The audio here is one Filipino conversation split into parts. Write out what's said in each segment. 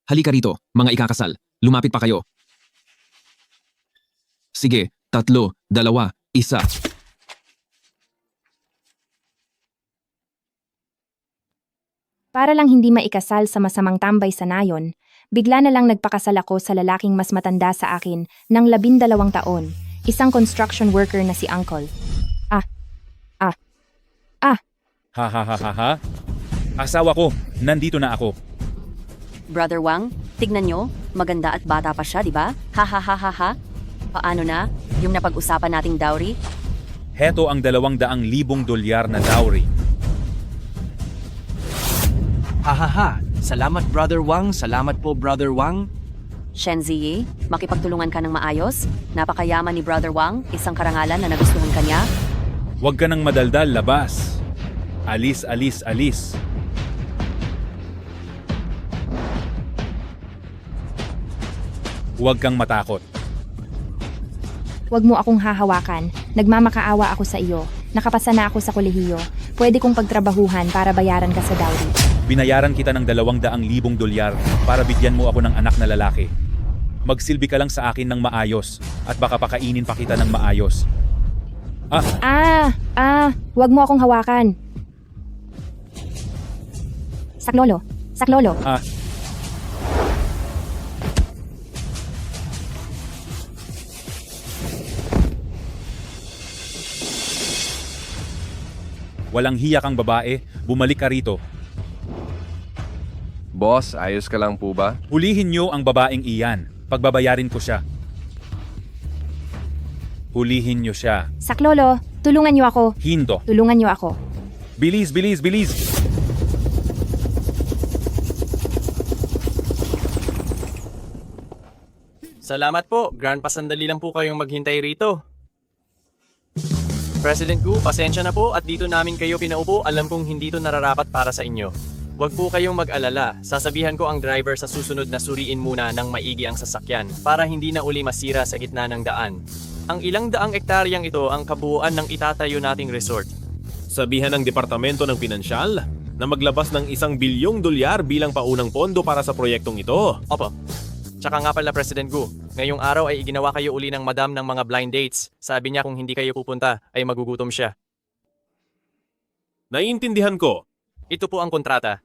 Halika rito, mga ikakasal. Lumapit pa kayo. Sige, 3, 2, 1. Para lang hindi maikasal sa masamang tambay sa nayon, bigla na lang nagpakasal ako sa lalaking mas matanda sa akin ng 12 taon, isang construction worker na si Uncle. Ha ha ha ha ha. Asawa ko, nandito na ako. Brother Wang, tignan nyo, maganda at bata pa siya, di ba? Ha ha ha ha ha. Paano na? Yung napag-usapan nating dowry? Heto ang 200,000 dolyar na dowry. Hahaha, salamat Brother Wang, salamat po Brother Wang. Shen Ziyi, makipagtulungan ka ng maayos? Napakayaman ni Brother Wang, isang karangalan na nagustuhan ka niya? Huwag ka nang madaldal, labas. Alis, alis, alis. Huwag kang matakot. Huwag mo akong hahawakan, nagmamakaawa ako sa iyo, nakapasa na ako sa kolehiyo, pwede kong pagtrabahuhan para bayaran ka sa dowry. Binayaran kita ng 200,000 dolyar para bigyan mo ako ng anak na lalaki. Magsilbi ka lang sa akin ng maayos at baka pakainin pa kita ng maayos. Huwag mo akong hawakan. Saklolo, saklolo. Walang hiya kang babae, bumalik ka rito. Boss, ayos ka lang po ba? Hulihin niyo ang babaeng iyan. Pagbabayarin ko siya. Hulihin niyo siya. Saklolo, tulungan niyo ako. Hindo. Tulungan niyo ako. Bilis, bilis, bilis! Salamat po. Grand pasandali lang po kayong maghintay rito. President Gu, pasensya na po at dito namin kayo pinaupo. Alam kong hindi to nararapat para sa inyo. Huwag po kayong mag-alala. Sasabihan ko ang driver sa susunod na suriin muna ng maigi ang sasakyan para hindi na uli masira sa gitna ng daan. Ang ilang daang ektaryang ito ang kabuuan ng itatayo nating resort. Sabihan ng Departamento ng Pinansyal na maglabas ng 1 bilyong dolyar bilang paunang pondo para sa proyektong ito. Opo. Tsaka nga pala President Gu, ngayong araw ay iginawa kayo uli ng madam ng mga blind dates. Sabi niya kung hindi kayo pupunta ay magugutom siya. Naiintindihan ko. Ito po ang kontrata.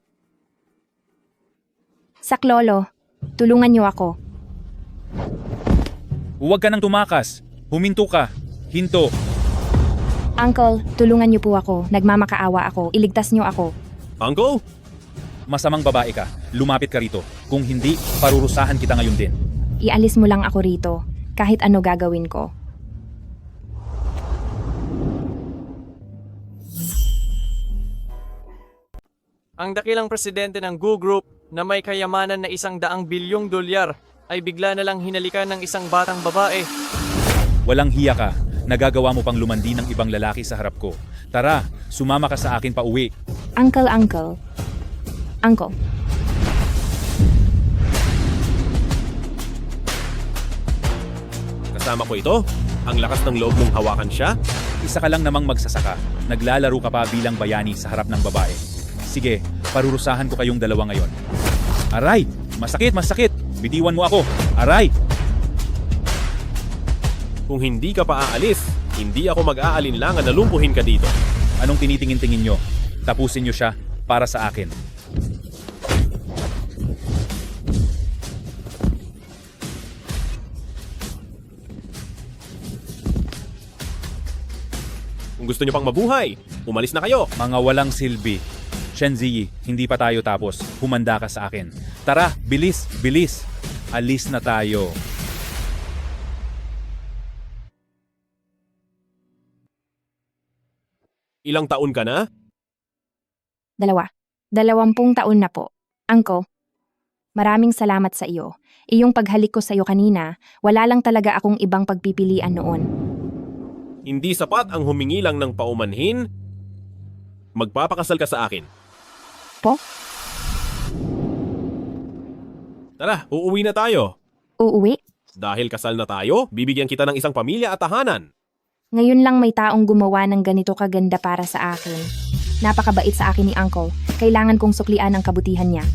Saklolo, tulungan niyo ako. Huwag ka nang tumakas. Huminto ka. Hinto. Uncle, tulungan niyo po ako. Nagmamakaawa ako. Iligtas niyo ako. Uncle? Masamang babae ka. Lumapit ka rito. Kung hindi, parurusahan kita ngayon din. Ialis mo lang ako rito. Kahit ano gagawin ko. Ang dakilang presidente ng Gu Group na may kayamanan na 100 bilyong dolyar ay bigla na lang hinalikan ng isang batang babae. Walang hiya ka. Nagagawa mo pang lumandi ng ibang lalaki sa harap ko. Tara, sumama ka sa akin pa uwi. Uncle. Kasama ko ito? Ang lakas ng loob mong hawakan siya? Isa ka lang namang magsasaka. Naglalaro ka pa bilang bayani sa harap ng babae. Sige, parurusahan ko kayong dalawa ngayon. Aray! Masakit, masakit! Bitiwan mo ako! Aray! Kung hindi ka pa aalis, hindi ako mag-aalinlangan na lumpuhin ka dito. Anong tinitingin-tingin nyo? Tapusin nyo siya para sa akin. Kung gusto nyo pang mabuhay, umalis na kayo. Mga walang silbi. Shen Ziyi, hindi pa tayo tapos. Humanda ka sa akin. Tara, bilis, bilis. Alis na tayo. Ilang taon ka na? 20 taon na po. Uncle, maraming salamat sa iyo. Iyong paghalik ko sa iyo kanina, wala lang talaga akong ibang pagpipilian noon. Hindi sapat ang humingi lang ng paumanhin? Magpapakasal ka sa akin. Po? Tara, uuwi na tayo. Uuwi? Dahil kasal na tayo, bibigyan kita ng isang pamilya at tahanan. Ngayon lang may taong gumawa ng ganito kaganda para sa akin. Napakabait sa akin ni Uncle. Kailangan kong suklian ang kabutihan niya.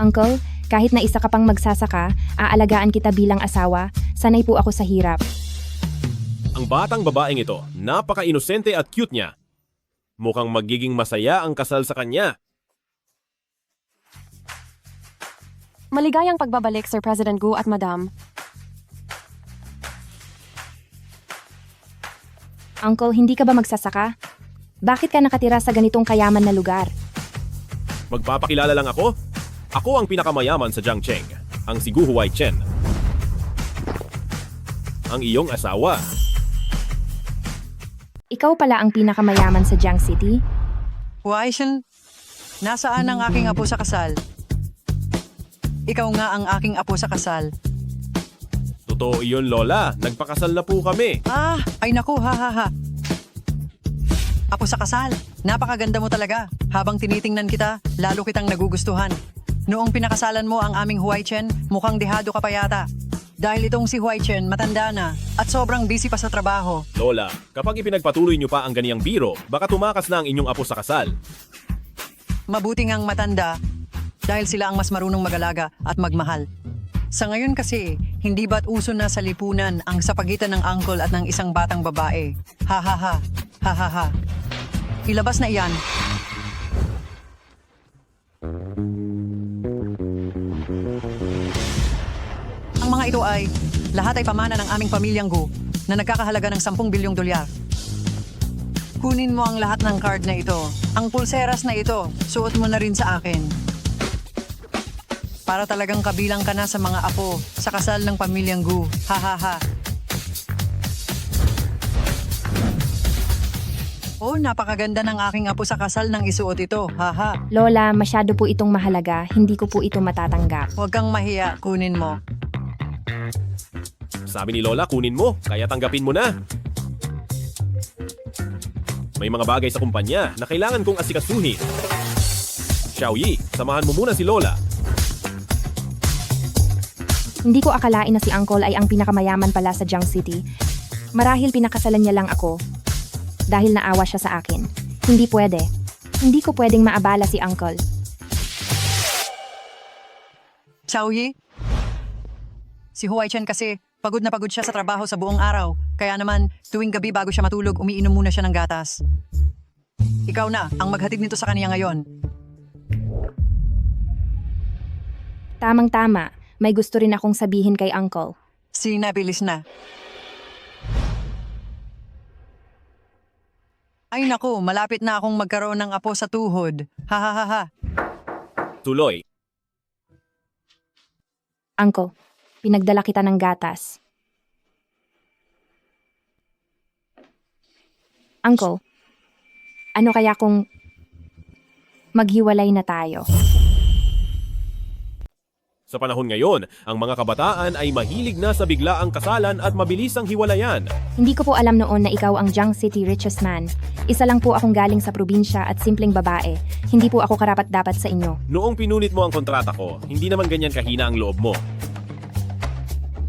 Uncle, Kahit na isa ka pang magsasaka, aalagaan kita bilang asawa, sanay po ako sa hirap. Ang batang babaeng ito, napaka-inosente at cute niya. Mukhang magiging masaya ang kasal sa kanya. Maligayang pagbabalik, Sir President Gu at Madam. Uncle, hindi ka ba magsasaka? Bakit ka nakatira sa ganitong kayaman na lugar? Magpapakilala lang ako. Ako ang pinakamayaman sa Jiangcheng, ang si Gu Huaichen. Ang iyong asawa. Ikaw pala ang pinakamayaman sa Jiang City? Huaishen, nasaan ang aking apo sa kasal? Ikaw nga ang aking apo sa kasal. Totoo iyon, Lola. Nagpakasal na po kami. Ay naku, ha. Apo sa kasal, napakaganda mo talaga. Habang tinitingnan kita, lalo kitang nagugustuhan. Noong pinakasalan mo ang aming Huaichen, mukhang dehado ka pa yata. Dahil itong si Huaichen, matanda na at sobrang busy pa sa trabaho. Lola, kapag ipinagpatuloy niyo pa ang ganiyang biro, baka tumakas na ang inyong apo sa kasal. Mabuti ngang matanda dahil sila ang mas marunong mag-alaga at magmahal. Sa ngayon kasi, hindi ba't uso na sa lipunan ang sa pagitan ng uncle at ng isang batang babae? Ha. Ilabas na iyan. Ang mga ito ay, lahat ay pamana ng aming pamilyang Gu na nagkakahalaga ng 10 bilyong dolyar. Kunin mo ang lahat ng card na ito. Ang pulseras na ito, suot mo na rin sa akin. Para talagang kabilang ka na sa mga apo sa kasal ng pamilyang Gu. Ha. Oh, napakaganda ng aking apo sa kasal nang isuot ito. Ha. Lola, masyado po itong mahalaga, hindi ko po ito matatanggap. Huwag kang mahiya, kunin mo. Sabi ni Lola, kunin mo, kaya tanggapin mo na. May mga bagay sa kumpanya na kailangan kong asikasuhin. Xiaoyi, samahan mo muna si Lola. Hindi ko akalain na si Uncle ay ang pinakamayaman pala sa Jiang City. Marahil pinakasalan niya lang ako. Dahil naawa siya sa akin. Hindi pwede. Hindi ko pwedeng maabala si Uncle. Xiaoyi? Si Huaichen kasi, pagod na pagod siya sa trabaho sa buong araw. Kaya naman, tuwing gabi bago siya matulog, umiinom muna siya ng gatas. Ikaw na, ang maghatid nito sa kanya ngayon. Tamang-tama. May gusto rin akong sabihin kay Uncle. Sinabilis na. Ay naku, malapit na akong magkaroon ng apo sa tuhod. Ha. Tuloy. Uncle, pinagdala kita ng gatas. Uncle, ano kaya kung maghiwalay na tayo? Sa panahon ngayon, ang mga kabataan ay mahilig na sa biglaang kasalan at mabilisang hiwalayan. Hindi ko po alam noon na ikaw ang Jiang City richest man. Isa lang po akong galing sa probinsya at simpleng babae. Hindi po ako karapat-dapat sa inyo. Noong pinunit mo ang kontrata ko, hindi naman ganyan kahina ang loob mo.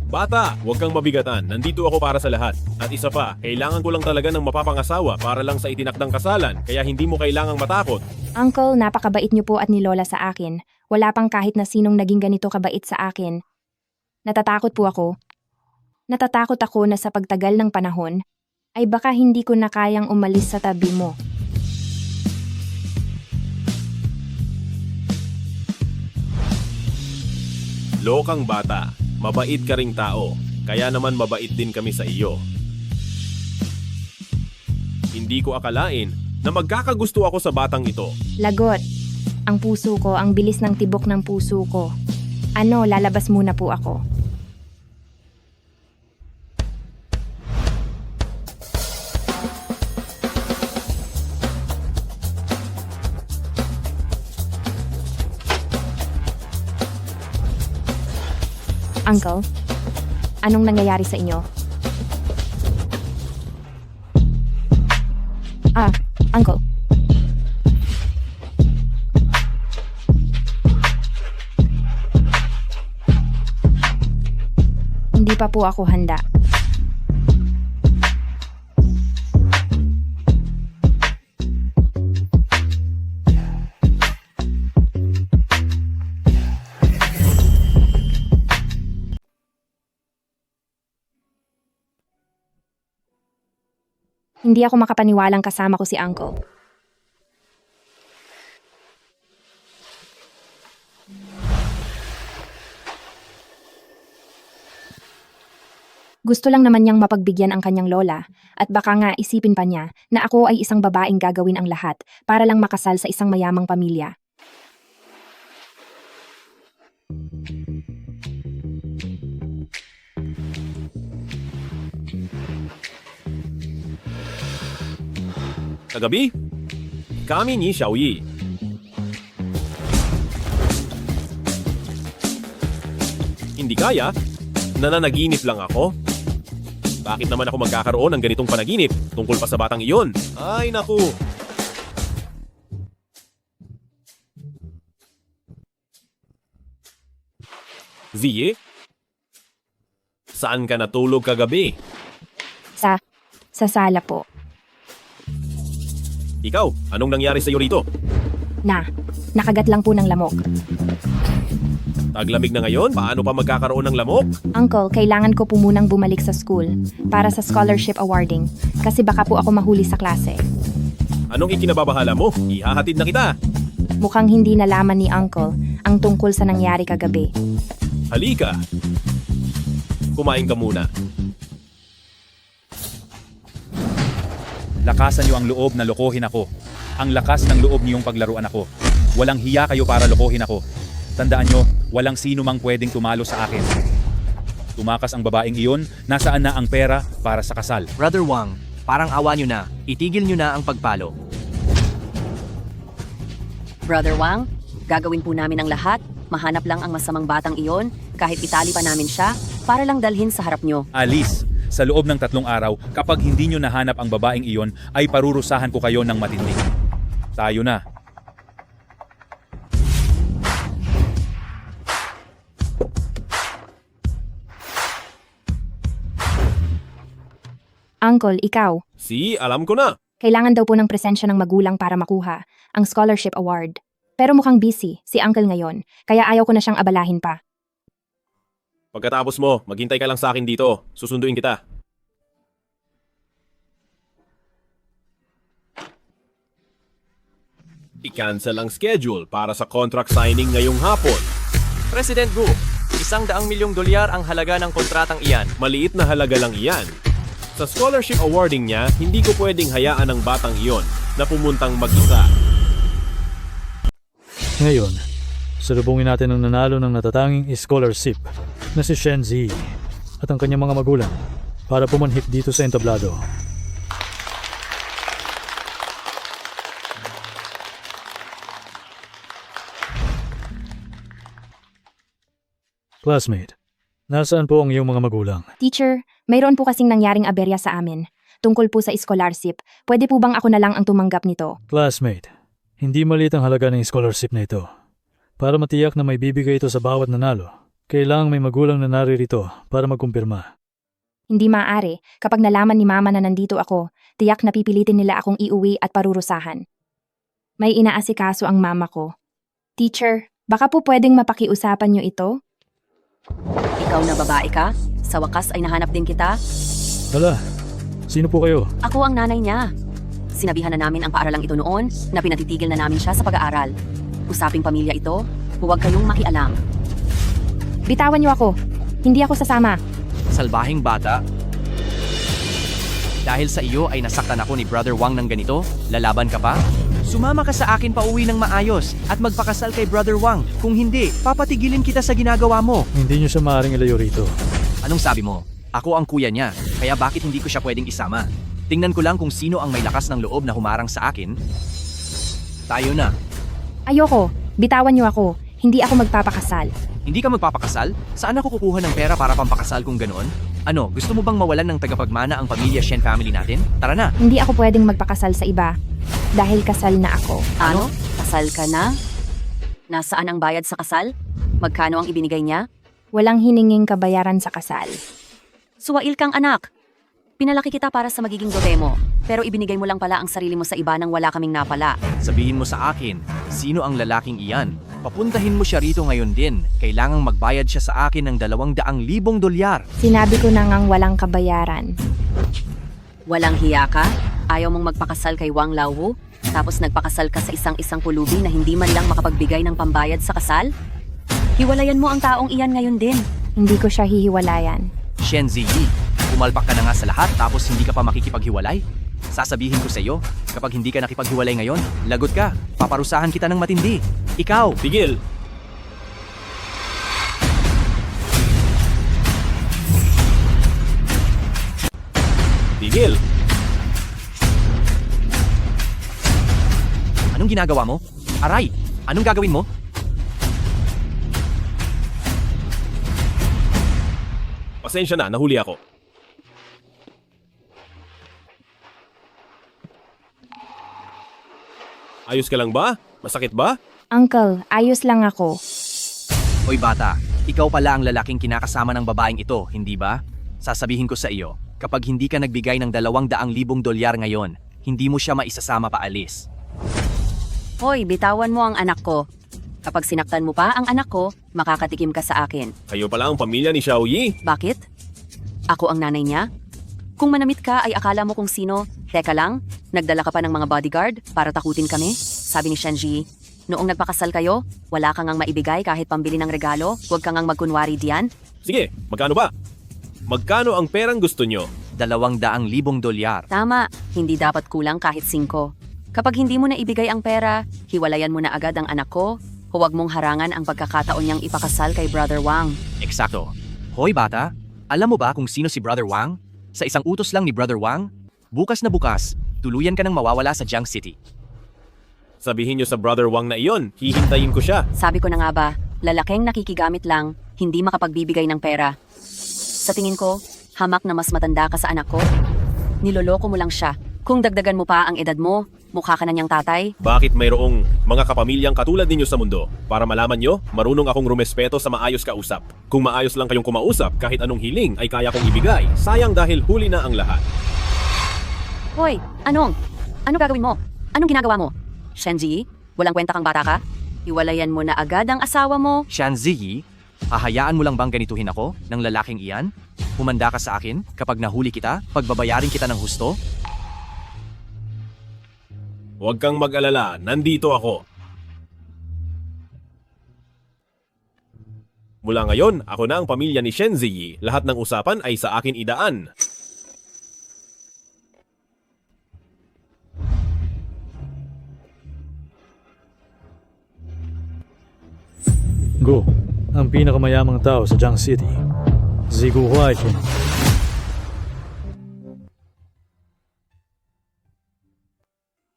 Bata, huwag kang mabigatan. Nandito ako para sa lahat. At isa pa, kailangan ko lang talaga ng mapapangasawa para lang sa itinakdang kasalan, kaya hindi mo kailangang matakot. Uncle, napakabait niyo po at ni Lola sa akin. Wala pang kahit na sinong naging ganito kabait sa akin. Natatakot po ako. Natatakot ako na sa pagtagal ng panahon, ay baka hindi ko na kayang umalis sa tabi mo. Lokang bata, mabait ka ring tao, kaya naman mabait din kami sa iyo. Hindi ko akalain na magkakagusto ako sa batang ito. Lagot. Ang puso ko, ang bilis ng tibok ng puso ko. Ano, lalabas muna po ako. Uncle, anong nangyayari sa inyo? Uncle. Hindi pa po ako handa. Hindi ako makapaniwalang kasama ko si Uncle. Gusto lang naman niyang mapagbigyan ang kanyang lola at baka nga isipin pa niya na ako ay isang babaeng gagawin ang lahat para lang makasal sa isang mayamang pamilya. Kagabi, kami ni Xiaoyi. Hindi kaya? Nananaginip lang ako? Bakit naman ako magkakaroon ng ganitong panaginip tungkol pa sa batang iyon? Ay naku! Ziye? Saan ka natulog kagabi? Sa sala po. Ikaw, anong nangyari sa iyo rito? Nakagat lang po ng lamok. Taglamig na ngayon? Paano pa magkakaroon ng lamok? Uncle, kailangan ko po munang bumalik sa school para sa scholarship awarding kasi baka po ako mahuli sa klase. Anong ikinababahala mo? Ihahatid na kita. Mukhang hindi nalaman ni Uncle ang tungkol sa nangyari kagabi. Halika. Kumain ka muna. Lakasan niyo ang loob na lokohin ako. Ang lakas ng loob niyong paglaruan ako. Walang hiya kayo para lokohin ako. Tandaan niyo, walang sino mang pwedeng tumalo sa akin. Tumakas ang babaeng iyon, nasaan na ang pera para sa kasal? Brother Wang, parang awa nyo na. Itigil nyo na ang pagpalo. Brother Wang, gagawin po namin ang lahat. Mahanap lang ang masamang batang iyon, kahit itali pa namin siya, para lang dalhin sa harap nyo. Alice, sa loob ng 3 araw, kapag hindi niyo nahanap ang babaeng iyon, ay parurusahan ko kayo ng matindi. Tayo na. Uncle, ikaw. Alam ko na. Kailangan daw po ng presensya ng magulang para makuha ang scholarship award. Pero mukhang busy si Uncle ngayon, kaya ayaw ko na siyang abalahin pa. Pagkatapos mo, maghintay ka lang sa akin dito. Susunduin kita. I-cancel ang schedule para sa contract signing ngayong hapon. President Gu, $100 milyong ang halaga ng kontratang iyan. Maliit na halaga lang iyan. Sa scholarship awarding niya, hindi ko pwedeng hayaan ang batang iyon na pumuntang mag-isa. Ngayon, salubungin natin ang nanalo ng natatanging scholarship na si Shen Zi at ang kanyang mga magulang para pumanhik dito sa entablado. Classmate, nasaan po ang iyong mga magulang? Teacher, mayroon po kasing nangyaring aberya sa amin. Tungkol po sa scholarship, pwede po bang ako na lang ang tumanggap nito? Classmate, hindi maliit ang halaga ng scholarship na ito. Para matiyak na may bibigay ito sa bawat nanalo, kailangang may magulang na naririto para magkumpirma. Hindi maaari, kapag nalaman ni Mama na nandito ako, tiyak na pipilitin nila akong iuwi at parurusahan. May inaasikaso ang mama ko. Teacher, baka po pwedeng mapakiusapan niyo ito? Ikaw na babae ka? Sa wakas ay nahanap din kita? Hala, sino po kayo? Ako ang nanay niya. Sinabihan na namin ang paaralang ito noon na pinatitigil na namin siya sa pag-aaral. Usaping pamilya ito, huwag kayong makialam. Bitawan niyo ako. Hindi ako sasama. Salbahing bata. Dahil sa iyo ay nasaktan ako ni Brother Wang ng ganito, lalaban ka pa? Sumama ka sa akin pauwi ng maayos at magpakasal kay Brother Wang. Kung hindi, papatigilin kita sa ginagawa mo. Hindi niyo siya maaaring ilayo rito. Anong sabi mo? Ako ang kuya niya, kaya bakit hindi ko siya pwedeng isama? Tingnan ko lang kung sino ang may lakas ng loob na humarang sa akin. Tayo na. Ayoko. Bitawan niyo ako. Hindi ako magpapakasal. Hindi ka magpapakasal? Saan ako kukuha ng pera para pampakasal kung ganoon? Ano, gusto mo bang mawalan ng tagapagmana ang pamilya Shen family natin? Tara na! Hindi ako pwedeng magpakasal sa iba. Dahil kasal na ako. Ano? Kasal ka na? Nasaan ang bayad sa kasal? Magkano ang ibinigay niya? Walang hininging kabayaran sa kasal. Suwail kang anak. Pinalaki kita para sa magiging dote mo, pero ibinigay mo lang pala ang sarili mo sa iba nang wala kaming napala. Sabihin mo sa akin, sino ang lalaking iyan? Papuntahin mo siya rito ngayon din. Kailangang magbayad siya sa akin ng $200,000. Sinabi ko na ngang walang kabayaran. Walang hiya ka? Ayaw mong magpakasal kay Wang Laowu? Tapos nagpakasal ka sa isang pulubi na hindi man lang makapagbigay ng pambayad sa kasal? Hiwalayan mo ang taong iyan ngayon din. Hindi ko siya hihiwalayan. Shen Ziyi, pumalpak ka na nga sa lahat tapos hindi ka pa makikipaghiwalay? Sasabihin ko sa iyo, kapag hindi ka nakipaghiwalay ngayon, lagot ka. Paparusahan kita ng matindi. Ikaw, Tigil! Tigil! anong ginagawa mo? Aray, anong gagawin mo? Pasensya na, nahuli ako. Ayos ka lang ba? Masakit ba? Uncle, ayos lang ako. Hoy bata, ikaw pala ang lalaking kinakasama ng babaeng ito, hindi ba? Sasabihin ko sa iyo, kapag hindi ka nagbigay ng 200,000 dolyar ngayon, hindi mo siya maisasama paalis. Hoy, bitawan mo ang anak ko. Kapag sinaktan mo pa ang anak ko, makakatikim ka sa akin. Kayo pala ang pamilya ni Xiao Yi. Bakit? Ako ang nanay niya? Kung manamit ka ay akala mo kung sino. Teka lang, nagdala ka pa ng mga bodyguard para takutin kami? Sabi ni Shenji, noong nagpakasal kayo, wala kang ang maibigay kahit pambili ng regalo, huwag kang ang magkunwari diyan. Sige, magkano ba? Magkano ang perang gusto nyo? 200,000 dolyar. Tama, hindi dapat kulang kahit 5. Kapag hindi mo na ibigay ang pera, hiwalayan mo na agad ang anak ko. Huwag mong harangan ang pagkakataon niyang ipakasal kay Brother Wang. Eksakto. Hoy bata, alam mo ba kung sino si Brother Wang? Sa isang utos lang ni Brother Wang, bukas na bukas, tuluyan ka nang mawawala sa Jiang City. Sabihin nyo sa Brother Wang na iyon, hihintayin ko siya. Sabi ko na nga ba, lalaking nakikigamit lang, hindi makapagbibigay ng pera. Sa tingin ko, hamak na mas matanda ka sa anak ko. Niloloko mo lang siya. Kung dagdagan mo pa ang edad mo, mukha ka na niyang tatay. Bakit mayroong mga kapamilyang katulad ninyo sa mundo? Para malaman nyo, marunong akong rumespeto sa maayos kausap. Kung maayos lang kayong kumausap, kahit anong hiling ay kaya kong ibigay. Sayang dahil huli na ang lahat. Hoy, Ano gagawin mo? Anong ginagawa mo? Shenji, walang kwenta kang bata ka? Iwalayan mo na agad ang asawa mo. Shan Ziyi, hahayaan mo lang bang ganituhin ako ng lalaking iyan? Humanda ka sa akin kapag nahuli kita, pagbabayarin kita ng husto? Huwag kang mag-alala, nandito ako. Mula ngayon, ako na ang pamilya ni Shen Ziyi. Lahat ng usapan ay sa akin idaan. Go, ang pinakamayamang tao sa Jiang City. Zigu Huaichen.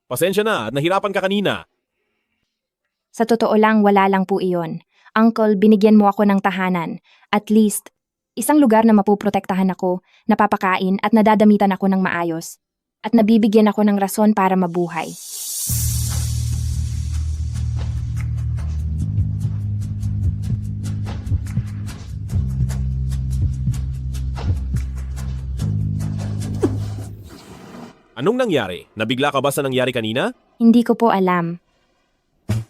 Pasensya na at nahirapan ka kanina. Sa totoo lang, wala lang po iyon. Uncle, binigyan mo ako ng tahanan. At least, isang lugar na mapuprotektahan ako, napapakain at nadadamitan ako ng maayos. At nabibigyan ako ng rason para mabuhay. Anong nangyari? Nabigla ka ba sa nangyari kanina? Hindi ko po alam.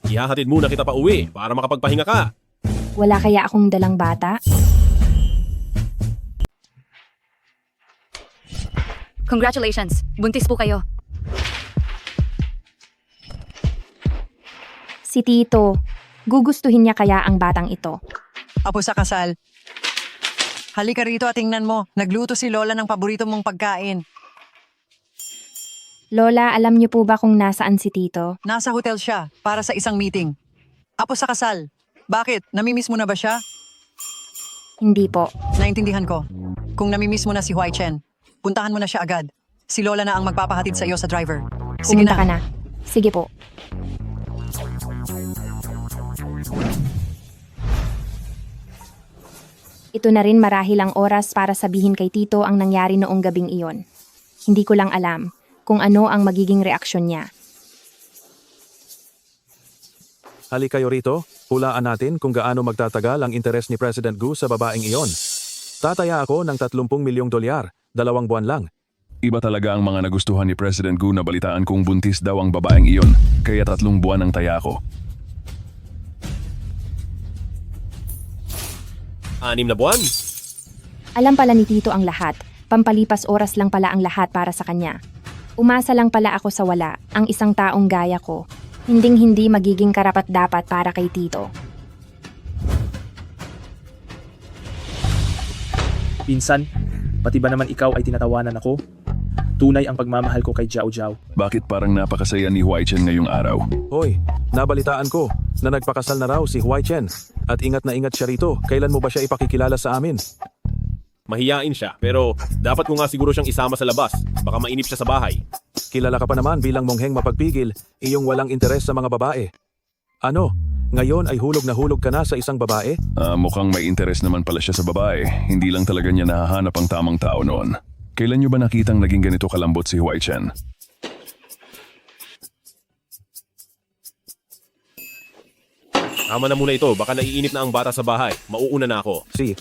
Ihahatid muna kita pa uwi para makapagpahinga ka. Wala kaya akong dalang bata? Congratulations! Buntis po kayo. Si Tito, gugustuhin niya kaya ang batang ito. Apo sa kasal. Halika rito at tingnan mo. Nagluto si Lola ng paborito mong pagkain. Lola, alam niyo po ba kung nasaan si Tito? Nasa hotel siya para sa isang meeting. Apo sa kasal. Bakit? Namimiss mo na ba siya? Hindi po. Naintindihan ko. Kung namimiss mo na si Huai Chen, puntahan mo na siya agad. Si Lola na ang magpapahatid sa iyo sa driver. Sige Pumunta na. ka na. Sige po. Ito na rin marahil ang oras para sabihin kay Tito ang nangyari noong gabing iyon. Hindi ko lang alam kung ano ang magiging reaksyon niya. Halika kayo rito, hulaan natin kung gaano magtatagal ang interes ni President Gu sa babaeng iyon. Tataya ako ng 30 milyong dolyar, 2 buwan lang. Iba talaga ang mga nagustuhan ni President Gu na balitaan kung buntis daw ang babaeng iyon, kaya 3 buwan ang taya ko. 6 na buwan? Alam pala ni Tito ang lahat. Pampalipas oras lang pala ang lahat para sa kanya. Umasa lang pala ako sa wala, ang isang taong gaya ko. Hinding-hindi magiging karapat-dapat para kay Tito. Pinsan, pati ba naman ikaw ay tinatawanan ako? Tunay ang pagmamahal ko kay Jiao Jiao. Bakit parang napakasaya ni Huai Chen ngayong araw? Hoy, nabalitaan ko na nagpakasal na raw si Huai Chen. At ingat na ingat siya rito. Kailan mo ba siya ipakikilala sa amin? Mahiyain siya, pero dapat ko nga siguro siyang isama sa labas. Baka mainip siya sa bahay. Kilala ka pa naman bilang mongheng mapagpigil, iyong walang interes sa mga babae. Ano? Ngayon ay hulog na hulog ka na sa isang babae? Mukhang may interes naman pala siya sa babae. Hindi lang talaga niya nahahanap ang tamang tao noon. Kailan niyo ba nakitang naging ganito kalambot si Huai Chen? Tama na muna ito, baka naiinip na ang bata sa bahay. Mauuna na ako. Si.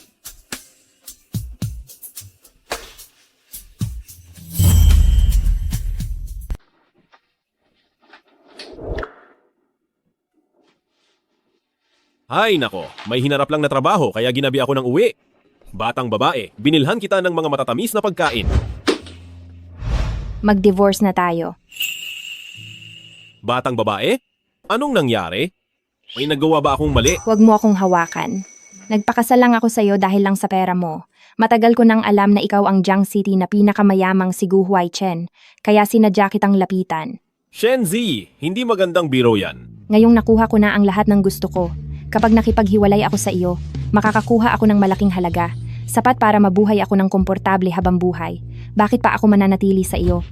Hay nako, may hinarap lang na trabaho kaya ginabi ako ng uwi. Batang babae, binilhan kita ng mga matatamis na pagkain. Mag-divorce na tayo. Batang babae? Anong nangyari? May nagawa ba akong mali? Huwag mo akong hawakan. Nagpakasal lang ako sa'yo dahil lang sa pera mo. Matagal ko nang alam na ikaw ang Jiang City na pinakamayamang si Gu Huaichen, kaya sinadya kitang lapitan. Shenzi, hindi magandang biro yan. Ngayong nakuha ko na ang lahat ng gusto ko. Kapag nakipaghiwalay ako sa iyo, makakakuha ako ng malaking halaga. Sapat para mabuhay ako ng komportable habang buhay. Bakit pa ako mananatili sa iyo?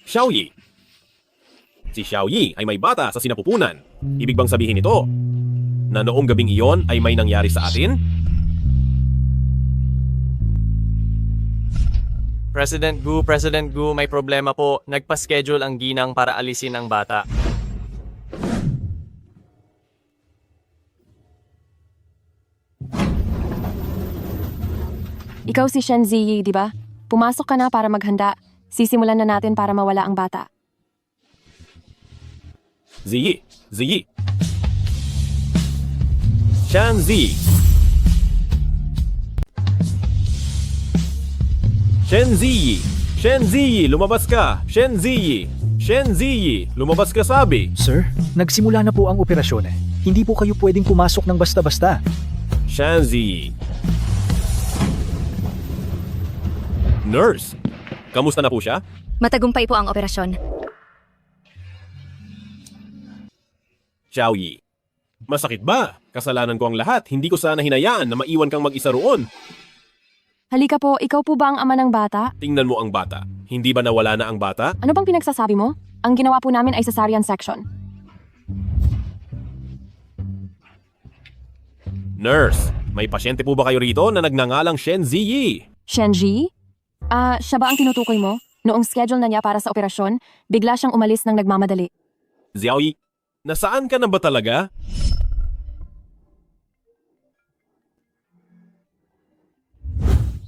Xiaoyi. Si Xiaoyi ay may bata sa sinapupunan. Ibig bang sabihin ito na noong gabing iyon ay may nangyari sa atin? President Gu, may problema po. Nagpa-schedule ang ginang para alisin ang bata. Ikaw si Shen Ziyi, di ba? Pumasok ka na para maghanda. Sisimulan na natin para mawala ang bata. Ziyi. Shanzi. Shenziyi, lumabas ka. Shenziyi, lumabas ka sabi. Sir, nagsimula na po ang operasyon. Hindi po kayo pwedeng pumasok ng basta-basta. Shanzi. Nurse, kamusta na po siya? Matagumpay po ang operasyon. Xiaoyi, masakit ba? Kasalanan ko ang lahat. Hindi ko sana hinayaan na maiwan kang mag-isa roon. Halika po, ikaw po ba ang ama ng bata? Tingnan mo ang bata. Hindi ba nawala na ang bata? Ano bang pinagsasabi mo? Ang ginawa po namin ay cesarean section. Nurse, may pasyente po ba kayo rito na nagngangalang Shen Ziyi? Shenji? Siya ba ang tinutukoy mo? Noong schedule na niya para sa operasyon, bigla siyang umalis ng nagmamadali. Xiaoyi, nasaan ka na ba talaga?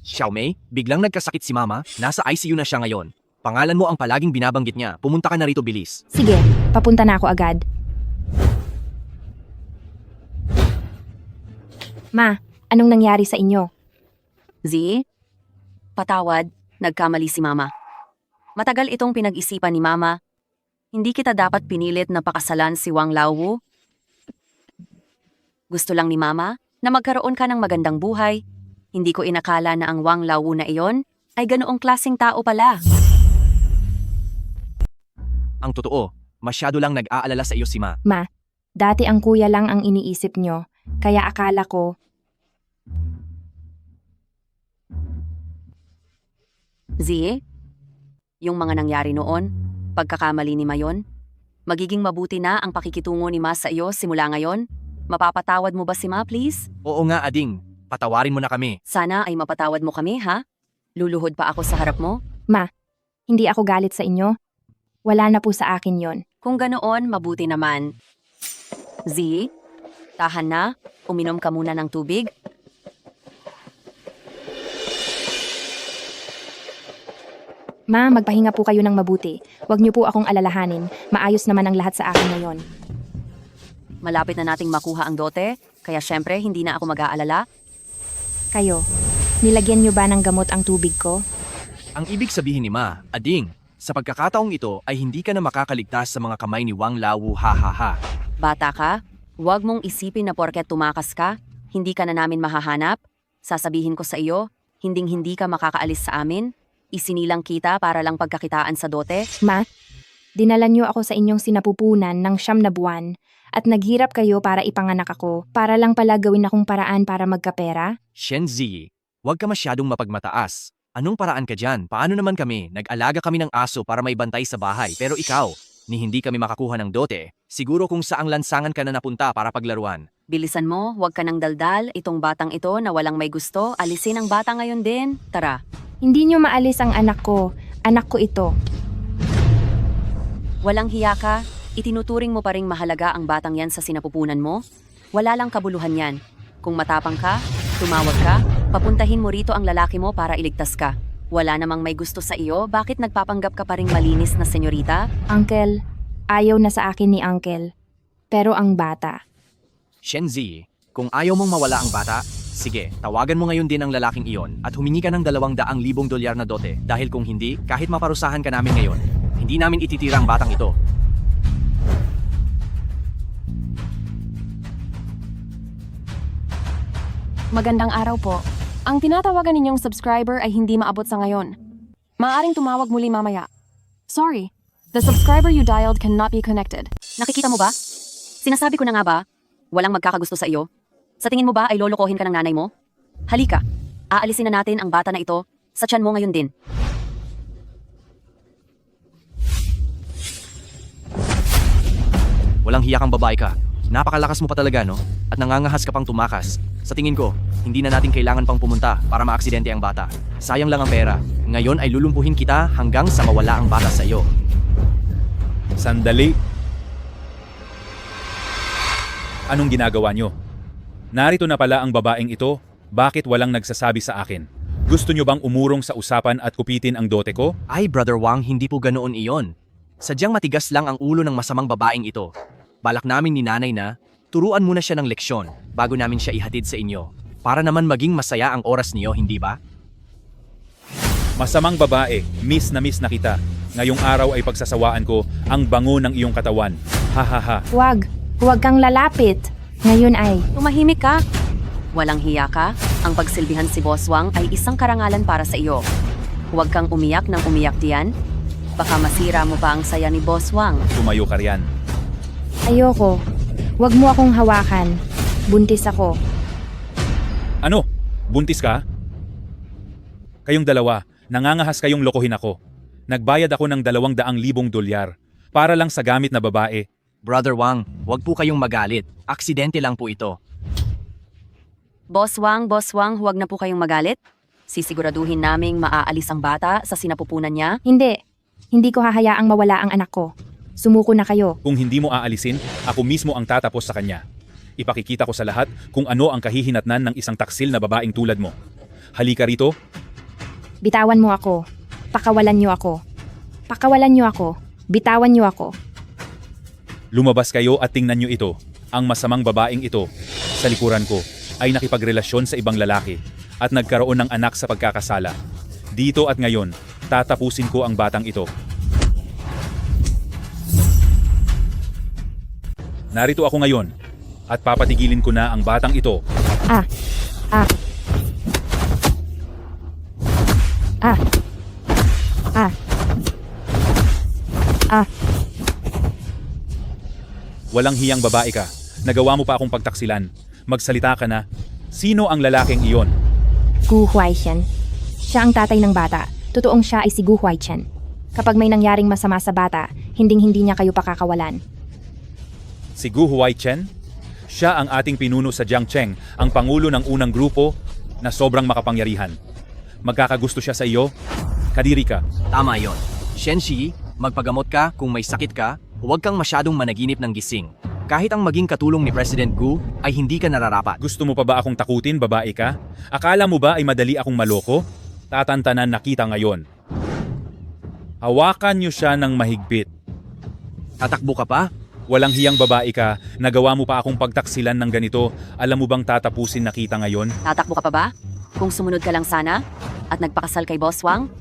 Xiaomei, biglang nagkasakit si Mama. Nasa ICU na siya ngayon. Pangalan mo ang palaging binabanggit niya. Pumunta ka na rito bilis. Sige, papunta na ako agad. Ma, anong nangyari sa inyo? Z? Patawad, nagkamali si Mama. Matagal itong pinag-isipan ni Mama. Hindi kita dapat pinilit na pakasalan si Wang Laowu. Gusto lang ni Mama na magkaroon ka ng magandang buhay. Hindi ko inakala na ang Wang Laowu na iyon ay ganoong klaseng tao pala. Ang totoo, masyado lang nag-aalala sa iyo si Ma. Ma, dati ang kuya lang ang iniisip nyo, kaya akala ko... Z? Yung mga nangyari noon, pagkakamali ni Mayon, magiging mabuti na ang pakikitungo ni Ma sa iyo simula ngayon. Mapapatawad mo ba si Ma, please? Oo nga, Ading. Patawarin mo na kami. Sana ay mapatawad mo kami, ha? Luluhod pa ako sa harap mo? Ma, hindi ako galit sa inyo. Wala na po sa akin yon. Kung ganoon, mabuti naman. Z, tahan na. Uminom ka muna ng tubig. Ma, magpahinga po kayo ng mabuti. Huwag niyo po akong alalahanin. Maayos naman ang lahat sa akin ngayon. Malapit na nating makuha ang dote, kaya syempre hindi na ako mag-aalala. Kayo, nilagyan niyo ba ng gamot ang tubig ko? Ang ibig sabihin ni Ma, Ading, sa pagkakataong ito ay hindi ka na makakaligtas sa mga kamay ni Wang Lawu, ha ha ha. Bata ka, huwag mong isipin na porket tumakas ka, hindi ka na namin mahahanap. Sasabihin ko sa iyo, hinding-hindi ka makakaalis sa amin. Isinilang kita para lang pagkakitaan sa dote. Ma, dinala niyo ako sa inyong sinapupunan ng 9 na buwan at naghirap kayo para ipanganak ako para lang pala gawin akong paraan para magkapera? Shenzi, huwag ka masyadong mapagmataas. Anong paraan ka dyan? Paano naman kami? Nag-alaga kami ng aso para may bantay sa bahay. Pero ikaw, ni hindi kami makakuha ng dote, siguro kung saang lansangan ka na napunta para paglaruan. Bilisan mo, huwag ka nang daldal. Itong batang ito na walang may gusto, alisin ang bata ngayon din. Tara. Hindi niyo maalis ang anak ko. Anak ko ito. Walang hiya ka, itinuturing mo pa ring mahalaga ang batang yan sa sinapupunan mo? Wala lang kabuluhan yan. Kung matapang ka, tumawag ka, papuntahin mo rito ang lalaki mo para iligtas ka. Wala namang may gusto sa iyo, bakit nagpapanggap ka pa ring malinis na senyorita? Uncle, ayaw na sa akin ni Uncle. Pero ang bata. Shenzi, kung ayaw mong mawala ang bata, sige, tawagan mo ngayon din ang lalaking iyon at humingi ka ng $200,000 na dote dahil kung hindi, kahit maparusahan ka namin ngayon, hindi namin ititira ang batang ito. Magandang araw po. Ang tinatawagan ninyong subscriber ay hindi maabot sa ngayon. Maaaring tumawag muli mamaya. Sorry, the subscriber you dialed cannot be connected. Nakikita mo ba? Sinasabi ko na nga ba, walang magkakagusto sa iyo? Sa tingin mo ba ay lolokohin ka ng nanay mo? Halika, aalisin na natin ang bata na ito sa tiyan mo ngayon din. Walang hiya kang babae ka. Napakalakas mo pa talaga, no? At nangangahas ka pang tumakas. Sa tingin ko, hindi na natin kailangan pang pumunta para maaksidente ang bata. Sayang lang ang pera. Ngayon ay lulumpuhin kita hanggang sa mawala ang bata sa iyo. Sandali. Anong ginagawa nyo? Narito na pala ang babaeng ito. Bakit walang nagsasabi sa akin? Gusto nyo bang umurong sa usapan at kupitin ang dote ko? Ay, Brother Wang, hindi po ganoon iyon. Sadyang matigas lang ang ulo ng masamang babaeng ito. Balak namin ni nanay na, turuan muna siya ng leksyon bago namin siya ihatid sa inyo. Para naman maging masaya ang oras niyo, hindi ba? Masamang babae, miss na kita. Ngayong araw ay pagsasawaan ko ang bango ng iyong katawan. Ha ha ha. Huwag kang lalapit. Ngayon ay... Tumahimik ka. Walang hiya ka. Ang pagsilbihan si Boss Wang ay isang karangalan para sa iyo. Huwag kang umiyak ng umiyak diyan. Baka masira mo pa ang saya ni Boss Wang. Tumayo ka riyan. Ayoko. Huwag mo akong hawakan. Buntis ako. Ano? Buntis ka? Kayong dalawa, nangangahas kayong lokohin ako. Nagbayad ako ng $200,000 para lang sa gamit na babae. Brother Wang, huwag po kayong magalit. Aksidente lang po ito. Boss Wang, huwag na po kayong magalit. Sisiguraduhin naming maaalis ang bata sa sinapupunan niya. Hindi ko hahayaang mawala ang anak ko. Sumuko na kayo. Kung hindi mo aalisin, ako mismo ang tatapos sa kanya. Ipakikita ko sa lahat kung ano ang kahihinatnan ng isang taksil na babaeng tulad mo. Halika rito. Bitawan mo ako. Pakawalan niyo ako. Pakawalan niyo ako. Bitawan niyo ako. Lumabas kayo at tingnan nyo ito. Ang masamang babaeng ito, sa likuran ko, ay nakipagrelasyon sa ibang lalaki at nagkaroon ng anak sa pagkakasala. Dito at ngayon, tatapusin ko ang batang ito. Narito ako ngayon at papatigilin ko na ang batang ito. Walang hiyang babae ka. Nagawa mo pa akong pagtaksilan. Magsalita ka na. Sino ang lalaking iyon? Gu Huaichen. Siya ang tatay ng bata. Totoong siya ay si Gu Huaichen. Kapag may nangyaring masama sa bata, hinding-hindi niya kayo pakakawalan. Si Gu Huaichen? Siya ang ating pinuno sa Jiangcheng, ang pangulo ng unang grupo na sobrang makapangyarihan. Magkakagusto siya sa iyo? Kadiri ka. Tama yon. Shenxi, magpagamot ka kung may sakit ka, huwag kang masyadong managinip ng gising. Kahit ang maging katulong ni President Gu ay hindi ka nararapat. Gusto mo pa ba akong takutin, babae ka? Akala mo ba ay madali akong maloko? Tatantanan na kita ngayon. Hawakan niyo siya ng mahigpit. Tatakbo ka pa? Walang hiyang babae ka, nagawa mo pa akong pagtaksilan ng ganito. Alam mo bang tatapusin na kita ngayon? Tatakbo ka pa ba? Kung sumunod ka lang sana at nagpakasal kay Boss Wang,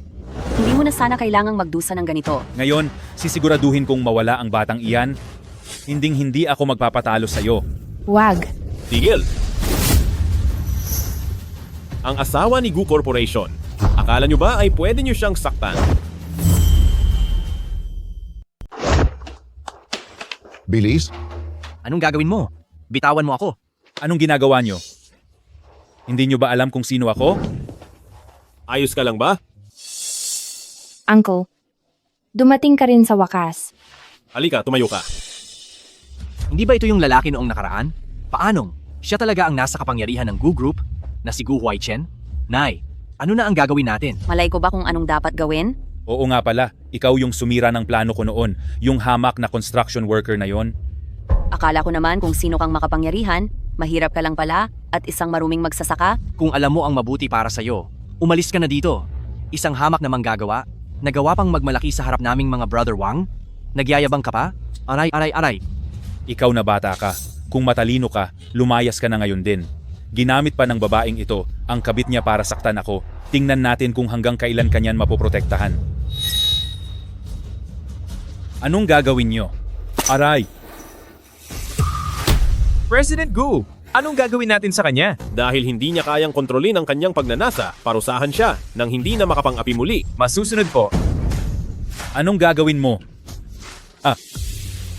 hindi mo na sana kailangang magdusa ng ganito. Ngayon, sisiguraduhin kong mawala ang batang iyan. Hinding-hindi ako magpapatalo sa iyo. Wag. Tigil! Ang asawa ni Gu Corporation. Akala nyo ba ay pwede nyo siyang saktan? Bilis? Anong gagawin mo? Bitawan mo ako. Anong ginagawa niyo? Hindi niyo ba alam kung sino ako? Ayos ka lang ba? Uncle, dumating ka rin sa wakas. Halika, tumayo ka. Hindi ba ito yung lalaki noong nakaraan? Paanong? Siya talaga ang nasa kapangyarihan ng Gu Group na si Gu Huaichen? Nay, ano na ang gagawin natin? Malay ko ba kung anong dapat gawin? Oo nga pala, ikaw yung sumira ng plano ko noon, yung hamak na construction worker na yon. Akala ko naman kung sino kang makapangyarihan, mahirap ka lang pala at isang maruming magsasaka. Kung alam mo ang mabuti para sa'yo, umalis ka na dito. Isang hamak na manggagawa, nagawa pang magmalaki sa harap naming mga Brother Wang? Nagyayabang ka pa? Aray, aray, aray. Ikaw na bata ka. Kung matalino ka, lumayas ka na ngayon din. Ginamit pa ng babaeng ito ang kabit niya para saktan ako. Tingnan natin kung hanggang kailan kanyan mapoprotektahan. Anong gagawin niyo? Aray! President Gu, anong gagawin natin sa kanya? Dahil hindi niya kayang kontrolin ang kanyang pagnanasa, parusahan siya nang hindi na makapang-api muli. Masusunod po. Anong gagawin mo?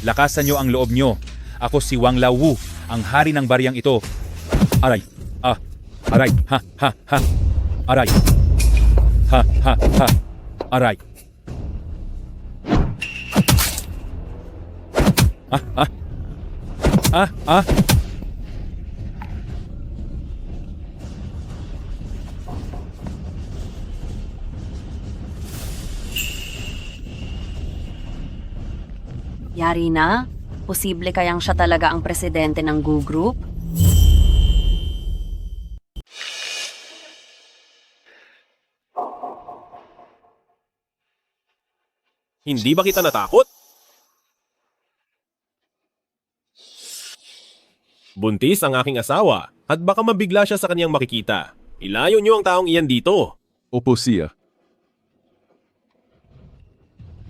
Lakasan niyo ang loob niyo. Ako si Wang Laowu, ang hari ng baryang ito. Aray! Aray! Ha! Ha! Ha! Aray! Ha! Ha! Ha! Aray! Yari na? Posible kayang siya talaga ang presidente ng Gu Group? Hindi ba kita natakot? Buntis ang aking asawa at baka mabigla siya sa kanyang makikita. Ilayo niyo ang taong iyan dito. Opo, siya.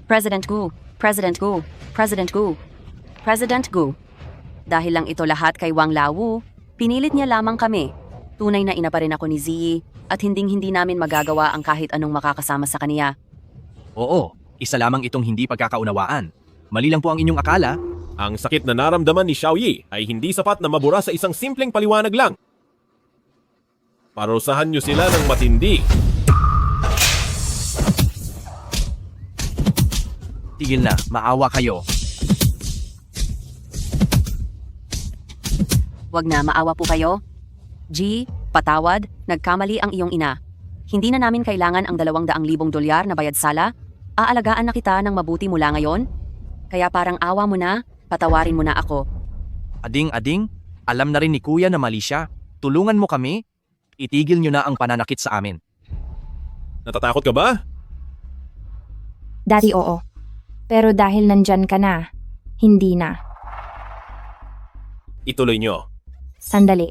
President Gu, President Gu, President Gu, President Gu. Dahil lang ito lahat kay Wang Laowu, pinilit niya lamang kami. Tunay na ina pa rin ako ni Ziyi at hinding-hindi namin magagawa ang kahit anong makakasama sa kaniya. Oo, isa lamang itong hindi pagkakaunawaan. Mali lang po ang inyong akala. Ang sakit na naramdaman ni Xiaoyi ay hindi sapat na mabura sa isang simpleng paliwanag lang. Parusahan niyo sila ng matindi. Tigil na, maawa kayo. Wag na, maawa po kayo. G, patawad, nagkamali ang iyong ina. Hindi na namin kailangan ang $200,000 na bayad sala. Aalagaan na kita ng mabuti mula ngayon. Kaya parang awa mo na, patawarin mo na ako. Ading, alam na rin ni Kuya na mali siya. Tulungan mo kami. Itigil nyo na ang pananakit sa amin. Natatakot ka ba? Dati oo. Pero dahil nandyan ka na, hindi na. Ituloy nyo. Sandali.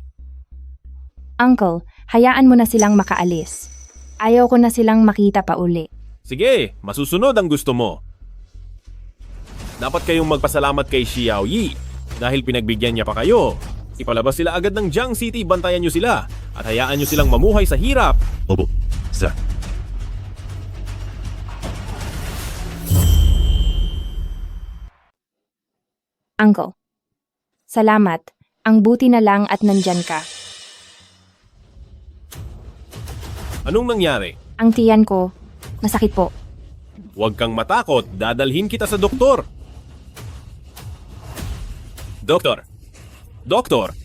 Uncle, hayaan mo na silang makaalis. Ayaw ko na silang makita pa uli. Sige, masusunod ang gusto mo. Dapat kayong magpasalamat kay Xiaoyi dahil pinagbigyan niya pa kayo. Ipalabas sila agad ng Jiang City, bantayan nyo sila at hayaan nyo silang mamuhay sa hirap. Opo, sir. Uncle, salamat. Ang buti na lang at nandyan ka. Anong nangyari? Ang tiyan ko, masakit po. Huwag kang matakot, dadalhin kita sa doktor. Doktor, Doktor,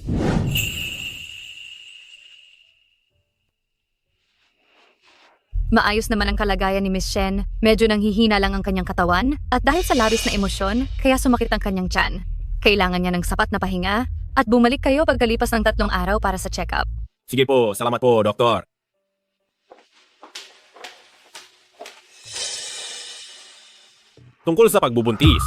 Maayos naman ang kalagayan ni Miss Shen. Medyo nanghihina lang ang kanyang katawan at dahil sa labis na emosyon, kaya sumakit ang kanyang tiyan. Kailangan niya ng sapat na pahinga at bumalik kayo pagkalipas ng 3 araw para sa check-up. sige po, salamat po, Doktor. Tungkol sa pagbubuntis,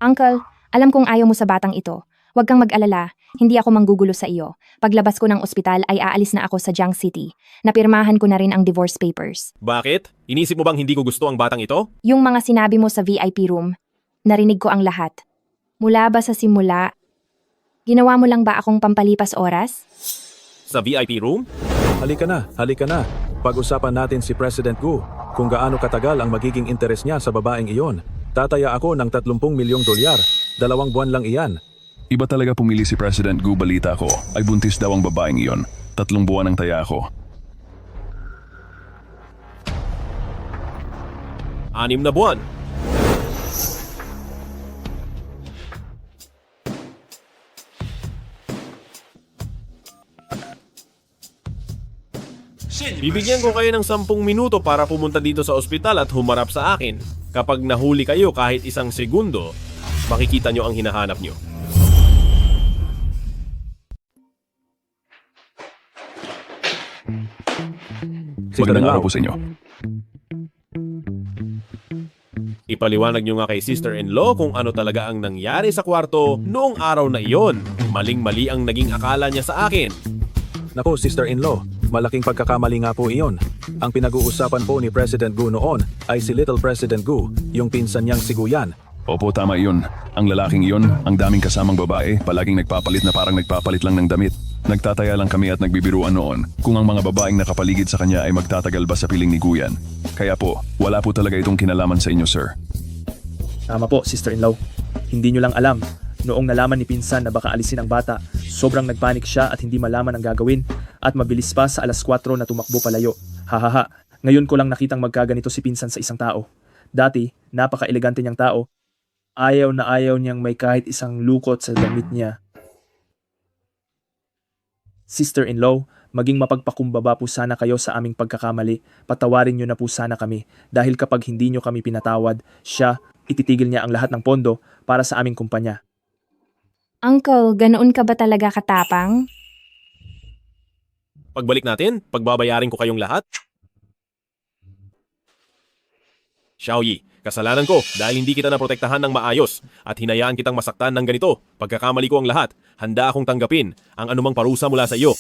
Uncle, alam kong ayaw mo sa batang ito. Huwag kang mag-alala, hindi ako manggugulo sa iyo. Paglabas ko ng ospital ay aalis na ako sa Jiang City. Napirmahan ko na rin ang divorce papers. bakit? Inisip mo bang hindi ko gusto ang batang ito? Yung mga sinabi mo sa VIP room, narinig ko ang lahat. Mula ba sa simula, ginawa mo lang ba akong pampalipas oras? Sa VIP room? Halika na. Pag-usapan natin si President Gu kung gaano katagal ang magiging interes niya sa babaeng iyon. Tataya ako ng 30 milyong dolyar. 2 buwan lang iyan. Iba talaga pumili si President Gu, balita ko. Ay buntis daw ang babaeng iyon. 3 buwan ang taya ko. 6 na buwan. Bibigyan ko kayo ng 10 minuto para pumunta dito sa ospital at humarap sa akin. Kapag nahuli kayo kahit 1 segundo, makikita nyo ang hinahanap nyo. Magandang araw po sa inyo. Ipaliwanag nyo nga kay sister-in-law kung ano talaga ang nangyari sa kwarto noong araw na iyon. Maling-mali ang naging akala niya sa akin. Nako, sister-in-law, malaking pagkakamali nga po iyon. Ang pinag-uusapan po ni President Gu noon ay si Little President Gu, yung pinsan niyang si Guyan. Opo, tama iyon. Ang lalaking iyon, ang daming kasamang babae, palaging nagpapalit na parang nagpapalit lang ng damit. Nagtataya lang kami at nagbibiruan noon kung ang mga babaeng nakapaligid sa kanya ay magtatagal ba sa piling ni Guyan. Kaya po, wala po talaga itong kinalaman sa inyo, sir. Tama po, sister-in-law. Hindi nyo lang alam. Noong nalaman ni pinsan na baka alisin ang bata, sobrang nagpanik siya at hindi malaman ang gagawin at mabilis pa sa 4:00 na tumakbo palayo. Hahaha, ngayon ko lang nakitang magkaganito si pinsan sa isang tao. Dati, napaka-elegante niyang tao. Ayaw na ayaw niyang may kahit isang lukot sa damit niya. Sister-in-law, maging mapagpakumbaba po sana kayo sa aming pagkakamali. Patawarin niyo na po sana kami dahil kapag hindi niyo kami pinatawad, siya, ititigil niya ang lahat ng pondo para sa aming kumpanya. Uncle, ganoon ka ba talaga katapang? Pagbalik natin, pagbabayarin ko kayong lahat. Xiaoyi, kasalanan ko dahil hindi kita naprotektahan ng maayos at hinayaan kitang masaktan ng ganito. Pagkakamali ko ang lahat, handa akong tanggapin ang anumang parusa mula sa iyo.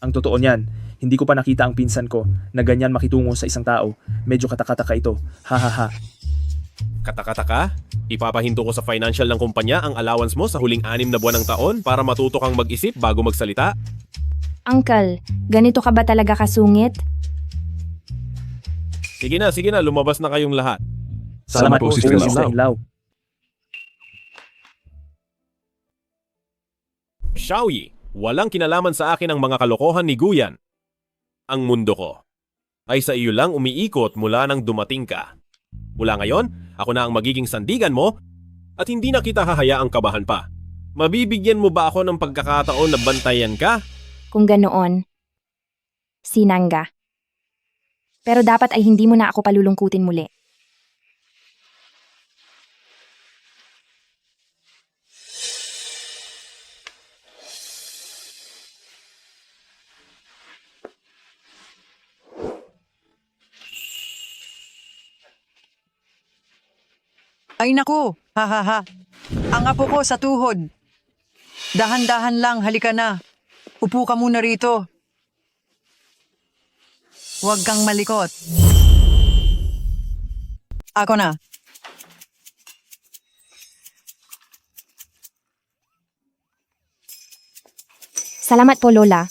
Ang totoo niyan, hindi ko pa nakita ang pinsan ko na ganyan makitungo sa isang tao. Medyo katakataka ito. Hahaha. Katakataka? Ipapahinto ko sa financial ng kumpanya ang allowance mo sa huling 6 na buwan ng taon para matuto kang mag-isip bago magsalita? Uncle, ganito ka ba talaga kasungit? Sige na, lumabas na kayong lahat. Salamat po, sister-in-law. Xiaoyi, walang kinalaman sa akin ang mga kalokohan ni Guyan. Ang mundo ko ay sa iyo lang umiikot mula nang dumating ka. Mula ngayon, ako na ang magiging sandigan mo at hindi na kita hahayaang kabahan pa. Mabibigyan mo ba ako ng pagkakataon na bantayan ka? Kung ganoon, sinangga. Pero dapat ay hindi mo na ako palulungkutin muli. Ay naku, hahaha. Ang apo ko sa tuhod. Dahan-dahan lang, halika na. Upo ka muna rito. Huwag kang malikot. Ako na. Salamat po, Lola.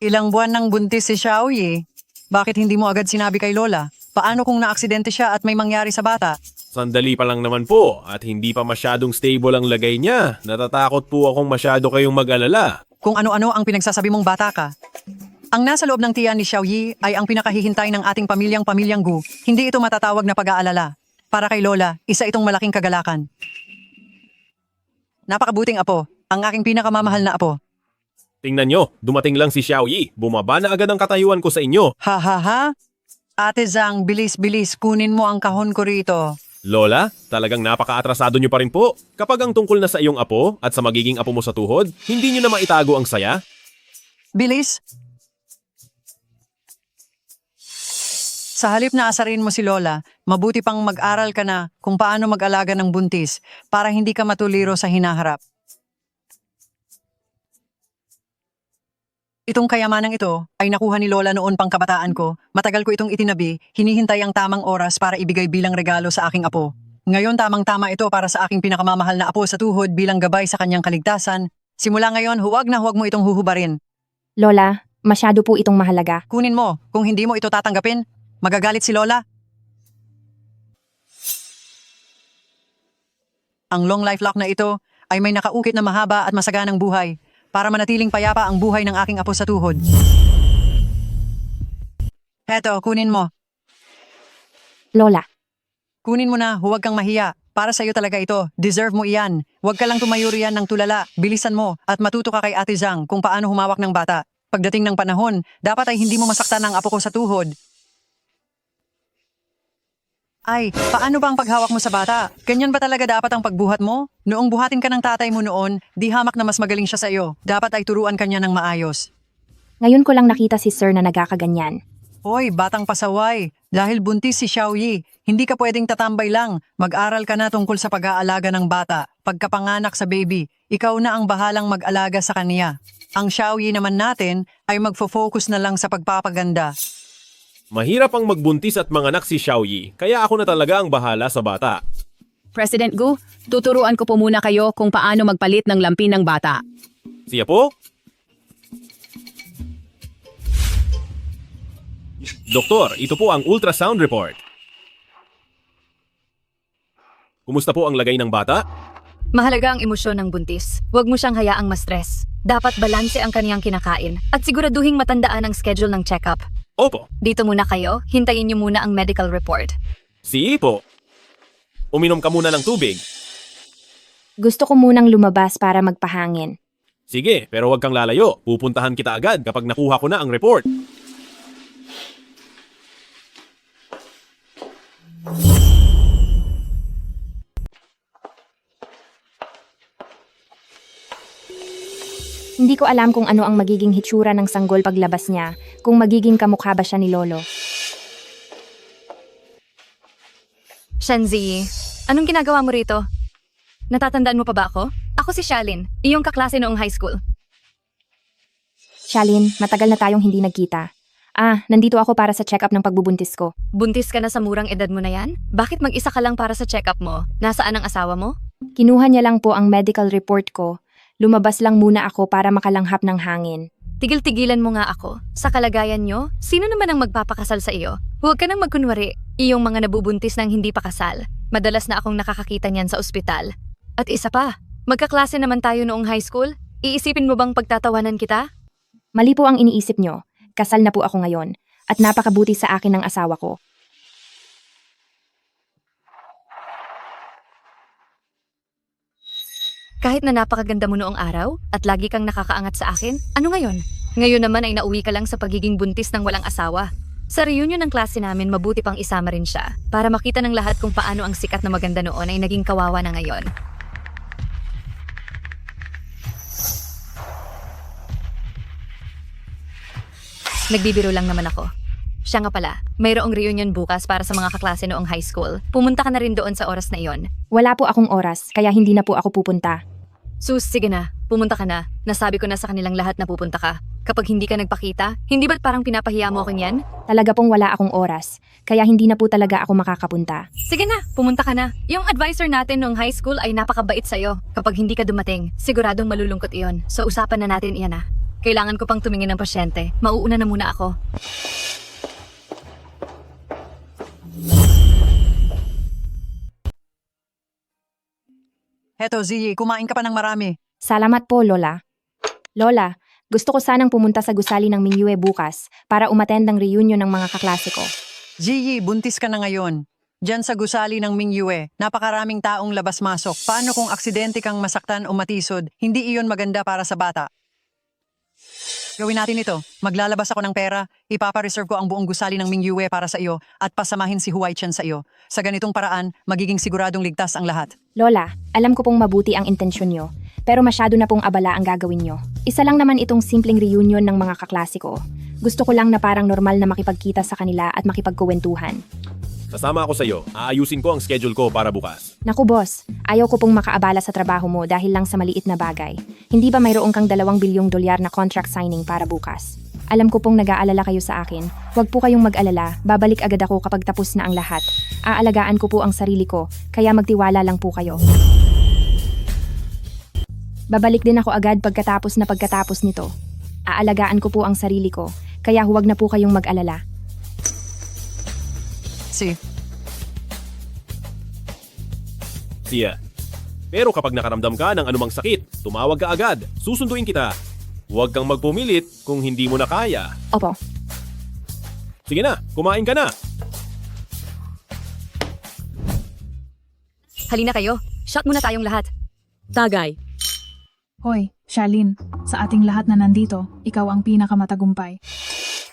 Ilang buwan nang buntis si Xiaoyi. Bakit hindi mo agad sinabi kay Lola? Paano kung naaksidente siya at may mangyari sa bata? Sandali pa lang naman po at hindi pa masyadong stable ang lagay niya. Natatakot po akong masyado kayong mag-alala. kung ano-ano ang pinagsasabi mong bata ka. Ang nasa loob ng tiyan ni Xiaoyi ay ang pinakahihintay ng ating pamilyang Gu. Hindi ito matatawag na pag-aalala. Para kay Lola, isa itong malaking kagalakan. Napakabuting apo, ang aking pinakamamahal na apo. Tingnan nyo, dumating lang si Xiaoyi. Bumaba na agad ang katayuan ko sa inyo. Ha ha ha? Ate Zhang, bilis-bilis, kunin mo ang kahon ko rito. Lola, talagang napaka-atrasado nyo pa rin po. Kapag ang tungkol na sa iyong apo at sa magiging apo mo sa tuhod, hindi nyo na maitago ang saya. Bilis. Sa halip na asarin mo si Lola, mabuti pang mag-aral ka na kung paano mag-alaga ng buntis para hindi ka matuliro sa hinaharap. Itong kayamanang ito ay nakuha ni Lola noon pang kabataan ko. Matagal ko itong itinabi, hinihintay ang tamang oras para ibigay bilang regalo sa aking apo. Ngayon tamang-tama ito para sa aking pinakamamahal na apo sa tuhod bilang gabay sa kanyang kaligtasan. Simula ngayon, huwag mo itong huhubarin. Lola, masyado po itong mahalaga. Kunin mo, kung hindi mo ito tatanggapin, magagalit si Lola. Ang long life lock na ito ay may nakaukit na mahaba at masaganang buhay para manatiling payapa ang buhay ng aking apo sa tuhod. Heto, kunin mo. Lola, Kunin mo na, huwag kang mahiya. Para sa'yo talaga ito, deserve mo iyan. Huwag ka lang tumayo riyan ng tulala, bilisan mo at matuto ka kay Ate Zhang kung paano humawak ng bata. Pagdating ng panahon, dapat ay hindi mo masaktan ang apo ko sa tuhod. Ay, paano ba ang paghawak mo sa bata? Ganyan ba talaga dapat ang pagbuhat mo? Noong buhatin ka ng tatay mo noon, di hamak na mas magaling siya sa iyo. Dapat ay turuan kanya ng maayos. ngayon ko lang nakita si Sir na nagkakaganyan. Hoy, batang pasaway. Dahil buntis si Xiaoyi, hindi ka pwedeng tatambay lang. Mag-aral ka na tungkol sa pag-aalaga ng bata. Pagkapanganak sa baby, ikaw na ang bahalang mag-alaga sa kaniya. Ang Xiaoyi naman natin ay magfo-focus na lang sa pagpapaganda. Mahirap ang magbuntis at manganak si Xiaoyi, kaya ako na talaga ang bahala sa bata. President Gu, tuturuan ko po muna kayo kung paano magpalit ng lampin ng bata. Siya po? Doktor, ito po ang ultrasound report. Kumusta po ang lagay ng bata? Mahalaga ang emosyon ng buntis. Huwag mo siyang hayaang ma-stress. Dapat balanse ang kaniyang kinakain at siguraduhing matandaan ang schedule ng check-up. Opo. Dito muna kayo, hintayin niyo muna ang medical report. Si po. Uminom ka muna ng tubig. Gusto ko munang lumabas para magpahangin. Sige, pero huwag kang lalayo. Pupuntahan kita agad kapag nakuha ko na ang report. Hindi ko alam kung ano ang magiging hitsura ng sanggol paglabas niya, kung magiging kamukha ba siya ni Lolo. Shenzi, anong ginagawa mo rito? Natatandaan mo pa ba ako? Ako si Shalin, iyong kaklase noong high school. Shalin, matagal na tayong hindi nagkita. Nandito ako para sa check-up ng pagbubuntis ko. Buntis ka na sa murang edad mo na yan? Bakit mag-isa ka lang para sa check-up mo? Nasaan ang asawa mo? Kinuha niya lang po ang medical report ko. Lumabas lang muna ako para makalanghap ng hangin. Tigil-tigilan mo nga ako. Sa kalagayan nyo, sino naman ang magpapakasal sa iyo? Huwag ka nang magkunwari. Iyong mga nabubuntis ng hindi pa kasal. Madalas na akong nakakakita niyan sa ospital. At isa pa, magkaklase naman tayo noong high school. Iisipin mo bang pagtatawanan kita? Mali po ang iniisip nyo. Kasal na po ako ngayon. At napakabuti sa akin ng asawa ko. Kahit na napakaganda mo noong araw at lagi kang nakakaangat sa akin, ano ngayon? Ngayon naman ay nauwi ka lang sa pagiging buntis ng walang asawa. Sa reunion ng klase namin, mabuti pang isama rin siya para makita ng lahat kung paano ang sikat na maganda noon ay naging kawawa na ngayon. Nagbibiro lang naman ako. Siya nga pala, mayroong reunion bukas para sa mga kaklase noong high school. Pumunta ka na rin doon sa oras na iyon. Wala po akong oras, kaya hindi na po ako pupunta. Sus, sige na. Pumunta ka na. Nasabi ko na sa kanilang lahat na pupunta ka. Kapag hindi ka nagpakita, hindi ba't parang pinapahiya mo akong yan? Talaga pong wala akong oras, kaya hindi na po talaga ako makakapunta. Sige na, pumunta ka na. Yung advisor natin noong high school ay napakabait sa'yo. Kapag hindi ka dumating, siguradong malulungkot iyon. So usapan na natin iyan Kailangan ko pang tumingin ng pasyente. Mauuna na muna ako. Heto, Ziyi, kumain ka pa ng marami. Salamat po, Lola. Lola, gusto ko sanang pumunta sa gusali ng Mingyue bukas para umattend ng reunion ng mga kaklase ko. Ziyi, buntis ka na ngayon. Diyan sa gusali ng Mingyue, napakaraming taong labas-masok. Paano kung aksidente kang masaktan o matisod? Hindi iyon maganda para sa bata. Gawin natin ito. Maglalabas ako ng pera, ipapareserve ko ang buong gusali ng Mingyue para sa iyo at pasamahin si Huai Chen sa iyo. Sa ganitong paraan, magiging siguradong ligtas ang lahat. Lola, alam ko pong mabuti ang intensyon nyo, pero masyado na pong abala ang gagawin nyo. Isa lang naman itong simpleng reunion ng mga kaklase ko. Gusto ko lang na parang normal na makipagkita sa kanila at makipagkuwentuhan. Sasama ako sa iyo. Aayusin ko ang schedule ko para bukas. Naku boss, ayaw ko pong makaabala sa trabaho mo dahil lang sa maliit na bagay. Hindi ba mayroong kang 2 bilyong dolyar na contract signing para bukas? Alam ko pong nag-aalala kayo sa akin. Huwag po kayong mag-alala, babalik agad ako kapag tapos na ang lahat. Aalagaan ko po ang sarili ko, kaya magtiwala lang po kayo. Babalik din ako agad pagkatapos nito. Aalagaan ko po ang sarili ko, kaya huwag na po kayong mag-alala. Siya. Pero kapag nakaramdam ka ng anumang sakit, tumawag ka agad. Susunduin kita. Huwag kang magpumilit kung hindi mo na kaya. Opo. Sige na, kumain ka na. Halina kayo. Shot muna tayong lahat. Tagay. Hoy, Charlene, sa ating lahat na nandito, ikaw ang pinakamatagumpay.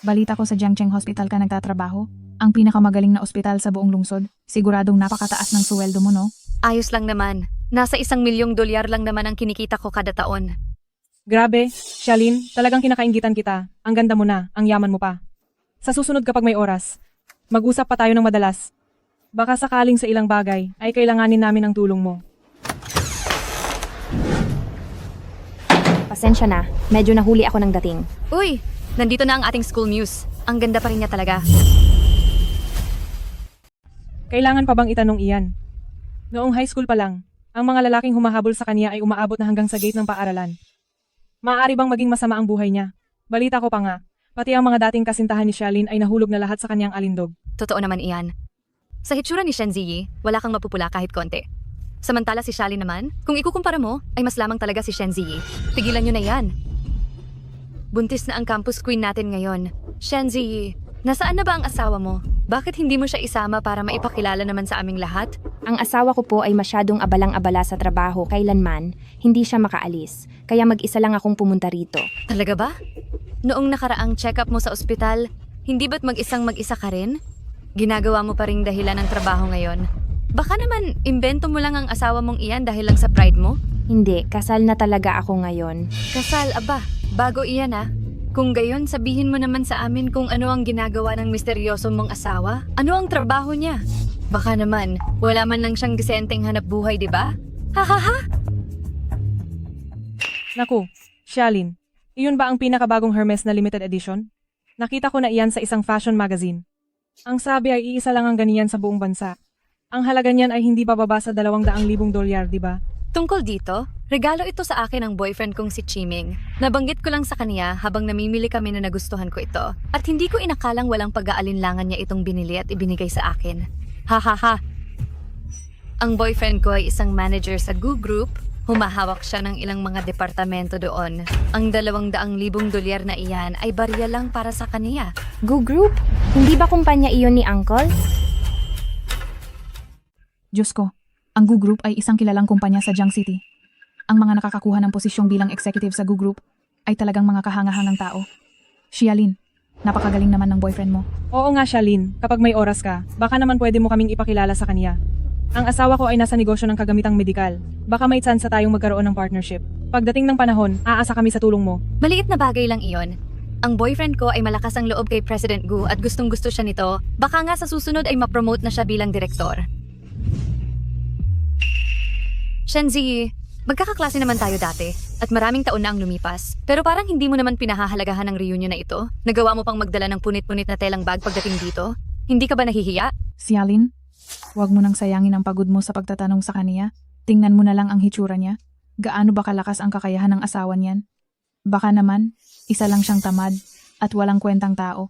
Balita ko sa Jiangcheng Hospital ka nagtatrabaho. Ang pinakamagaling na ospital sa buong lungsod. Siguradong napakataas ng suweldo mo, no? Ayos lang naman. Nasa 1 milyong dolyar lang naman ang kinikita ko kada taon. Grabe, Charlene, talagang kinakaingitan kita. Ang ganda mo na, ang yaman mo pa. Sa susunod kapag may oras, mag-usap pa tayo ng madalas. Baka sakaling sa ilang bagay ay kailanganin namin ang tulong mo. Pasensya na, medyo nahuli ako ng dating. Uy, nandito na ang ating school muse. Ang ganda pa rin niya talaga. Kailangan pa bang itanong iyan? Noong high school pa lang, ang mga lalaking humahabol sa kanya ay umaabot na hanggang sa gate ng paaralan. Maaari bang maging masama ang buhay niya? Balita ko pa nga, pati ang mga dating kasintahan ni Charlene ay nahulog na lahat sa kanyang alindog. Totoo naman iyan. Sa hitsura ni Shen Ziyi, wala kang mapupula kahit konti. Samantala si Charlene naman, kung ikukumpara mo, ay mas lamang talaga si Shen Ziyi. Tigilan nyo na yan. Buntis na ang campus queen natin ngayon. Shen Ziyi, nasaan na ba ang asawa mo? Bakit hindi mo siya isama para maipakilala naman sa aming lahat? Ang asawa ko po ay masyadong abalang-abala sa trabaho kailanman, hindi siya makaalis. Kaya mag-isa lang akong pumunta rito. Talaga ba? Noong nakaraang check-up mo sa ospital, hindi ba't mag-isa ka rin? Ginagawa mo pa ring dahilan ng trabaho ngayon. Baka naman, imbento mo lang ang asawa mong iyan dahil lang sa pride mo? Hindi, kasal na talaga ako ngayon. Kasal, aba, bago iyan ah. Kung gayon, sabihin mo naman sa amin kung ano ang ginagawa ng misteryoso mong asawa. Ano ang trabaho niya? Baka naman, wala man lang siyang disenteng hanap buhay, di ba? Ha ha ha! Naku, Charlene, iyon ba ang pinakabagong Hermes na limited edition? Nakita ko na iyan sa isang fashion magazine. Ang sabi ay iisa lang ang ganiyan sa buong bansa. Ang halaga niyan ay hindi bababa sa 200,000 dolyar, di ba? Tungkol dito, regalo ito sa akin ng boyfriend kong si Chiming. Nabanggit ko lang sa kanya habang namimili kami na nagustuhan ko ito. At hindi ko inakalang walang pag-aalinlangan niya itong binili at ibinigay sa akin. Ha ha ha! Ang boyfriend ko ay isang manager sa Gu Group. Humahawak siya ng ilang mga departamento doon. Ang 200,000 dolyar na iyan ay barya lang para sa kaniya. Gu Group? Hindi ba kumpanya iyon ni Uncle? Diyos ko, ang Gu Group ay isang kilalang kumpanya sa Jiang City. Ang mga nakakakuha ng posisyong bilang executive sa Gu Group ay talagang mga kahangahangang tao. Xialin, napakagaling naman ng boyfriend mo. Oo nga, Charlene, kapag may oras ka, baka naman pwede mo kaming ipakilala sa kanya. Ang asawa ko ay nasa negosyo ng kagamitang medikal. Baka may tsansa tayong magkaroon ng partnership. Pagdating ng panahon, aasa kami sa tulong mo. Maliit na bagay lang iyon. Ang boyfriend ko ay malakas ang loob kay President Gu at gustong-gusto siya nito. Baka nga sa susunod ay ma-promote na siya bilang direktor. Shenzi, magkakaklase naman tayo dati at maraming taon na ang lumipas. Pero parang hindi mo naman pinahahalagahan ng reunion na ito. Nagawa mo pang magdala ng punit-punit na telang bag pagdating dito. Hindi ka ba nahihiya? Xialin, huwag mo nang sayangin ang pagod mo sa pagtatanong sa kaniya. Tingnan mo na lang ang hitsura niya. Gaano ba kalakas ang kakayahan ng asawa niyan? Baka naman, isa lang siyang tamad at walang kwentang tao.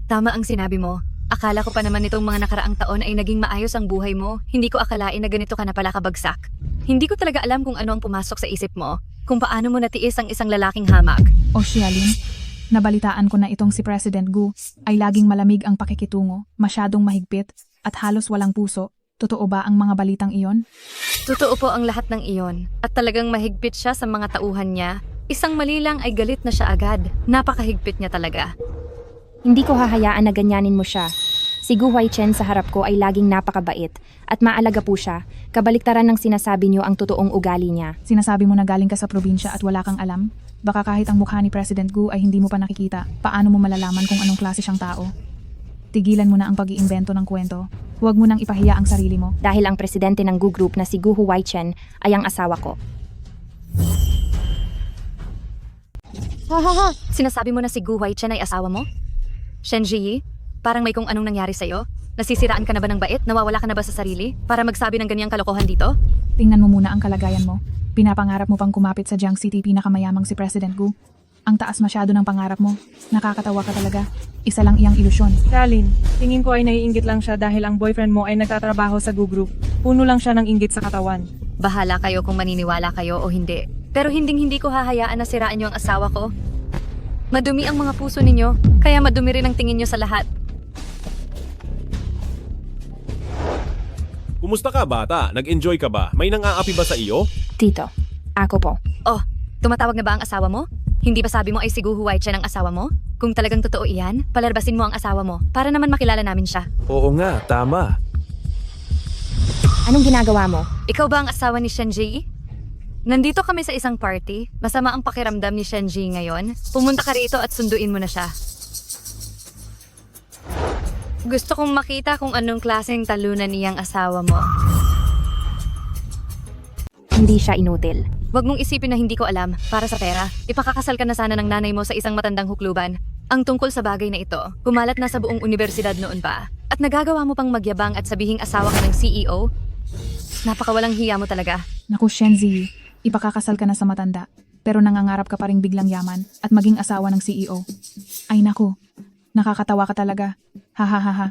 Tama ang sinabi mo. Akala ko pa naman nitong mga nakaraang taon ay naging maayos ang buhay mo. Hindi ko akalain na ganito ka na pala kabagsak. Hindi ko talaga alam kung ano ang pumasok sa isip mo, kung paano mo natiis ang isang lalaking hamak. O Xialin, nabalitaan ko na itong si President Gu ay laging malamig ang pakikitungo, masyadong mahigpit, at halos walang puso. Totoo ba ang mga balitang iyon? Totoo po ang lahat ng iyon. At talagang mahigpit siya sa mga tauhan niya. Isang mali lang ay galit na siya agad. Napakahigpit niya talaga. Hindi ko hahayaan na ganyanin mo siya. Si Gu Huaichen sa harap ko ay laging napakabait at maalaga po siya. Kabaliktaran ng sinasabi niyo ang totoong ugali niya. Sinasabi mo na galing ka sa probinsya at wala kang alam? Baka kahit ang mukha ni President Gu ay hindi mo pa nakikita. Paano mo malalaman kung anong klase siyang tao? Tigilan mo na ang pag-iimbento ng kwento. Huwag mo nang ipahiya ang sarili mo. Dahil ang presidente ng Gu Group na si Gu Huaichen ay ang asawa ko. Sinasabi mo na si Gu Huaichen ay asawa mo? Shen Ziyi, parang may kung anong nangyari sa'yo? Nasisiraan ka na ba ng bait? Nawawala ka na ba sa sarili? Para magsabi ng ganyang kalokohan dito? Tingnan mo muna ang kalagayan mo. Pinapangarap mo pang kumapit sa Jiang City pinakamayamang si President Gu. Ang taas masyado ng pangarap mo. Nakakatawa ka talaga. Isa lang iyang ilusyon. Xialin, tingin ko ay naiinggit lang siya dahil ang boyfriend mo ay nagtatrabaho sa Gu Group. Puno lang siya ng inggit sa katawan. Bahala kayo kung maniniwala kayo o hindi. Pero hindi ko hahayaan na siraan niyo ang asawa ko. Madumi ang mga puso ninyo, kaya madumi rin ang tingin niyo sa lahat. Kumusta ka, bata? Nag-enjoy ka ba? May nang-aapi ba sa iyo? Tito, ako po. Oh, tumatawag na ba ang asawa mo? Hindi ba sabi mo ay si Gu Huaichen ang asawa mo? Kung talagang totoo iyan, palarbasin mo ang asawa mo para naman makilala namin siya. Oo nga, tama. Anong ginagawa mo? Ikaw ba ang asawa ni Shen Ziyi? Nandito kami sa isang party. Masama ang pakiramdam ni Shen Ziyi ngayon. Pumunta ka rito at sunduin mo na siya. Gusto kong makita kung anong klaseng talunan niyang asawa mo. Hindi siya inutil. Huwag mong isipin na hindi ko alam. Para sa pera, ipakakasal ka na sana ng nanay mo sa isang matandang hukluban. Ang tungkol sa bagay na ito, kumalat na sa buong universidad noon pa. At nagagawa mo pang magyabang at sabihing asawa ka ng CEO? Napakawalang hiya mo talaga. Naku, Shen Ziyi, ipakakasal ka na sa matanda, pero nangangarap ka pa ring biglang yaman at maging asawa ng CEO. Ay naku, nakakatawa ka talaga. Ha ha ha ha.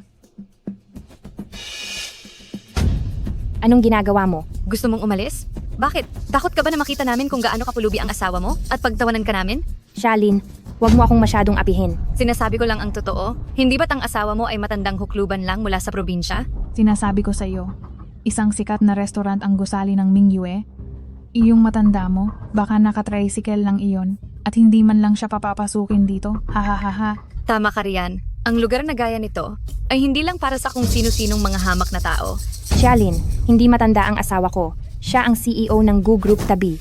Anong ginagawa mo? Gusto mong umalis? Bakit? Takot ka ba na makita namin kung gaano kapulubi ang asawa mo at pagtawanan ka namin? Xialin, huwag mo akong masyadong apihin. Sinasabi ko lang ang totoo. Hindi ba't ang asawa mo ay matandang hukluban lang mula sa probinsya? Sinasabi ko sa iyo, isang sikat na restaurant ang gusali ng Mingyue. Iyong matanda mo, baka nakatricycle lang iyon at hindi man lang siya papapasukin dito. Ha ha ha ha. Tama ka riyan. Ang lugar na gaya nito ay hindi lang para sa kung sino-sinong mga hamak na tao. Xialin, hindi matanda ang asawa ko. Siya ang CEO ng Gu Group Tabi.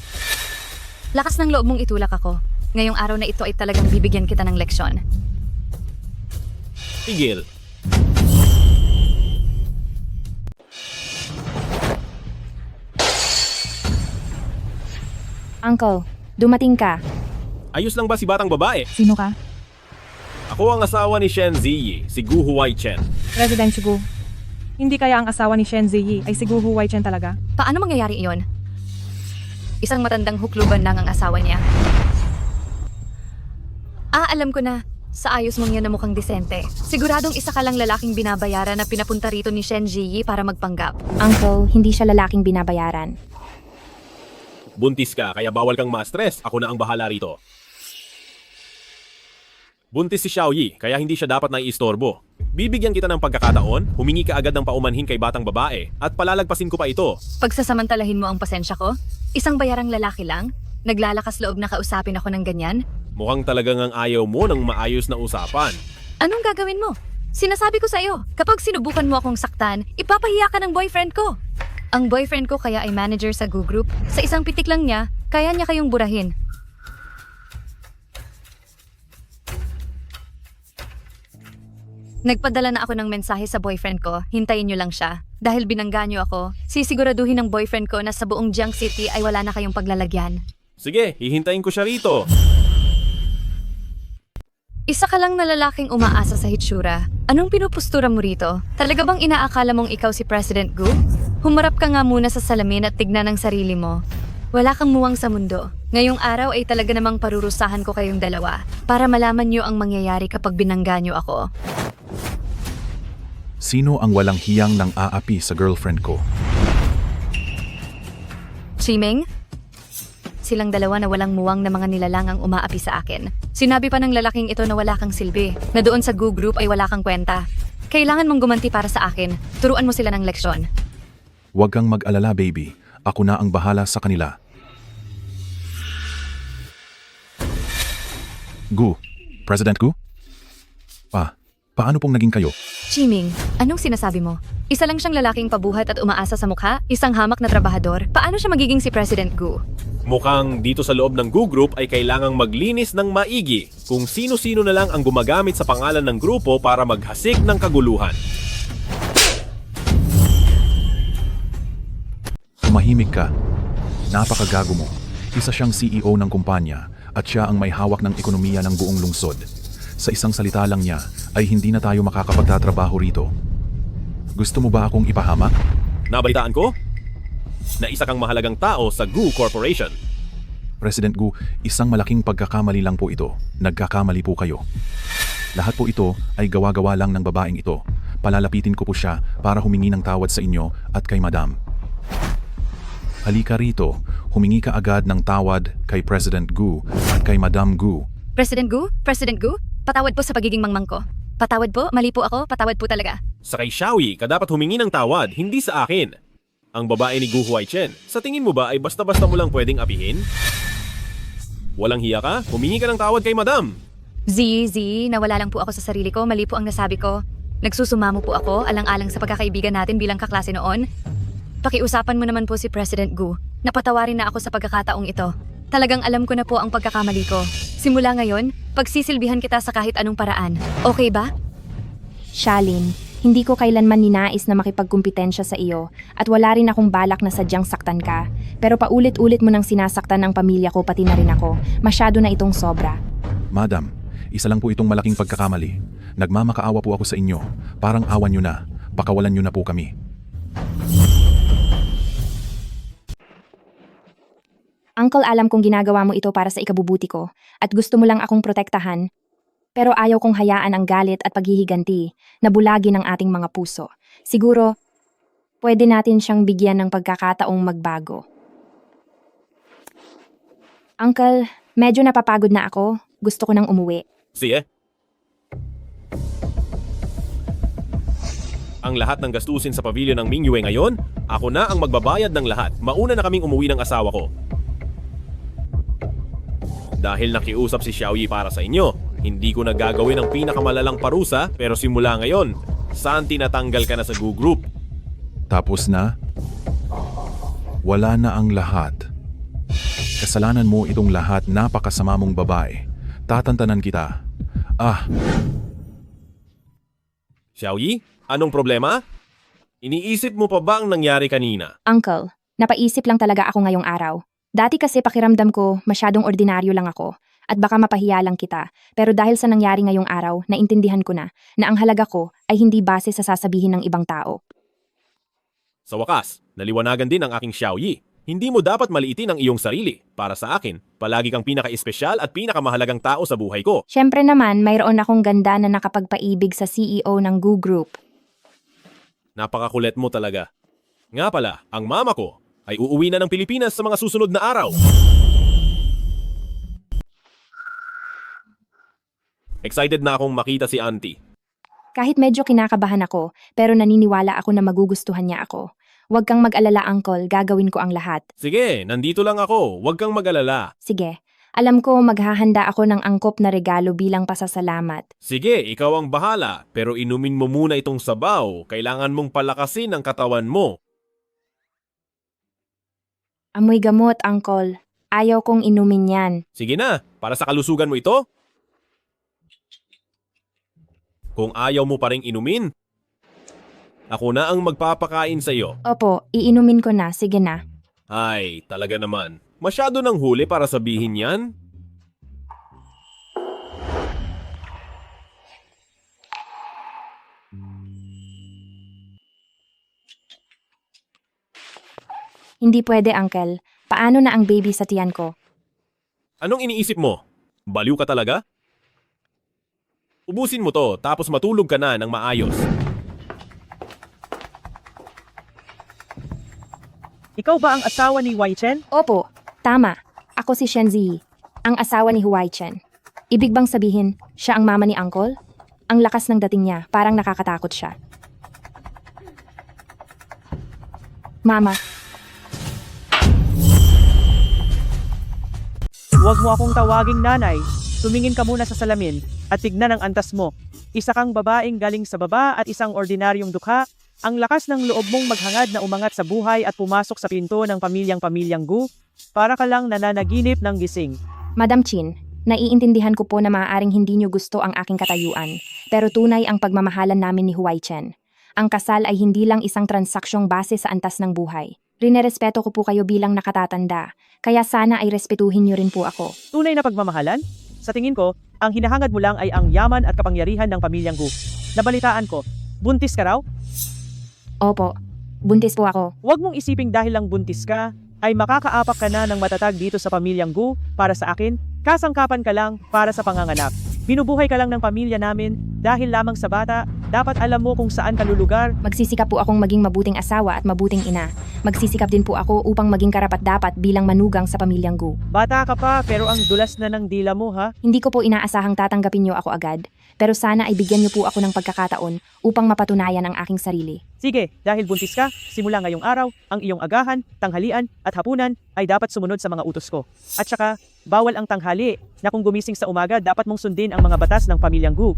Lakas ng loob mong itulak ako. Ngayong araw na ito ay talagang bibigyan kita ng leksyon. Tigil. Uncle, dumating ka. Ayos lang ba si batang babae? Sino ka? Ako ang asawa ni Shen Ziyi, si Gu Huaichen. President Gu, hindi kaya ang asawa ni Shen Ziyi ay si Gu Huaichen talaga? Paano mangyayari iyon? Isang matandang hukluban lang ang asawa niya. Alam ko na. Sa ayos mong yan na mukhang disente. Siguradong isa ka lang lalaking binabayaran na pinapunta rito ni Shen Ziyi para magpanggap. Uncle, hindi siya lalaking binabayaran. Buntis ka, kaya bawal kang ma-stress. Ako na ang bahala rito. Buntis si Xiaoyi, kaya hindi siya dapat naiistorbo. Bibigyan kita ng pagkakataon, humingi ka agad ng paumanhin kay batang babae, at palalagpasin ko pa ito. Pagsasamantalahin mo ang pasensya ko? Isang bayarang lalaki lang? Naglalakas loob na kausapin ako ng ganyan? Mukhang talagang ang ayaw mo ng maayos na usapan. Anong gagawin mo? Sinasabi ko sa'yo, kapag sinubukan mo akong saktan, ipapahiya ka ng boyfriend ko. Ang boyfriend ko kaya ay manager sa Gu Group. Sa isang pitik lang niya, kaya niya kayong burahin. Nagpadala na ako ng mensahe sa boyfriend ko, hintayin niyo lang siya. Dahil binangga niyo ako, sisiguraduhin ng boyfriend ko na sa buong Jiang City ay wala na kayong paglalagyan. Sige, hihintayin ko siya rito. Isa ka lang na lalaking umaasa sa hitsura. Anong pinupustura mo rito? Talaga bang inaakala mong ikaw si President Gu? Humarap ka nga muna sa salamin at tignan ang sarili mo. Wala kang muwang sa mundo. Ngayong araw ay talaga namang parurusahan ko kayong dalawa para malaman niyo ang mangyayari kapag binangga niyo ako. Sino ang walang hiyang nang aapi sa girlfriend ko? Chimeng? Silang dalawa na walang muwang na mga nilalang ang umaapi sa akin. Sinabi pa ng lalaking ito na wala kang silbi, na doon sa Goo Group ay wala kang kwenta. Kailangan mong gumanti para sa akin. Turuan mo sila ng leksyon. Huwag kang mag-alala, baby. Ako na ang bahala sa kanila. Gu, President Gu? Paano pong naging kayo? Chiming, anong sinasabi mo? Isa lang siyang lalaking pabuhat at umaasa sa mukha, isang hamak na trabahador. Paano siya magiging si President Gu? Mukhang dito sa loob ng Goo Group ay kailangang maglinis ng maigi kung sino-sino na lang ang gumagamit sa pangalan ng grupo para maghasik ng kaguluhan. Tumahimik ka. Napakagago mo. Isa siyang CEO ng kumpanya at siya ang may hawak ng ekonomiya ng buong lungsod. Sa isang salita lang niya ay hindi na tayo makakapagtatrabaho rito. Gusto mo ba akong ipahamak? Nabalitaan ko na isa kang mahalagang tao sa Goo Corporation. President Gu, isang malaking pagkakamali lang po ito. Nagkakamali po kayo. Lahat po ito ay gawa-gawa lang ng babaeng ito. Palalapitin ko po siya para humingi ng tawad sa inyo at kay Madam. Halika rito, humingi ka agad ng tawad kay President Gu at kay Madam Gu. President Gu? President Gu? Patawad po sa pagiging mangmang ko. Patawad po, mali po ako, patawad po talaga. Sa kay Xiaoyi ka dapat humingi ng tawad, hindi sa akin. Ang babae ni Gu Huaichen, sa tingin mo ba ay basta-basta mo lang pwedeng apihin? Walang hiya ka? Humingi ka ng tawad kay Madam. Z, nawala lang po ako sa sarili ko, mali po ang nasabi ko. Nagsusumamo po ako, alang-alang sa pagkakaibigan natin bilang kaklase noon. Pakiusapan mo naman po si President Gu. Napatawarin na ako sa pagkakataong ito. Talagang alam ko na po ang pagkakamali ko. Simula ngayon, pagsisilbihan kita sa kahit anong paraan. Okay ba? Shalin, hindi ko kailanman ninais na makipagkumpetensya sa iyo at wala rin akong balak na sadyang saktan ka. Pero paulit-ulit mo nang sinasaktan ang pamilya ko pati na rin ako. Masyado na itong sobra. Madam, isa lang po itong malaking pagkakamali. Nagmamakaawa po ako sa inyo. Parang awan nyo na. Pakawalan nyo na po kami. Uncle, alam kong ginagawa mo ito para sa ikabubuti ko at gusto mo lang akong protektahan. Pero ayaw kong hayaan ang galit at paghihiganti na bulagi ng ating mga puso. Siguro, pwede natin siyang bigyan ng pagkakataong magbago. Uncle, medyo napapagod na ako. Gusto ko nang umuwi. Sige. Ang lahat ng gastusin sa pavilion ng Mingyue ngayon, ako na ang magbabayad ng lahat. Mauna na kaming umuwi ng asawa ko. Dahil nakiusap si Xiaoyi para sa inyo, hindi ko na gagawin ang pinakamalalang parusa pero simula ngayon, saan tinatanggal ka na sa Goo Group? Tapos na? Wala na ang lahat. Kasalanan mo itong lahat, napakasama mong babae. Tatantanan kita. Xiaoyi, anong problema? Iniisip mo pa ba ang nangyari kanina? Uncle, napaisip lang talaga ako ngayong araw. Dati kasi pakiramdam ko masyadong ordinaryo lang ako at baka mapahiya lang kita. Pero dahil sa nangyari ngayong araw, naintindihan ko na ang halaga ko ay hindi base sa sasabihin ng ibang tao. Sa wakas, naliwanagan din ang aking Xiaoyi. Hindi mo dapat maliitin ang iyong sarili. Para sa akin, palagi kang pinaka-espesyal at pinakamahalagang tao sa buhay ko. Siyempre naman, mayroon akong ganda na nakapagpaibig sa CEO ng Goo Group. Napakakulit mo talaga. Nga pala, ang mama ko ay uuwi na ng Pilipinas sa mga susunod na araw. Excited na akong makita si Auntie. Kahit medyo kinakabahan ako, pero naniniwala ako na magugustuhan niya ako. Huwag kang mag-alala, Uncle, gagawin ko ang lahat. Sige, nandito lang ako. Huwag kang mag-alala. Sige, alam ko maghahanda ako ng angkop na regalo bilang pasasalamat. Sige, ikaw ang bahala. Pero inumin mo muna itong sabaw. Kailangan mong palakasin ang katawan mo. Amoy gamot, Uncle. Ayaw kong inumin yan. Sige na, para sa kalusugan mo ito. Kung ayaw mo pa ring inumin, ako na ang magpapakain sa iyo. Opo, iinumin ko na. Sige na. Ay, talaga naman. Masyado nang huli para sabihin yan. Hindi pwede, Uncle. Paano na ang baby sa tiyan ko? Anong iniisip mo? Baliw ka talaga? Ubusin mo to, tapos matulog ka na ng maayos. Ikaw ba ang asawa ni Wai Chen? Opo, tama. Ako si Shen Zi, ang asawa ni Huai Chen. Ibig bang sabihin, siya ang mama ni Uncle? Ang lakas ng dating niya, parang nakakatakot siya. Mama, Huwag mo akong tawaging nanay. Tumingin ka muna sa salamin at tignan ang antas mo. Isa kang babaeng galing sa baba at isang ordinaryong dukha. Ang lakas ng loob mong maghangad na umangat sa buhay at pumasok sa pinto ng pamilyang Gu. Para ka lang nananaginip ng gising. Madam Chin, naiintindihan ko po na maaaring hindi niyo gusto ang aking katayuan, pero tunay ang pagmamahalan namin ni Huai Chen. Ang kasal ay hindi lang isang transaksyong base sa antas ng buhay. Rinerespeto ko po kayo bilang nakatatanda, kaya sana ay respetuhin niyo rin po ako. Tunay na pagmamahalan? Sa tingin ko, ang hinahangad mo lang ay ang yaman at kapangyarihan ng pamilyang Gu. Nabalitaan ko, buntis ka raw? Opo, buntis po ako. Huwag mong isiping dahil lang buntis ka, ay makakaapak ka na ng matatag dito sa pamilyang Gu. Para sa akin, kasangkapan ka lang para sa panganganak. Binubuhay ka lang ng pamilya namin dahil lamang sa bata, dapat alam mo kung saan ka lulugar. Magsisikap po akong maging mabuting asawa at mabuting ina. Magsisikap din po ako upang maging karapat-dapat bilang manugang sa pamilyang Gu. Bata ka pa pero ang dulas na ng dila mo ha. Hindi ko po inaasahang tatanggapin niyo ako agad, pero sana ay bigyan niyo po ako ng pagkakataon upang mapatunayan ang aking sarili. Sige, dahil buntis ka, simula ngayong araw, ang iyong agahan, tanghalian at hapunan ay dapat sumunod sa mga utos ko. At saka, bawal ang tanghali na kung gumising sa umaga dapat mong sundin ang mga batas ng pamilyang Gu.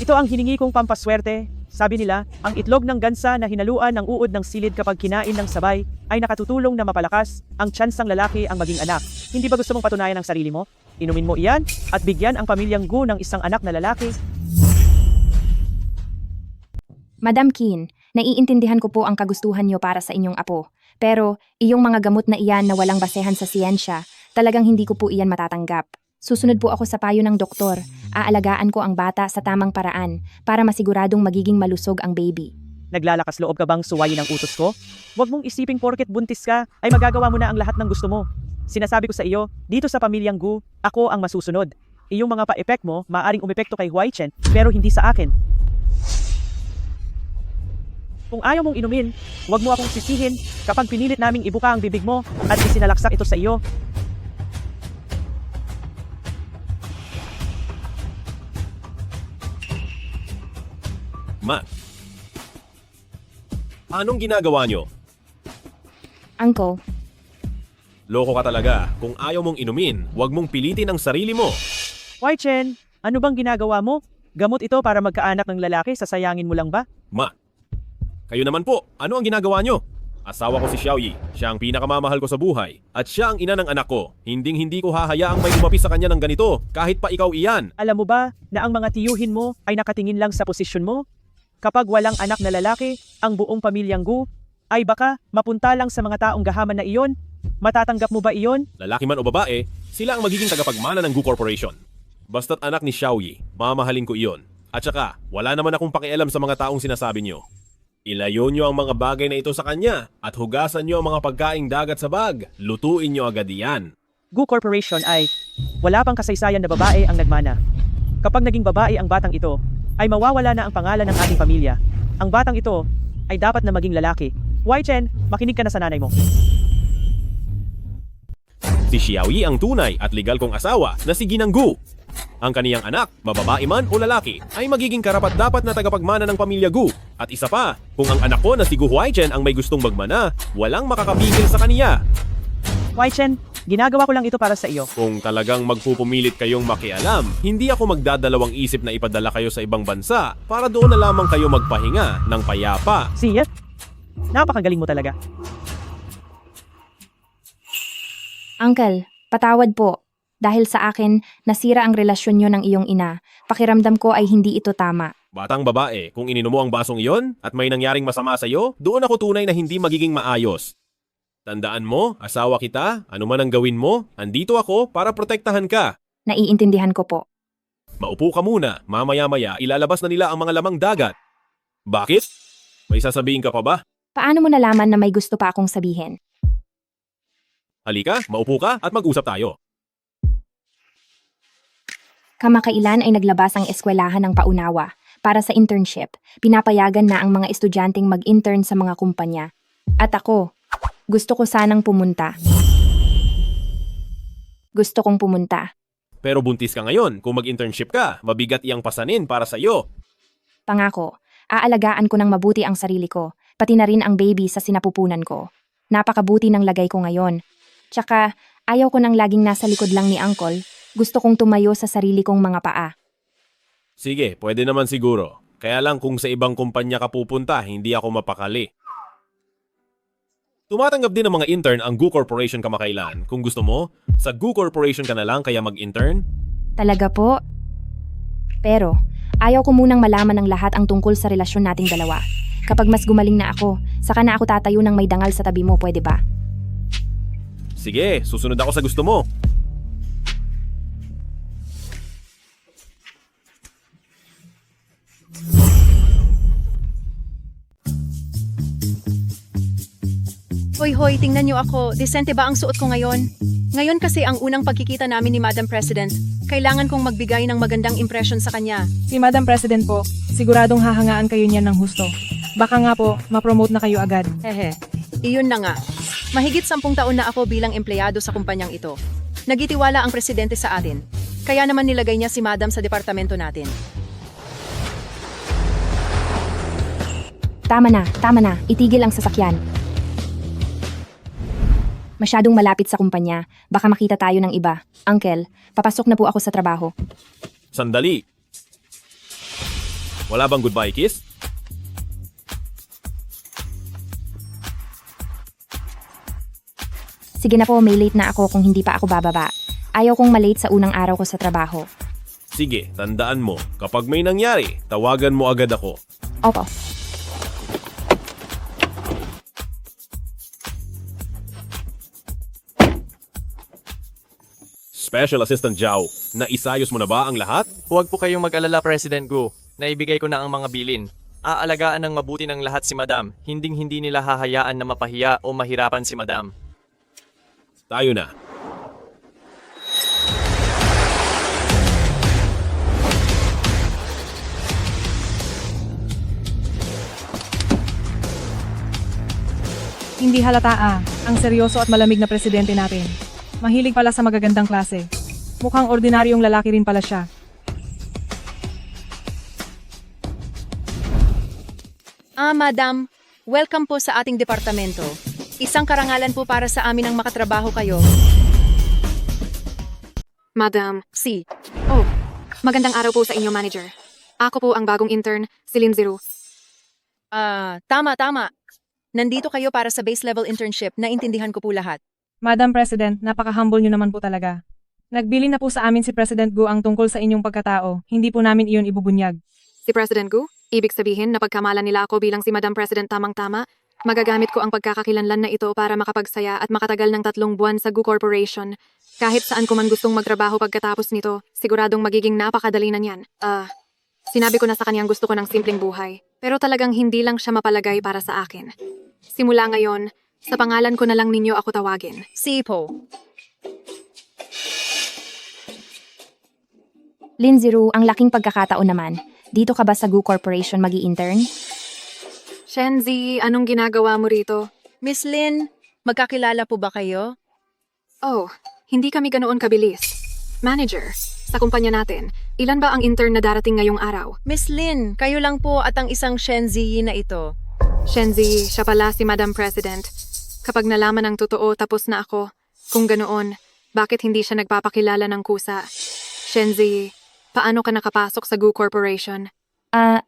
Ito ang hiningi kong pampaswerte. Sabi nila, ang itlog ng gansa na hinaluan ng uod ng silid kapag kinain ng sabay ay nakatutulong na mapalakas ang tsansang lalaki ang maging anak. Hindi ba gusto mong patunayan ang sarili mo? Inumin mo iyan at bigyan ang pamilyang Gu ng isang anak na lalaki. Madam Qin, naiintindihan ko po ang kagustuhan niyo para sa inyong apo. Pero, iyong mga gamot na iyan na walang basehan sa siyensya, talagang hindi ko po iyan matatanggap. Susunod po ako sa payo ng doktor. Aalagaan ko ang bata sa tamang paraan para masiguradong magiging malusog ang baby. Naglalakas loob ka bang suwayin ang utos ko? Huwag mong isiping porket buntis ka, ay magagawa mo na ang lahat ng gusto mo. Sinasabi ko sa iyo, dito sa pamilyang Gu, ako ang masusunod. Iyong mga pa-epek mo, maaring umepekto kay Huai Chen, pero hindi sa akin. Kung ayaw mong inumin, huwag mo akong sisihin kapag pinilit naming ibuka ang bibig mo at isinalaksak ito sa iyo. Ma, anong ginagawa nyo? Uncle, Loko ka talaga. Kung ayaw mong inumin, huwag mong pilitin ang sarili mo. Huai Chen, ano bang ginagawa mo? Gamot ito para magkaanak ng lalaki, sasayangin mo lang ba? Ma, kayo naman po, ano ang ginagawa nyo? Asawa ko si Xiaoyi, siya ang pinakamamahal ko sa buhay. At siya ang ina ng anak ko. Hindi ko hahayaang may umapi sa kanya ng ganito, kahit pa ikaw iyan. Alam mo ba na ang mga tiyuhin mo ay nakatingin lang sa posisyon mo? Kapag walang anak na lalaki, ang buong pamilyang Gu, ay baka mapunta lang sa mga taong gahaman na iyon. Matatanggap mo ba iyon? Lalaki man o babae, sila ang magiging tagapagmana ng Gu Corporation. Basta't anak ni Xiaoyi, mamahalin ko iyon. At saka, wala naman akong pakialam sa mga taong sinasabi nyo. Ilayo nyo ang mga bagay na ito sa kanya at hugasan nyo ang mga pagkaing dagat sa bag. Lutuin nyo agad iyan. Gu Corporation ay wala pang kasaysayan na babae ang nagmana. Kapag naging babae ang batang ito, ay mawawala na ang pangalan ng ating pamilya. Ang batang ito ay dapat na maging lalaki. Huai Chen, makinig ka na sa nanay mo. Si Xiaoyi ang tunay at legal kong asawa na si Ginang Gu. Ang kaniyang anak, mababae man o lalaki, ay magiging karapat-dapat na tagapagmana ng pamilya Gu. At isa pa, kung ang anak ko na si Gu Huaichen ang may gustong magmana, walang makakapigil sa kaniya. Huai Chen, ginagawa ko lang ito para sa iyo. Kung talagang magpupumilit kayong makialam, hindi ako magdadalawang isip na ipadala kayo sa ibang bansa para doon na lamang kayo magpahinga ng payapa. Siya, napakagaling mo talaga. Uncle, patawad po. Dahil sa akin, nasira ang relasyon niyo ng iyong ina. Pakiramdam ko ay hindi ito tama. Batang babae, kung ininom mo ang basong iyon at may nangyaring masama sa iyo, doon ako tunay na hindi magiging maayos. Tandaan mo, asawa kita, ano man ang gawin mo, andito ako para protektahan ka. Naiintindihan ko po. Maupo ka muna, mamaya-maya ilalabas na nila ang mga lamang dagat. Bakit? May sasabihin ka pa ba? Paano mo nalaman na may gusto pa akong sabihin? Halika, maupo ka at mag-usap tayo. Kamakailan ay naglabas ang eskwelahan ng paunawa. Para sa internship, pinapayagan na ang mga estudyanteng mag-intern sa mga kumpanya. At ako, gusto ko sanang pumunta. Gusto kong pumunta. Pero buntis ka ngayon. Kung mag-internship ka, mabigat iyang pasanin para sa'yo. Pangako, aalagaan ko ng mabuti ang sarili ko, pati na rin ang baby sa sinapupunan ko. Napakabuti ng lagay ko ngayon. Tsaka, ayaw ko nang laging nasa likod lang ni Uncle. Gusto kong tumayo sa sarili kong mga paa. Sige, pwede naman siguro. Kaya lang kung sa ibang kumpanya ka pupunta, hindi ako mapakali. Tumatanggap din ng mga intern ang GU Corporation kamakailan. Kung gusto mo, sa GU Corporation ka na lang kaya mag-intern? Talaga po? Pero, ayaw ko munang malaman ng lahat ang tungkol sa relasyon nating dalawa. Kapag mas gumaling na ako, saka na ako tatayo ng may dangal sa tabi mo, pwede ba? Sige, susunod ako sa gusto mo. Hoy, tingnan niyo ako. Disente ba ang suot ko ngayon? Ngayon kasi ang unang pagkikita namin ni Madam President. Kailangan kong magbigay ng magandang impression sa kanya. Si Madam President po, siguradong hahangaan kayo niyan ng husto. Baka nga po, ma-promote na kayo agad. Hehe, iyon na nga. Mahigit 10 taon na ako bilang empleyado sa kumpanyang ito. Nagitiwala ang presidente sa atin. Kaya naman nilagay niya si Madam sa departamento natin. Tama na. Itigil ang sasakyan. Masyadong malapit sa kumpanya. Baka makita tayo ng iba. Uncle, papasok na po ako sa trabaho. Sandali. Wala bang goodbye kiss? Sige na po, may late na ako kung hindi pa ako bababa. Ayaw kong malate sa unang araw ko sa trabaho. Sige, tandaan mo. Kapag may nangyari, tawagan mo agad ako. Opo. Special Assistant Zhao, naisayos mo na ba ang lahat? Huwag po kayong mag-alala, President Gu. Naibigay ko na ang mga bilin. Aalagaan ng mabuti ng lahat si Madam. Hinding-hindi nila hahayaan na mapahiya o mahirapan si Madam. Tayo na. Hindi halata ang seryoso at malamig na presidente natin. Mahilig pala sa magagandang klase. Mukhang ordinaryong lalaki rin pala siya. Madam, welcome po sa ating departamento. Isang karangalan po para sa amin ang makatrabaho kayo. Madam, Si, magandang araw po sa inyo, manager. Ako po ang bagong intern, si Linziru. Tama. Nandito kayo para sa base level internship, naintindihan ko po lahat. Madam President, napaka-humble nyo naman po talaga. Nagbili na po sa amin si President Gu ang tungkol sa inyong pagkatao, hindi po namin iyon ibubunyag. Si President Gu, ibig sabihin na pagkamalan nila ako bilang si Madam President tamang-tama, magagamit ko ang pagkakakilanlan na ito para makapagsaya at makatagal ng 3 buwan sa GU Corporation. Kahit saan ko man gustong magtrabaho pagkatapos nito, siguradong magiging napakadali na niyan. Sinabi ko na sa kanyang gusto ko ng simpleng buhay, pero talagang hindi lang siya mapalagay para sa akin. Simula ngayon, sa pangalan ko na lang ninyo ako tawagin. Sipo. Linziru, ang laking pagkakataon naman. Dito ka ba sa GU Corporation magi-intern? Shenzi, anong ginagawa mo rito? Miss Lin, magkakilala po ba kayo? Oh, hindi kami ganoon kabilis. Manager, sa kumpanya natin, ilan ba ang intern na darating ngayong araw? Miss Lin, kayo lang po at ang isang Shenzi na ito. Shenzi, siya pala si Madam President. Kapag nalaman ang totoo, tapos na ako. Kung ganoon, bakit hindi siya nagpapakilala ng kusa? Shenzi, paano ka nakapasok sa GU Corporation?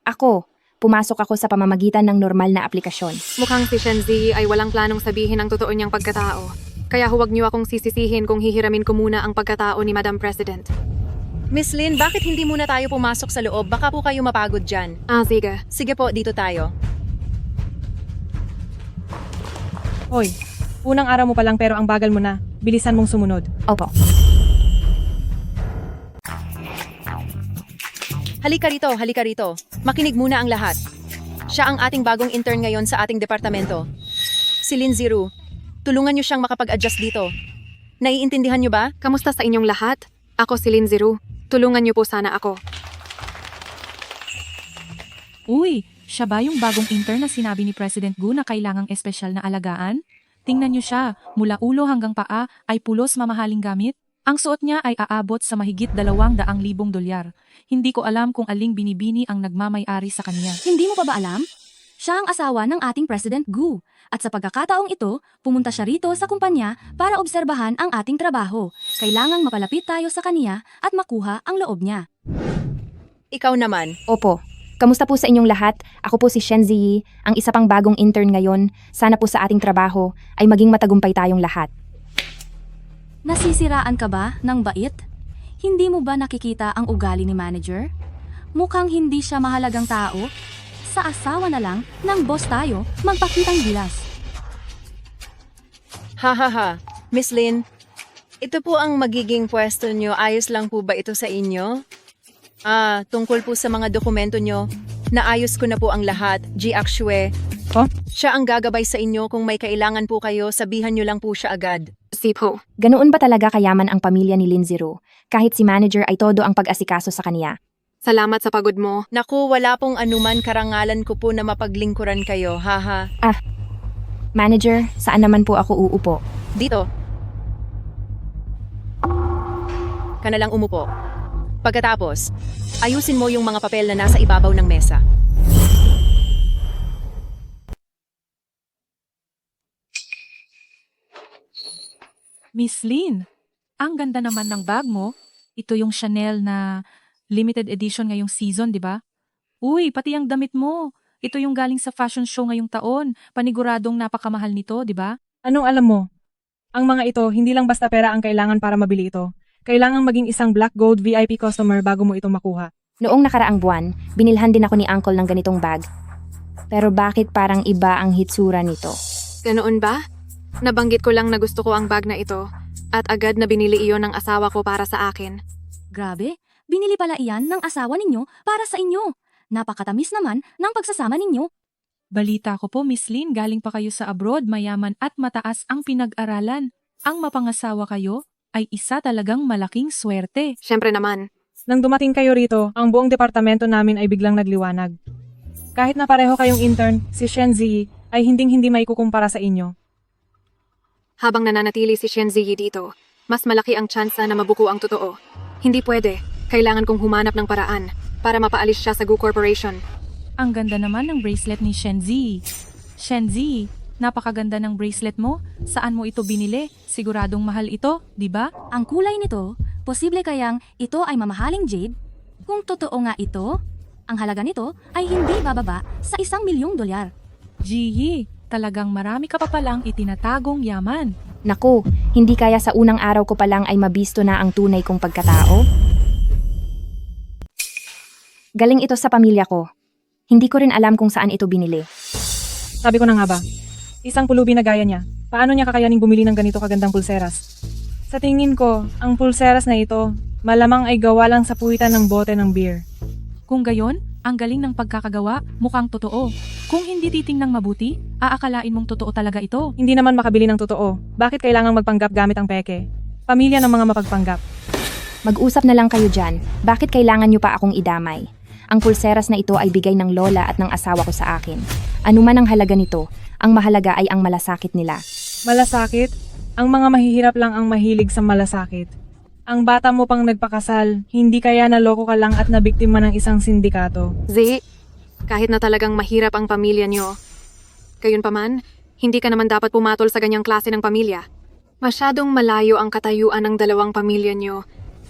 Ako. Pumasok ako sa pamamagitan ng normal na aplikasyon. Mukhang si Shenzi ay walang planong sabihin ang totoo niyang pagkatao. Kaya huwag niyo akong sisisihin kung hihiramin ko muna ang pagkatao ni Madam President. Miss Lin, bakit hindi muna tayo pumasok sa loob? Baka po kayo mapagod dyan. Sige. Sige po, dito tayo. Hoy, unang araw mo pa lang pero ang bagal mo na. Bilisan mong sumunod. Opo. Halika rito. Makinig muna ang lahat. Siya ang ating bagong intern ngayon sa ating departamento. Si Linziru. Tulungan niyo siyang makapag-adjust dito. Naiintindihan niyo ba? Kamusta sa inyong lahat? Ako si Linziru. Tulungan niyo po sana ako. Uy, siya ba yung bagong intern na sinabi ni President Gu na kailangang espesyal na alagaan? Tingnan niyo siya, mula ulo hanggang paa ay pulos mamahaling gamit. Ang suot niya ay aabot sa mahigit 200,000 dolyar. Hindi ko alam kung aling binibini ang nagmamay-ari sa kanya. Hindi mo pa ba alam? Siya ang asawa ng ating President Gu. At sa pagkakataong ito, pumunta siya rito sa kumpanya para obserbahan ang ating trabaho. Kailangang mapalapit tayo sa kanya at makuha ang loob niya. Ikaw naman. Opo. Kamusta po sa inyong lahat? Ako po si Shen Ziyi, ang isa pang bagong intern ngayon. Sana po sa ating trabaho ay maging matagumpay tayong lahat. Nasisiraan ka ba ng bait? Hindi mo ba nakikita ang ugali ni manager? Mukhang hindi siya mahalagang tao. Sa asawa na lang ng boss tayo magpakitang gilas. Hahaha. Miss Lin, ito po ang magiging pwesto nyo. Ayos lang po ba ito sa inyo? Tungkol po sa mga dokumento nyo, naayos ko na po ang lahat. G-Actue. Siya ang gagabay sa inyo kung may kailangan po kayo, sabihan nyo lang po siya agad. Sipo. Ganoon ba talaga kayaman ang pamilya ni Lin Ziru? Kahit si manager ay todo ang pag-asikaso sa kanya. Salamat sa pagod mo. Naku, wala pong anuman, karangalan ko po na mapaglingkuran kayo, haha. Manager, saan naman po ako uupo? Dito. Ka na lang umupo. Pagkatapos, ayusin mo yung mga papel na nasa ibabaw ng mesa. Miss Lin, ang ganda naman ng bag mo. Ito yung Chanel na limited edition ngayong season, di ba? Uy, pati ang damit mo. Ito yung galing sa fashion show ngayong taon. Paniguradong napakamahal nito, di ba? Anong alam mo? Ang mga ito, hindi lang basta pera ang kailangan para mabili ito. Kailangang maging isang Black Gold VIP customer bago mo ito makuha. Noong nakaraang buwan, binilhan din ako ni Uncle ng ganitong bag. Pero bakit parang iba ang hitsura nito? Ganoon ba? Nabanggit ko lang na gusto ko ang bag na ito at agad na binili iyon ng asawa ko para sa akin. Grabe, binili pala iyan ng asawa ninyo para sa inyo. Napakatamis naman ng pagsasama ninyo. Balita ko po, Miss Lin, galing pa kayo sa abroad, mayaman at mataas ang pinag-aralan. Ang mapangasawa kayo ay isa talagang malaking swerte. Siyempre naman. Nang dumating kayo rito, ang buong departamento namin ay biglang nagliwanag. Kahit na pareho kayong intern, si Shen Ziyi ay hinding-hindi may kukumpara sa inyo. Habang nananatili si Shen Ziyi dito, mas malaki ang tsansa na mabuko ang totoo. Hindi pwede. Kailangan kong humanap ng paraan para mapaalis siya sa Gu Corporation. Ang ganda naman ng bracelet ni Shen Ziyi. Shen Ziyi, napakaganda ng bracelet mo. Saan mo ito binili? Siguradong mahal ito, di ba? Ang kulay nito, posible kayang ito ay mamahaling jade? Kung totoo nga ito, ang halaga nito ay hindi bababa sa $1,000,000. Ziyi, talagang marami ka pa palang itinatagong yaman. Naku, hindi kaya sa unang araw ko pa lang ay mabisto na ang tunay kong pagkatao? Galing ito sa pamilya ko. Hindi ko rin alam kung saan ito binili. Sabi ko na nga ba, isang pulubi na gaya niya, paano niya kakayaning bumili ng ganito kagandang pulseras? Sa tingin ko, ang pulseras na ito, malamang ay gawa lang sa puwitan ng bote ng beer. Kung gayon, ang galing ng pagkakagawa, mukhang totoo. Kung hindi titingnang mabuti, aakalain mong totoo talaga ito. Hindi naman makabili ng totoo. Bakit kailangang magpanggap gamit ang peke? Pamilya ng mga mapagpanggap. Mag-usap na lang kayo dyan. Bakit kailangan nyo pa akong idamay? Ang pulseras na ito ay bigay ng lola at ng asawa ko sa akin. Ano man ang halaga nito, ang mahalaga ay ang malasakit nila. Malasakit? Ang mga mahihirap lang ang mahilig sa malasakit. Ang bata mo pang nagpakasal, hindi kaya naloko ka lang at nabiktima ng isang sindikato. Z, kahit na talagang mahirap ang pamilya niyo, gayunpaman, hindi ka naman dapat pumatol sa ganyang klase ng pamilya. Masyadong malayo ang katayuan ng dalawang pamilya niyo.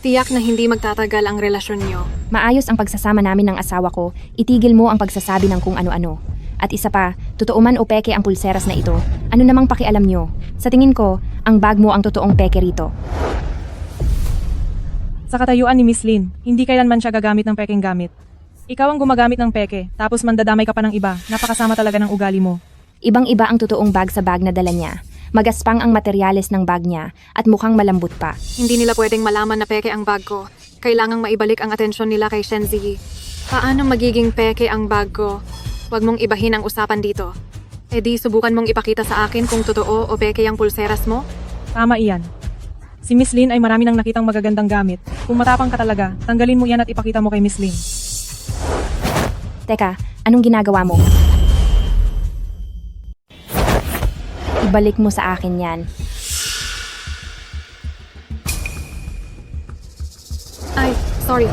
Tiyak na hindi magtatagal ang relasyon niyo. Maayos ang pagsasama namin ng asawa ko, itigil mo ang pagsasabi ng kung ano-ano. At isa pa, totoo man o peke ang pulseras na ito, ano namang pakialam nyo? Sa tingin ko, ang bag mo ang totoong peke rito. Sa katayuan ni Miss Lin, hindi kailanman siya gagamit ng pekeng gamit. Ikaw ang gumagamit ng peke, tapos mandadamay ka pa ng iba. Napakasama talaga ng ugali mo. Ibang-iba ang totoong bag sa bag na dala niya. Magaspang ang materyales ng bag niya at mukhang malambot pa. Hindi nila pwedeng malaman na peke ang bag ko. Kailangang maibalik ang atensyon nila kay Shen Ziyi. Paano magiging peke ang bag ko? Huwag mong ibahin ang usapan dito. E di subukan mong ipakita sa akin kung totoo o peke ang pulseras mo? Tama iyan. Si Miss Lin ay marami nang nakitang magagandang gamit. Kung matapang ka talaga, tanggalin mo yan at ipakita mo kay Miss Lin. Teka, anong ginagawa mo? Ibalik mo sa akin yan. Ay, sorry.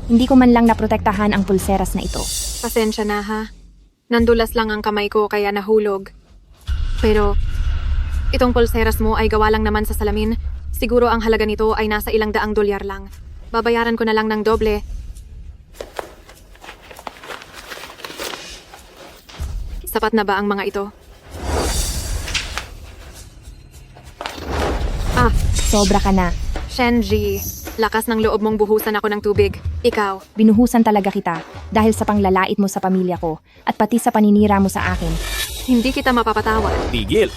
Hindi ko man lang naprotektahan ang pulseras na ito. Pasensya na ha. Nandulas lang ang kamay ko kaya nahulog. Pero, itong pulseras mo ay gawa lang naman sa salamin. Siguro ang halaga nito ay nasa ilang daang dolyar lang. Babayaran ko na lang ng doble. Sapat na ba ang mga ito? Ah, Sobra ka na. Shenji, lakas ng loob mong buhusan ako ng tubig. Ikaw, Binuhusan talaga kita dahil sa panglalait mo sa pamilya ko at pati sa paninira mo sa akin. hindi kita mapapatawad. Tigil!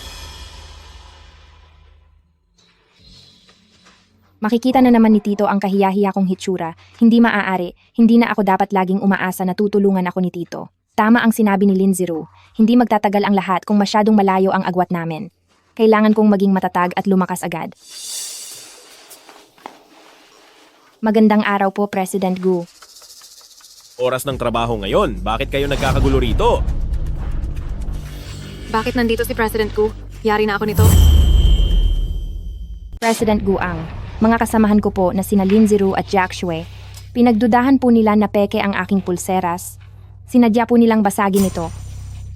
Makikita na naman ni Tito ang kahiyahiya kong hitsura. Hindi maaari, hindi na ako dapat laging umaasa na tutulungan ako ni Tito. Tama ang sinabi ni Lindsay Rue. Hindi magtatagal ang lahat kung masyadong malayo ang agwat namin. Kailangan kong maging matatag at lumakas agad. Magandang araw po, President Gu. Oras ng trabaho ngayon. Bakit kayo nagkakagulo rito? Bakit nandito si President Gu? Yari na ako nito. President Guang, mga kasamahan ko po na sina Lindsay Rue at Jack Shui, pinagdudahan po nila na peke ang aking pulseras. Sinadya po nilang basagin ito.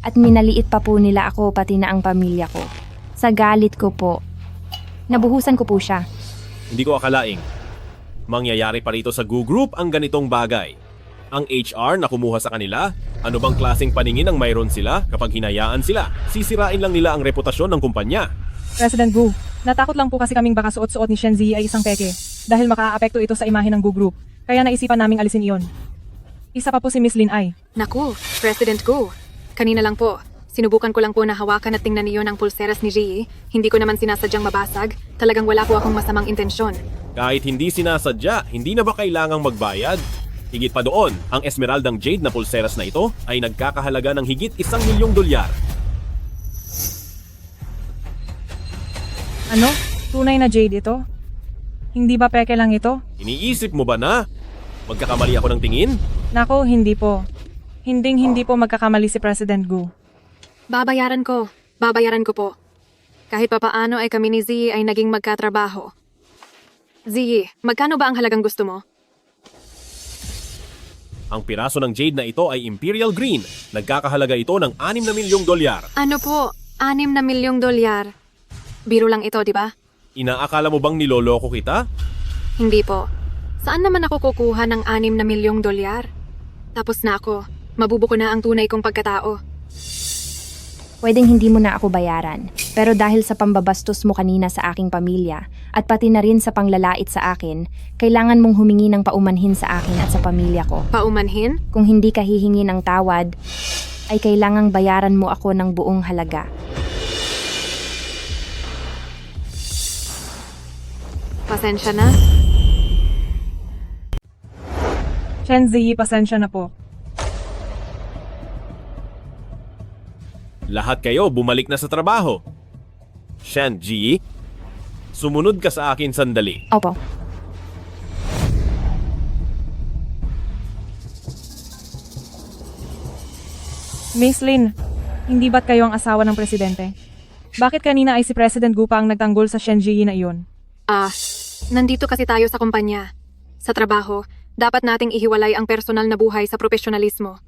At minaliit pa po nila ako pati na ang pamilya ko. Sa galit ko po, nabuhusan ko po siya. Hindi ko akalaing mangyayari pa rito sa Gu Group ang ganitong bagay. Ang HR na kumuha sa kanila, ano bang klaseng paningin ang mayroon sila kapag hinayaan sila? Sisirain lang nila ang reputasyon ng kumpanya. President Gu, natakot lang po kasi kaming baka suot-suot ni Shenzi ay isang peke dahil makaaapekto ito sa imahe ng Gu Group. Kaya naisipan naming alisin iyon. Isa pa po si Miss Lin Ai. Naku, President Gu. Kanina lang po. Sinubukan ko lang po na hawakan at tingnan niyo ng pulseras ni Ji. Hindi ko naman sinasadyang mabasag. Talagang wala po akong masamang intensyon. Kahit hindi sinasadya, hindi na ba kailangang magbayad? Higit pa doon, ang esmeraldang jade na pulseras na ito ay nagkakahalaga ng higit $1,000,000. Ano? Tunay na jade ito? Hindi ba peke lang ito? Iniisip mo ba na? Magkakamali ako ng tingin? Nako, hindi po. Hindi po magkakamali si President Gu. Babayaran ko. Babayaran ko po. Kahit papaano ay kami ni Zi ay naging magkatrabaho. Zi, magkano ba ang halagang gusto mo? Ang piraso ng jade na ito ay Imperial Green. Nagkakahalaga ito ng $6 na milyong. Ano po? $6 na milyong. Biro lang ito, di ba? Inaakala mo bang niloloko kita? Hindi po. Saan naman ako kukuha ng $6 na milyong? Tapos na ako. Mabubuko na ang tunay kong pagkatao. Pwedeng hindi mo na ako bayaran, pero dahil sa pambabastos mo kanina sa aking pamilya at pati na rin sa panglalait sa akin, kailangan mong humingi ng paumanhin sa akin at sa pamilya ko. Paumanhin? Kung hindi ka hihingi ng tawad, ay kailangang bayaran mo ako ng buong halaga. Pasensya na. Shenzi, pasensya na po. Lahat kayo bumalik na sa trabaho. Shenji, sumunod ka sa akin sandali. Opo. Miss Lin, hindi ba't kayo ang asawa ng presidente? Bakit kanina ay si President Gu pa ang nagtanggol sa Shenji na iyon? Nandito kasi tayo sa kumpanya. Sa trabaho, dapat nating ihiwalay ang personal na buhay sa profesionalismo.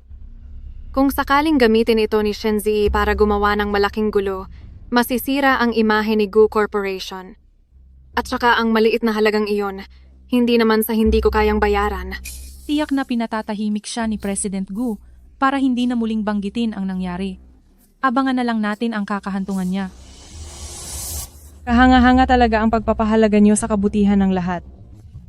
Kung sakaling gamitin ito ni Shenzi para gumawa ng malaking gulo, masisira ang imahe ni Gu Corporation. At saka ang maliit na halagang iyon, hindi naman sa hindi ko kayang bayaran. Tiyak na pinatatahimik siya ni President Gu para hindi na muling banggitin ang nangyari. Abangan na lang natin ang kakahantungan niya. Kahanga-hanga talaga ang pagpapahalaga niyo sa kabutihan ng lahat.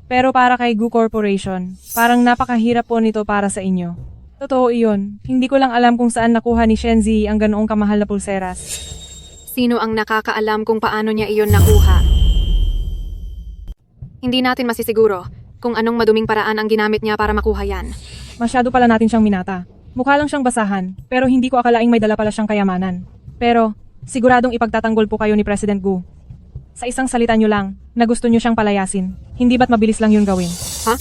Pero para kay Gu Corporation, parang napakahirap po nito para sa inyo. Totoo iyon. Hindi ko lang alam kung saan nakuha ni Shenzi ang ganoong kamahal na pulseras. Sino ang nakakaalam kung paano niya iyon nakuha? Hindi natin masisiguro kung anong maduming paraan ang ginamit niya para makuha yan. Masyado pala natin siyang minata. Mukha lang siyang basahan, pero hindi ko akalaing may dala pala siyang kayamanan. Pero, siguradong ipagtatanggol po kayo ni President Gu. Sa isang salita nyo lang, na gusto nyo siyang palayasin. Hindi ba't mabilis lang yun gawin? Ha?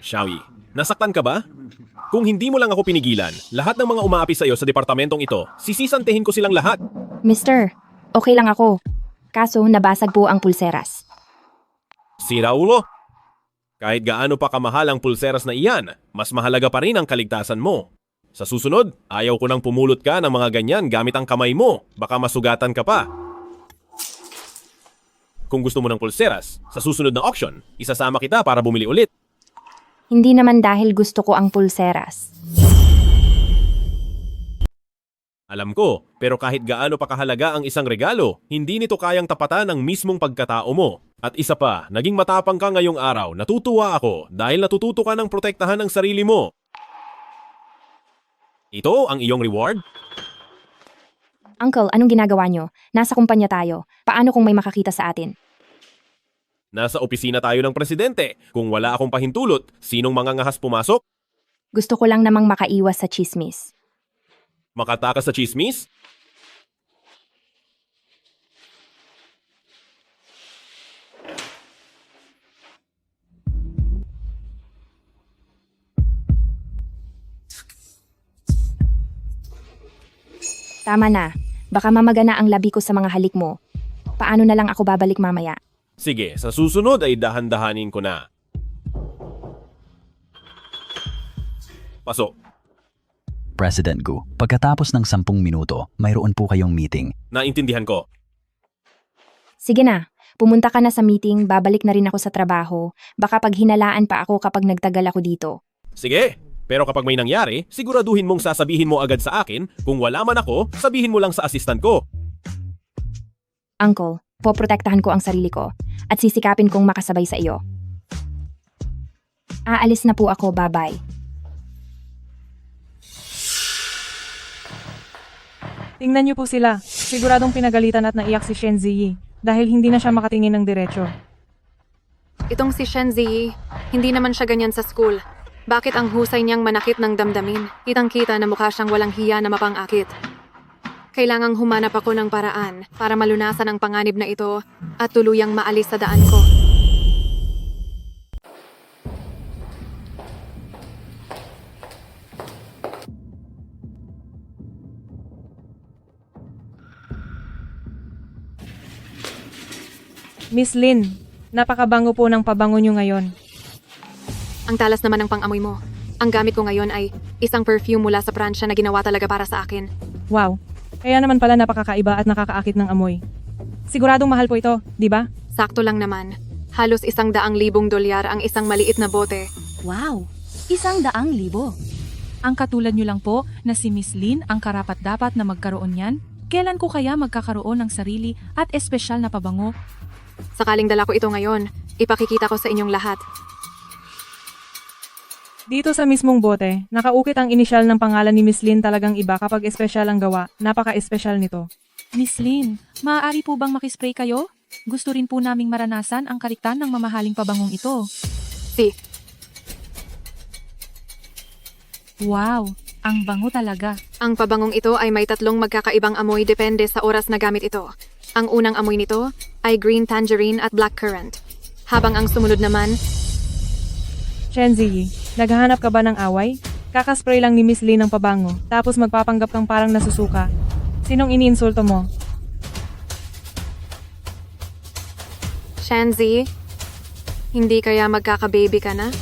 Xiaoyi, nasaktan ka ba? Kung hindi mo lang ako pinigilan, lahat ng mga umaapi sa'yo sa departamentong ito, sisisantehin ko silang lahat. Mister, okay lang ako. Kaso nabasag po ang pulseras. Sira ulo. Kahit gaano pa kamahal ang pulseras na iyan, mas mahalaga pa rin ang kaligtasan mo. Sa susunod, ayaw ko nang pumulot ka ng mga ganyan gamit ang kamay mo. Baka masugatan ka pa. Kung gusto mo ng pulseras, sa susunod na auction, isasama kita para bumili ulit. Hindi naman dahil gusto ko ang pulseras. Alam ko, pero kahit gaano pa kahalaga ang isang regalo, hindi nito kayang tapatan ang mismong pagkatao mo. At isa pa, naging matapang ka ngayong araw. Natutuwa ako dahil natututo ka ng protektahan ang sarili mo. Ito ang iyong reward? Uncle, anong ginagawa nyo? Nasa kumpanya tayo. Paano kung may makakita sa atin? Nasa opisina tayo ng presidente. Kung wala akong pahintulot, sinong mangangahas pumasok? Gusto ko lang namang makaiwas sa chismis. Makatakas sa chismis? Tama na. Baka mamagana ang labi ko sa mga halik mo. Paano na lang ako babalik mamaya? Sige, sa susunod ay dahan-dahanin ko na. Pasok. President Gu, pagkatapos ng 10 minuto, mayroon po kayong meeting. Naintindihan ko. Sige na. Pumunta ka na sa meeting, babalik na rin ako sa trabaho. Baka pag hinalaan pa ako kapag nagtagal ako dito. Sige, pero kapag may nangyari, siguraduhin mong sasabihin mo agad sa akin. Kung wala man ako, sabihin mo lang sa assistant ko. Uncle, poprotektahan ko ang sarili ko at sisikapin kong makasabay sa iyo. Aalis na po ako, bye-bye. Tingnan niyo po sila. Siguradong pinagalitan at naiyak si Shen Ziyi dahil hindi na siya makatingin ng diretso. Itong si Shen Ziyi, hindi naman siya ganyan sa school. Bakit ang husay niyang manakit ng damdamin? Kitang-kita na mukha siyang walang hiya na mapangakit. Kailangang humanap ako ng paraan para malunasan ang panganib na ito at tuluyang maalis sa daan ko. Miss Lin, napakabango po ng pabango niyo ngayon. Ang talas naman ng pang-amoy mo. Ang gamit ko ngayon ay isang perfume mula sa Pransya na ginawa talaga para sa akin. Wow, kaya naman pala napakakaiba at nakakaakit ng amoy. Siguradong mahal po ito, di ba? Sakto lang naman. Halos $100,000 ang isang maliit na bote. Wow, $100,000. Ang katulad nyo lang po na si Miss Lin ang karapat-dapat na magkaroon yan. Kailan ko kaya magkakaroon ng sarili at espesyal na pabango? Sakaling dala ko ito ngayon, ipakikita ko sa inyong lahat. Dito sa mismong bote, nakaukit ang inisyal ng pangalan ni Miss Lin. Talagang iba kapag espesyal ang gawa. Napaka-espesyal nito. Miss Lin, maaari po bang makispray kayo? Gusto rin po naming maranasan ang kariktan ng mamahaling pabangong ito. Si. Wow, ang bango talaga. Ang pabangong ito ay may 3 magkakaibang amoy depende sa oras na gamit ito. Ang unang amoy nito ay green tangerine at black currant. Habang ang sumunod naman... Shen Ziyi, naghahanap ka ba ng away? Kakaspray lang ni Miss Lin ng pabango, tapos magpapanggap kang parang nasusuka. Sinong iniinsulto mo? Shenzi, hindi kaya magkaka-baby ka na?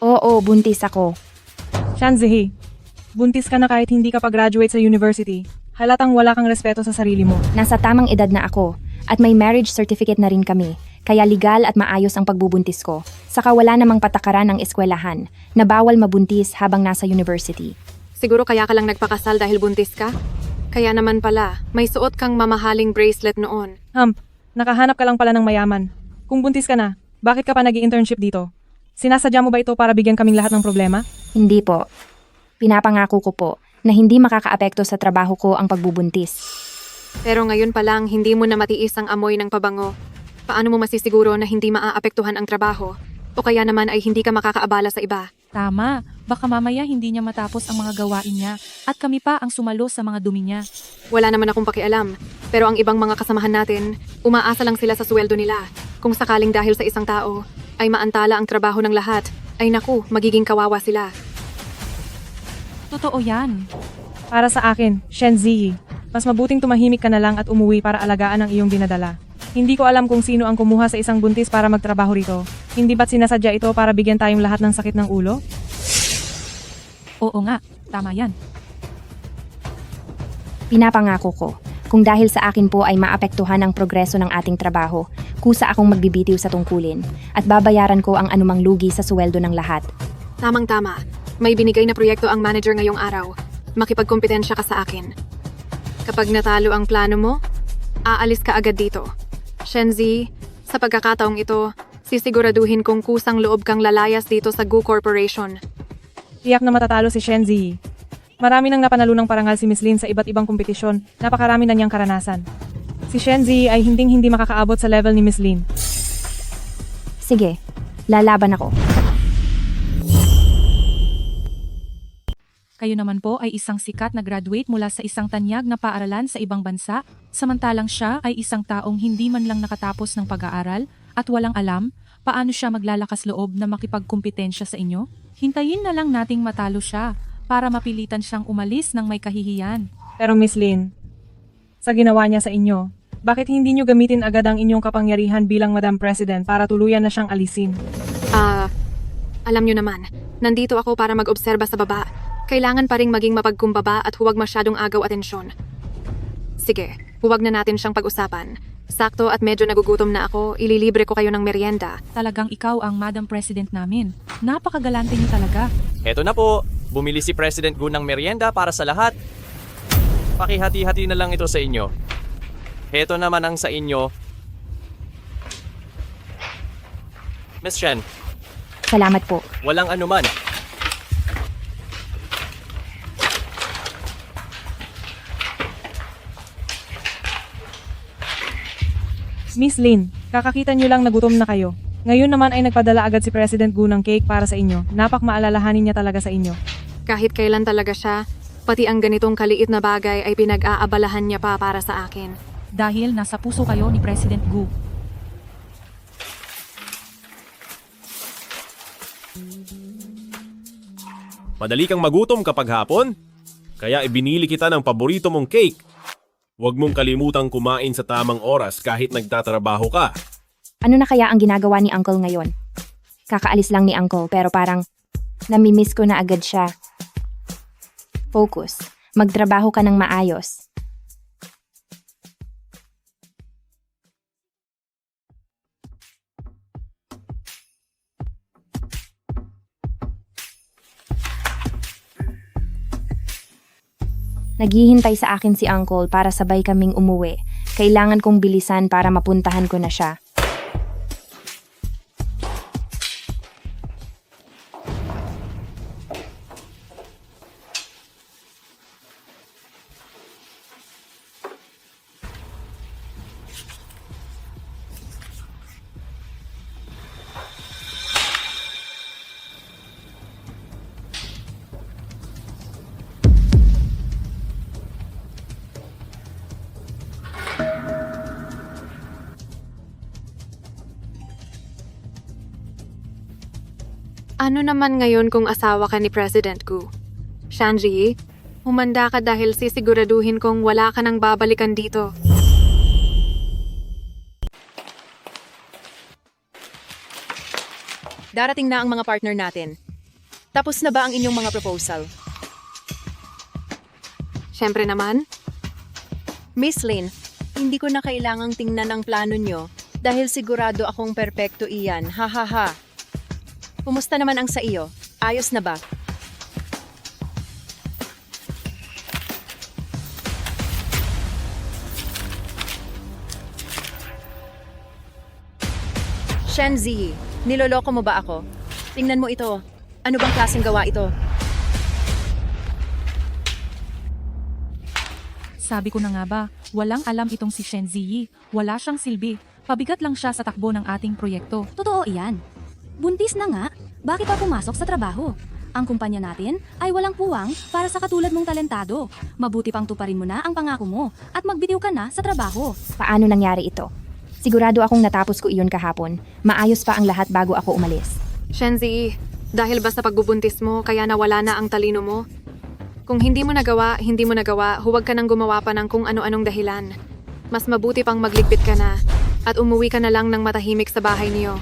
Oo, buntis ako. Shen Ziyi, buntis ka na kahit hindi ka pa-graduate sa university. Halatang wala kang respeto sa sarili mo. Nasa tamang edad na ako. At may marriage certificate na rin kami, kaya legal at maayos ang pagbubuntis ko. Saka wala namang patakaran ng eskwelahan na bawal mabuntis habang nasa university. Siguro kaya ka lang nagpakasal dahil buntis ka? Kaya naman pala, may suot kang mamahaling bracelet noon. Nakahanap ka lang pala ng mayaman. Kung buntis ka na, bakit ka pa nag-i-internship dito? Sinasadya mo ba ito para bigyan kaming lahat ng problema? Hindi po. Pinapangako ko po na hindi makakaapekto sa trabaho ko ang pagbubuntis. Pero ngayon pa lang, hindi mo na matiis ang amoy ng pabango. Paano mo masisiguro na hindi maaapektuhan ang trabaho? O kaya naman ay hindi ka makakaabala sa iba? Tama, baka mamaya hindi niya matapos ang mga gawain niya at kami pa ang sumalo sa mga dumi niya. Wala naman akong pakialam. Pero ang ibang mga kasamahan natin, umaasa lang sila sa sweldo nila. Kung sakaling dahil sa isang tao, ay maantala ang trabaho ng lahat, ay naku, magiging kawawa sila. Totoo yan. Para sa akin, Shen Ziyi, mas mabuting tumahimik ka na lang at umuwi para alagaan ang iyong dinadala. Hindi ko alam kung sino ang kumuha sa isang buntis para magtrabaho rito. Hindi ba't sinasadya ito para bigyan tayong lahat ng sakit ng ulo? Oo nga, tama yan. Pinapangako ko, kung dahil sa akin po ay maapektuhan ang progreso ng ating trabaho, kusa akong magbibitiw sa tungkulin at babayaran ko ang anumang lugi sa sweldo ng lahat. Tamang-tama. May binigay na proyekto ang manager ngayong araw. Makipagkompetensya ka sa akin. Kapag natalo ang plano mo, aalis ka agad dito. Shenzi, sa pagkakataong ito, sisiguraduhin kong kusang loob kang lalayas dito sa Gu Corporation. Tiyak na matatalo si Shen Ziyi. Marami nang napanalunang parangal si Miss Lin sa iba't ibang kompetisyon, napakarami na niyang karanasan. Si Shen Ziyi ay hindi makakaabot sa level ni Miss Lin. Sige, lalaban ako. Kayo naman po ay isang sikat na graduate mula sa isang tanyag na paaralan sa ibang bansa, samantalang siya ay isang taong hindi man lang nakatapos ng pag-aaral at walang alam paano siya maglalakas loob na makipagkumpetensya sa inyo. Hintayin na lang nating matalo siya para mapilitan siyang umalis ng may kahihiyan. Pero Miss Lin, sa ginawa niya sa inyo, bakit hindi niyo gamitin agad ang inyong kapangyarihan bilang Madam President para tuluyan na siyang alisin? Alam niyo naman, nandito ako para mag-obserba sa baba. Kailangan pa ring maging mapagkumbaba at huwag masyadong agaw atensyon. Sige, huwag na natin siyang pag-usapan. Sakto at medyo nagugutom na ako, ililibre ko kayo ng merienda. Talagang ikaw ang Madam President namin. Napakagalante niyo talaga. Eto na po, bumili si President Gu ng merienda para sa lahat. Pakihati-hati na lang ito sa inyo. Eto naman ang sa inyo. Miss Shen, Salamat po. walang anuman. Miss Lin, kakakita niyo lang nagutom na kayo. Ngayon naman ay nagpadala agad si President Gu ng cake para sa inyo. Napak maalalahanin niya talaga sa inyo. Kahit kailan talaga siya, pati ang ganitong kaliit na bagay ay pinag-aabalahan niya pa para sa akin. Dahil nasa puso kayo ni President Gu. Madali kang magutom kapag hapon? Kaya ibinili kita ng paborito mong cake. Huwag mong kalimutang kumain sa tamang oras kahit nagtatrabaho ka. Ano na kaya ang ginagawa ni Uncle ngayon? Kakaalis lang ni Uncle pero parang namimiss ko na agad siya. Focus. Magtrabaho ka ng maayos. Naghihintay sa akin si Uncle para sabay kaming umuwi. Kailangan kong bilisan para mapuntahan ko na siya. Ano naman ngayon kung asawa ka ni President Gu? Shanji, humanda ka dahil sisiguraduhin kong wala ka nang babalikan dito. Darating na ang mga partner natin. Tapos na ba ang inyong mga proposal? Siyempre naman. Miss Lin, hindi ko na kailangang tingnan ang plano nyo dahil sigurado akong perpekto iyan. Ha ha ha. Kumusta naman ang sa iyo? Ayos na ba? Shen Ziyi, niloloko mo ba ako? Tingnan mo ito. Ano bang klaseng gawa ito? Sabi ko na nga ba, walang alam itong si Shen Ziyi. Wala siyang silbi. Pabigat lang siya sa takbo ng ating proyekto. Totoo iyan. Buntis na nga, bakit pa pumasok sa trabaho? Ang kumpanya natin ay walang puwang para sa katulad mong talentado. Mabuti pang tuparin mo na ang pangako mo at magbitiw ka na sa trabaho. Paano nangyari ito? Sigurado akong natapos ko iyon kahapon. Maayos pa ang lahat bago ako umalis. Shenzi, dahil ba sa pagbubuntis mo kaya nawala na ang talino mo? Kung hindi mo nagawa, huwag ka nang gumawa pa ng kung ano-anong dahilan. Mas mabuti pang magligpit ka na at umuwi ka na lang ng matahimik sa bahay niyo.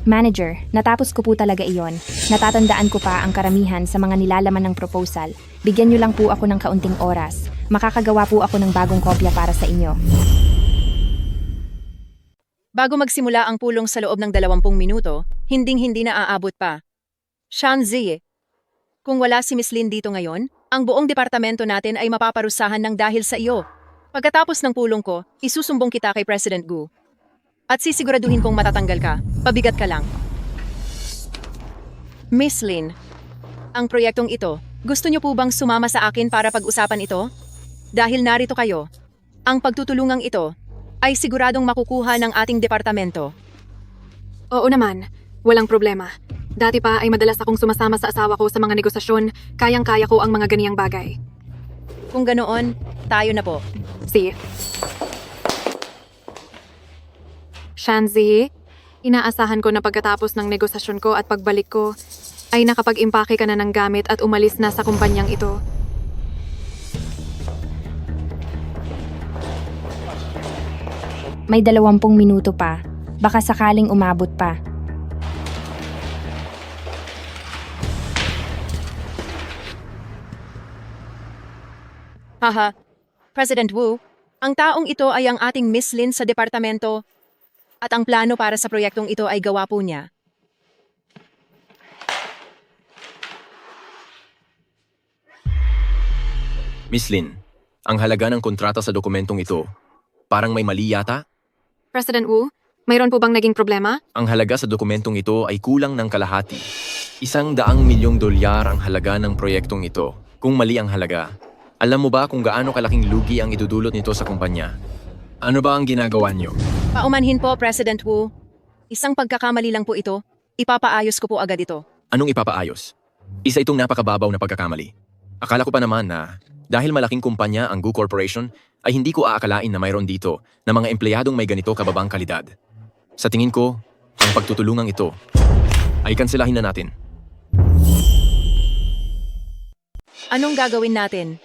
Manager, natapos ko po talaga iyon. Natatandaan ko pa ang karamihan sa mga nilalaman ng proposal. Bigyan niyo lang po ako ng kaunting oras. Makakagawa po ako ng bagong kopya para sa inyo. Bago magsimula ang pulong sa loob ng 20 minuto, hinding-hindi na aabot pa. Shanzi, kung wala si Miss Lin dito ngayon, ang buong departamento natin ay mapaparusahan ng dahil sa iyo. Pagkatapos ng pulong ko, isusumbong kita kay President Gu. At sisiguraduhin kong matatanggal ka. Pabigat ka lang. Miss Lin, ang proyektong ito, gusto niyo po bang sumama sa akin para pag-usapan ito? Dahil narito kayo, ang pagtutulungang ito ay siguradong makukuha ng ating departamento. Oo naman, walang problema. Dati pa ay madalas akong sumasama sa asawa ko sa mga negosasyon, kayang-kaya ko ang mga ganiyang bagay. Kung ganoon, tayo na po. Si Shanzi, inaasahan ko na pagkatapos ng negosasyon ko at pagbalik ko, ay nakapag-impake ka na ng gamit at umalis na sa kumpanyang ito. May 20 minuto pa. Baka sakaling umabot pa. Haha, President Wu, ang taong ito ay ang ating Miss Lin sa departamento at ang plano para sa proyektong ito ay gawa po niya. Miss Lin, ang halaga ng kontrata sa dokumentong ito, parang may mali yata? President Wu, mayroon po bang naging problema? Ang halaga sa dokumentong ito ay kulang ng kalahati. $100 milyong ang halaga ng proyektong ito. Kung mali ang halaga, alam mo ba kung gaano kalaking lugi ang idudulot nito sa kumpanya? Ano ba ang ginagawa niyo? Paumanhin po, President Wu. Isang pagkakamali lang po ito. Ipapaayos ko po agad ito. Anong ipapaayos? Isa itong napakababaw na pagkakamali. Akala ko pa naman na dahil malaking kumpanya ang Gu Corporation ay hindi ko aakalain na mayroon dito na mga empleyadong may ganito kababang kalidad. Sa tingin ko, ang pagtutulungang ito ay kanselahin na natin. Anong gagawin natin?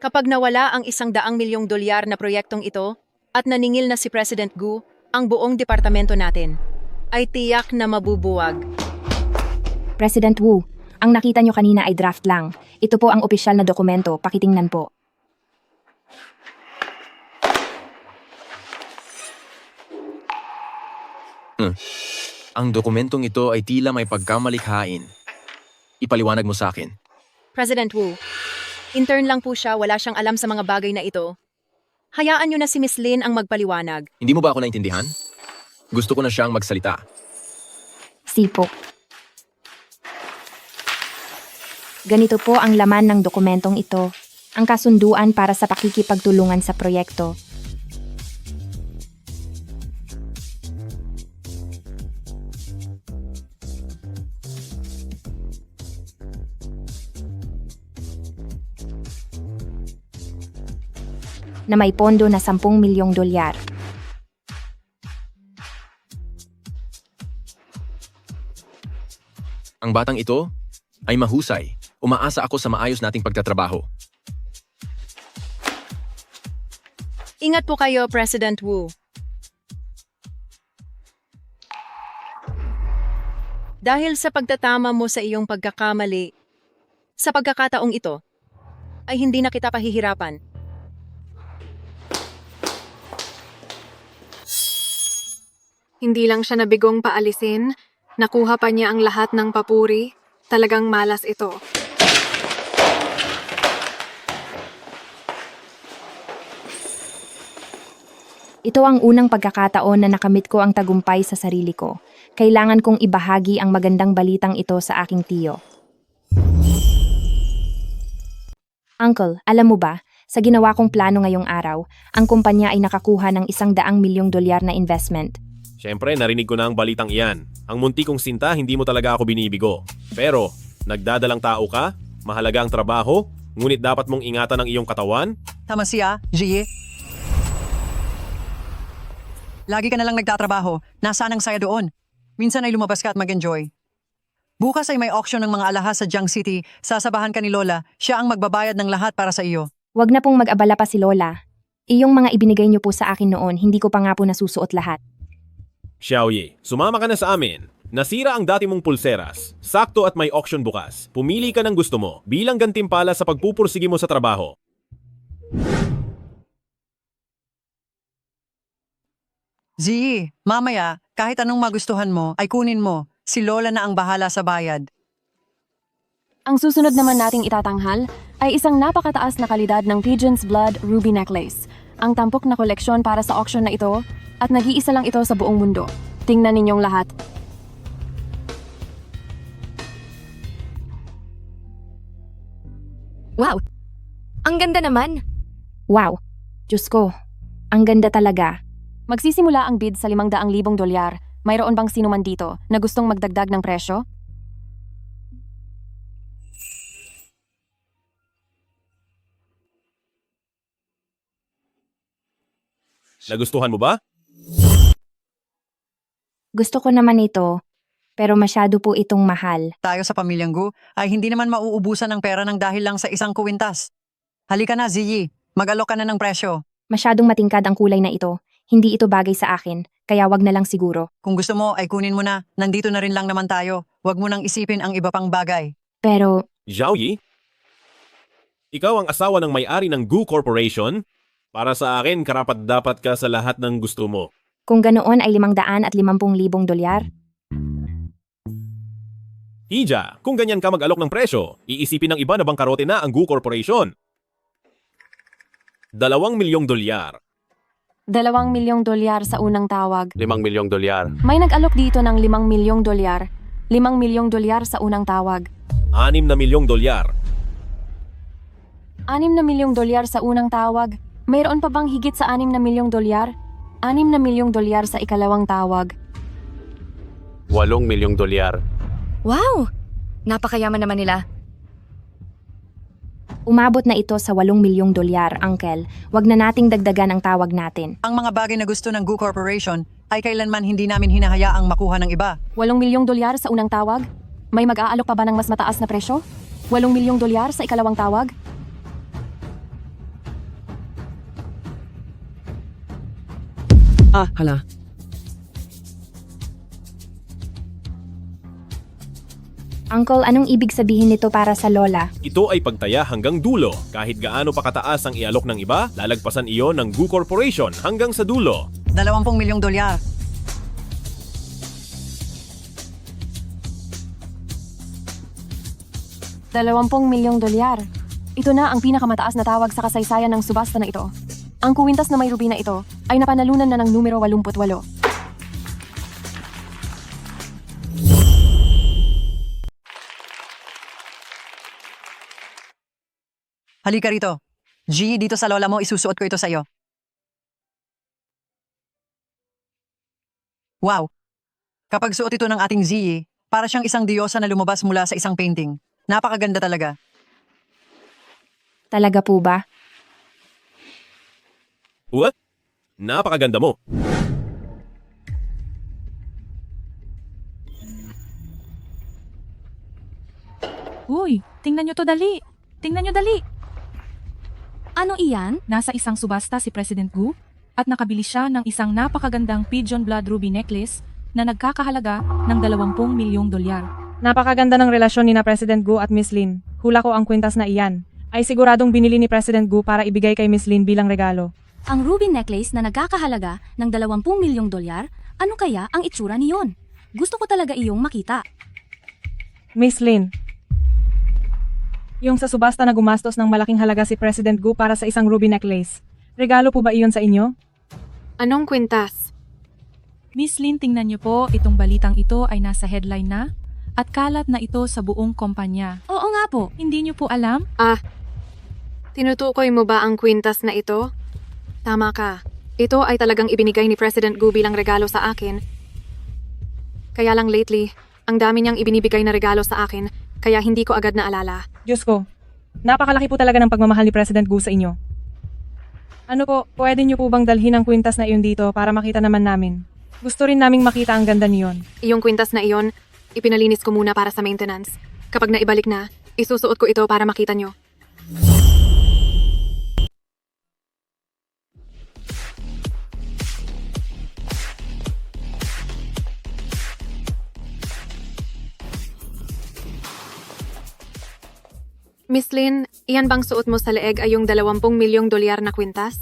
Kapag nawala ang $100 milyong na proyektong ito at naningil na si President Gu, ang buong departamento natin ay tiyak na mabubuwag. President Wu, ang nakita nyo kanina ay draft lang. Ito po ang opisyal na dokumento. Pakitingnan po. Ang dokumentong ito ay tila may pagkamalikhain. Ipaliwanag mo sa akin. President Wu, intern lang po siya, wala siyang alam sa mga bagay na ito. Hayaan niyo na si Miss Lin ang magpaliwanag. Hindi mo ba ako naintindihan? Gusto ko na siyang magsalita. Sipok. Ganito po ang laman ng dokumentong ito. Ang kasunduan para sa pakikipagtulungan sa proyekto. Na may pondo na $10 milyong. Ang batang ito ay mahusay. Umaasa ako sa maayos nating pagtatrabaho. Ingat po kayo, President Wu. Dahil sa pagtatama mo sa iyong pagkakamali, sa pagkakataong ito, ay hindi na kita pahihirapan. Hindi lang siya nabigong paalisin, nakuha pa niya ang lahat ng papuri. Talagang malas ito. Ito ang unang pagkakataon na nakamit ko ang tagumpay sa sarili ko. Kailangan kong ibahagi ang magandang balitang ito sa aking tiyo. Uncle, alam mo ba, Sa ginawa kong plano ngayong araw, ang kumpanya ay nakakuha ng $100 milyong na investment. Siyempre, narinig ko na ang balitang iyan. Ang munti kong sinta, hindi mo talaga ako binibigo. Pero, nagdadalang tao ka, mahalaga ang trabaho, ngunit dapat mong ingatan ang iyong katawan. Tama siya, Jie. Lagi ka na lang nagtatrabaho. Nasaan ang saya doon? Minsan ay lumabas ka at mag-enjoy. Bukas ay may auction ng mga alahas sa Jiang City. Sasabahan ka ni Lola. Siya ang magbabayad ng lahat para sa iyo. Huwag na pong mag-abala pa si Lola. Iyong mga ibinigay niyo po sa akin noon, hindi ko pa nga po nasusuot lahat. Xiaoyi, sumama ka na sa amin. Nasira ang dati mong pulseras. Sakto at may auction bukas. Pumili ka ng gusto mo bilang gantimpala sa pagpupursige mo sa trabaho. Zee, mamaya, kahit anong magustuhan mo, ay kunin mo. Si Lola na ang bahala sa bayad. Ang susunod naman nating itatanghal ay isang napakataas na kalidad ng Pigeon's Blood Ruby Necklace. Ang tampok na koleksyon para sa auction na ito at nag-iisa lang ito sa buong mundo. Tingnan ninyong lahat. Wow! Ang ganda naman! Wow! Diyos ko, ang ganda talaga. Magsisimula ang bid sa $500,000. Mayroon bang sino man dito na gustong magdagdag ng presyo? Nagustuhan mo ba? Gusto ko naman ito, pero masyado po itong mahal. Tayo sa pamilyang Gu ay hindi naman mauubusan ng pera ng dahil lang sa isang kuwintas. Halika na, Ziyi. Mag-alok ka na ng presyo. Masyadong matingkad ang kulay na ito. Hindi ito bagay sa akin, kaya wag na lang siguro. Kung gusto mo ay kunin mo na. Nandito na rin lang naman tayo. Huwag mo nang isipin ang iba pang bagay. Pero, Xiaoyi? Ikaw ang asawa ng may-ari ng Gu Corporation? Para sa akin, karapat-dapat ka sa lahat ng gusto mo. kung ganoon ay $550,000. Hija, kung ganyan ka mag-alok ng presyo, iisipin ng iba na bangkarote na ang Gu Corporation. $2 milyong. $2 milyong sa unang tawag. $5 milyong. May nag-alok dito ng $5 milyong. $5 milyong sa unang tawag. $6 na milyong. $6 na milyong sa unang tawag. Mayroon pa bang higit sa $6 na milyong? $6 na milyong sa ikalawang tawag. $8 milyong. Wow! Napakayaman naman nila. Umabot na ito sa $8 milyong, Uncle. Wag na nating dagdagan ang tawag natin. Ang mga bagay na gusto ng Gu Corporation ay kailanman hindi namin hinahayaang makuha ng iba. $8 milyong sa unang tawag? May mag-aalok pa ba ng mas mataas na presyo? $8 milyong sa ikalawang tawag? Hala. Uncle, anong ibig sabihin nito para sa Lola? Ito ay pagtaya hanggang dulo. Kahit gaano pa kataas ang ialok ng iba, lalagpasan iyon ng Gu Corporation hanggang sa dulo. $20 milyong. $20 milyong. Ito na ang pinakamataas na tawag sa kasaysayan ng subasta na ito. Ang kuwintas na may ruby na ito ay napanalunan na ng numero 88. Halika rito. G, dito sa lola mo, isusuot ko ito sa'yo. Wow! Kapag suot ito ng ating Ziyi, para siyang isang diyosa na lumabas mula sa isang painting. Napakaganda talaga. Talaga po ba? What? Napakaganda mo. Uy, tingnan nyo to dali. Tingnan nyo dali. Ano iyan? Nasa isang subasta si President Gu at nakabili siya ng isang napakagandang Pigeon Blood Ruby Necklace na nagkakahalaga ng $20 milyong. Napakaganda ng relasyon ni na President Gu at Miss Lin. Hula ko ang kwintas na iyan. Ay siguradong binili ni President Gu para ibigay kay Miss Lin bilang regalo. Ang ruby necklace na nagkakahalaga ng $20 milyong, ano kaya ang itsura niyon? Gusto ko talaga iyong makita. Miss Lin, yung sa subasta na gumastos ng malaking halaga si President Gu para sa isang ruby necklace. Regalo po ba iyon sa inyo? Anong kwintas? Miss Lin, tingnan niyo po, itong balitang ito ay nasa headline na at kalat na ito sa buong kumpanya. Oo nga po. Hindi niyo po alam? Tinutukoy mo ba ang kwintas na ito? Tama ka. Ito ay talagang ibinigay ni President Gu bilang regalo sa akin. Kaya lang lately, ang dami niyang ibinibigay na regalo sa akin, kaya hindi ko agad naalala. Diyos ko, napakalaki po talaga ng pagmamahal ni President Gu sa inyo. Ano po, pwede niyo po bang dalhin ang kwintas na iyon dito para makita naman namin? Gusto rin naming makita ang ganda niyon. Iyong kwintas na iyon, ipinalinis ko muna para sa maintenance. Kapag naibalik na, isusuot ko ito para makita niyo. Miss Lynn, iyan bang suot mo sa leeg ay yung 20 milyong dolyar na kwintas?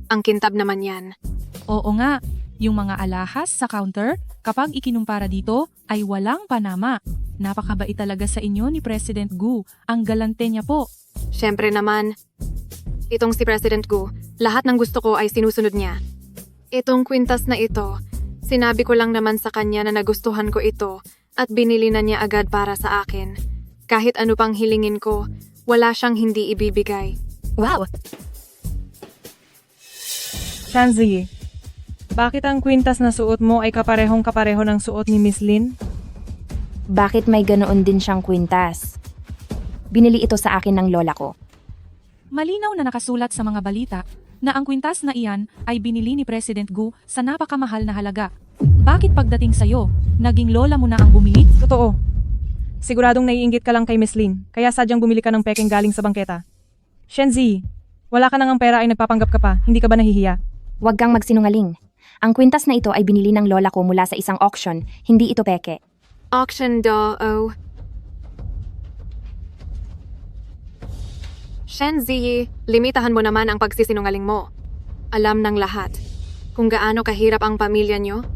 Ang kintab naman yan. Oo nga, yung mga alahas sa counter, kapag ikinumpara dito, ay walang panama. Napakabait talaga sa inyo ni President Gu. Ang galante niya po. Siyempre naman. Itong si President Gu, lahat ng gusto ko ay sinusunod niya. Itong kwintas na ito, sinabi ko lang naman sa kanya na nagustuhan ko ito at binili na niya agad para sa akin. Kahit ano pang hilingin ko, wala siyang hindi ibibigay. Wow! Shanzi, bakit ang kwintas na suot mo ay kapareho ng suot ni Miss Lynn? Bakit may ganoon din siyang kwintas? Binili ito sa akin ng lola ko. Malinaw na nakasulat sa mga balita na ang kwintas na iyan ay binili ni President Gu sa napakamahal na halaga. Bakit pagdating sa'yo, naging lola mo na ang bumili? Totoo. Siguradong naiinggit ka lang kay Miss Lynn, kaya sadyang bumili ka ng pekeng galing sa bangketa. Shenzi, wala ka nang ang pera ay nagpapanggap ka pa, hindi ka ba nahihiya? Huwag kang magsinungaling. Ang kwintas na ito ay binili ng lola ko mula sa isang auction, hindi ito peke. Auction daw, oh. Shenzi, limitahan mo naman ang pagsisinungaling mo. Alam ng lahat kung gaano kahirap ang pamilya niyo.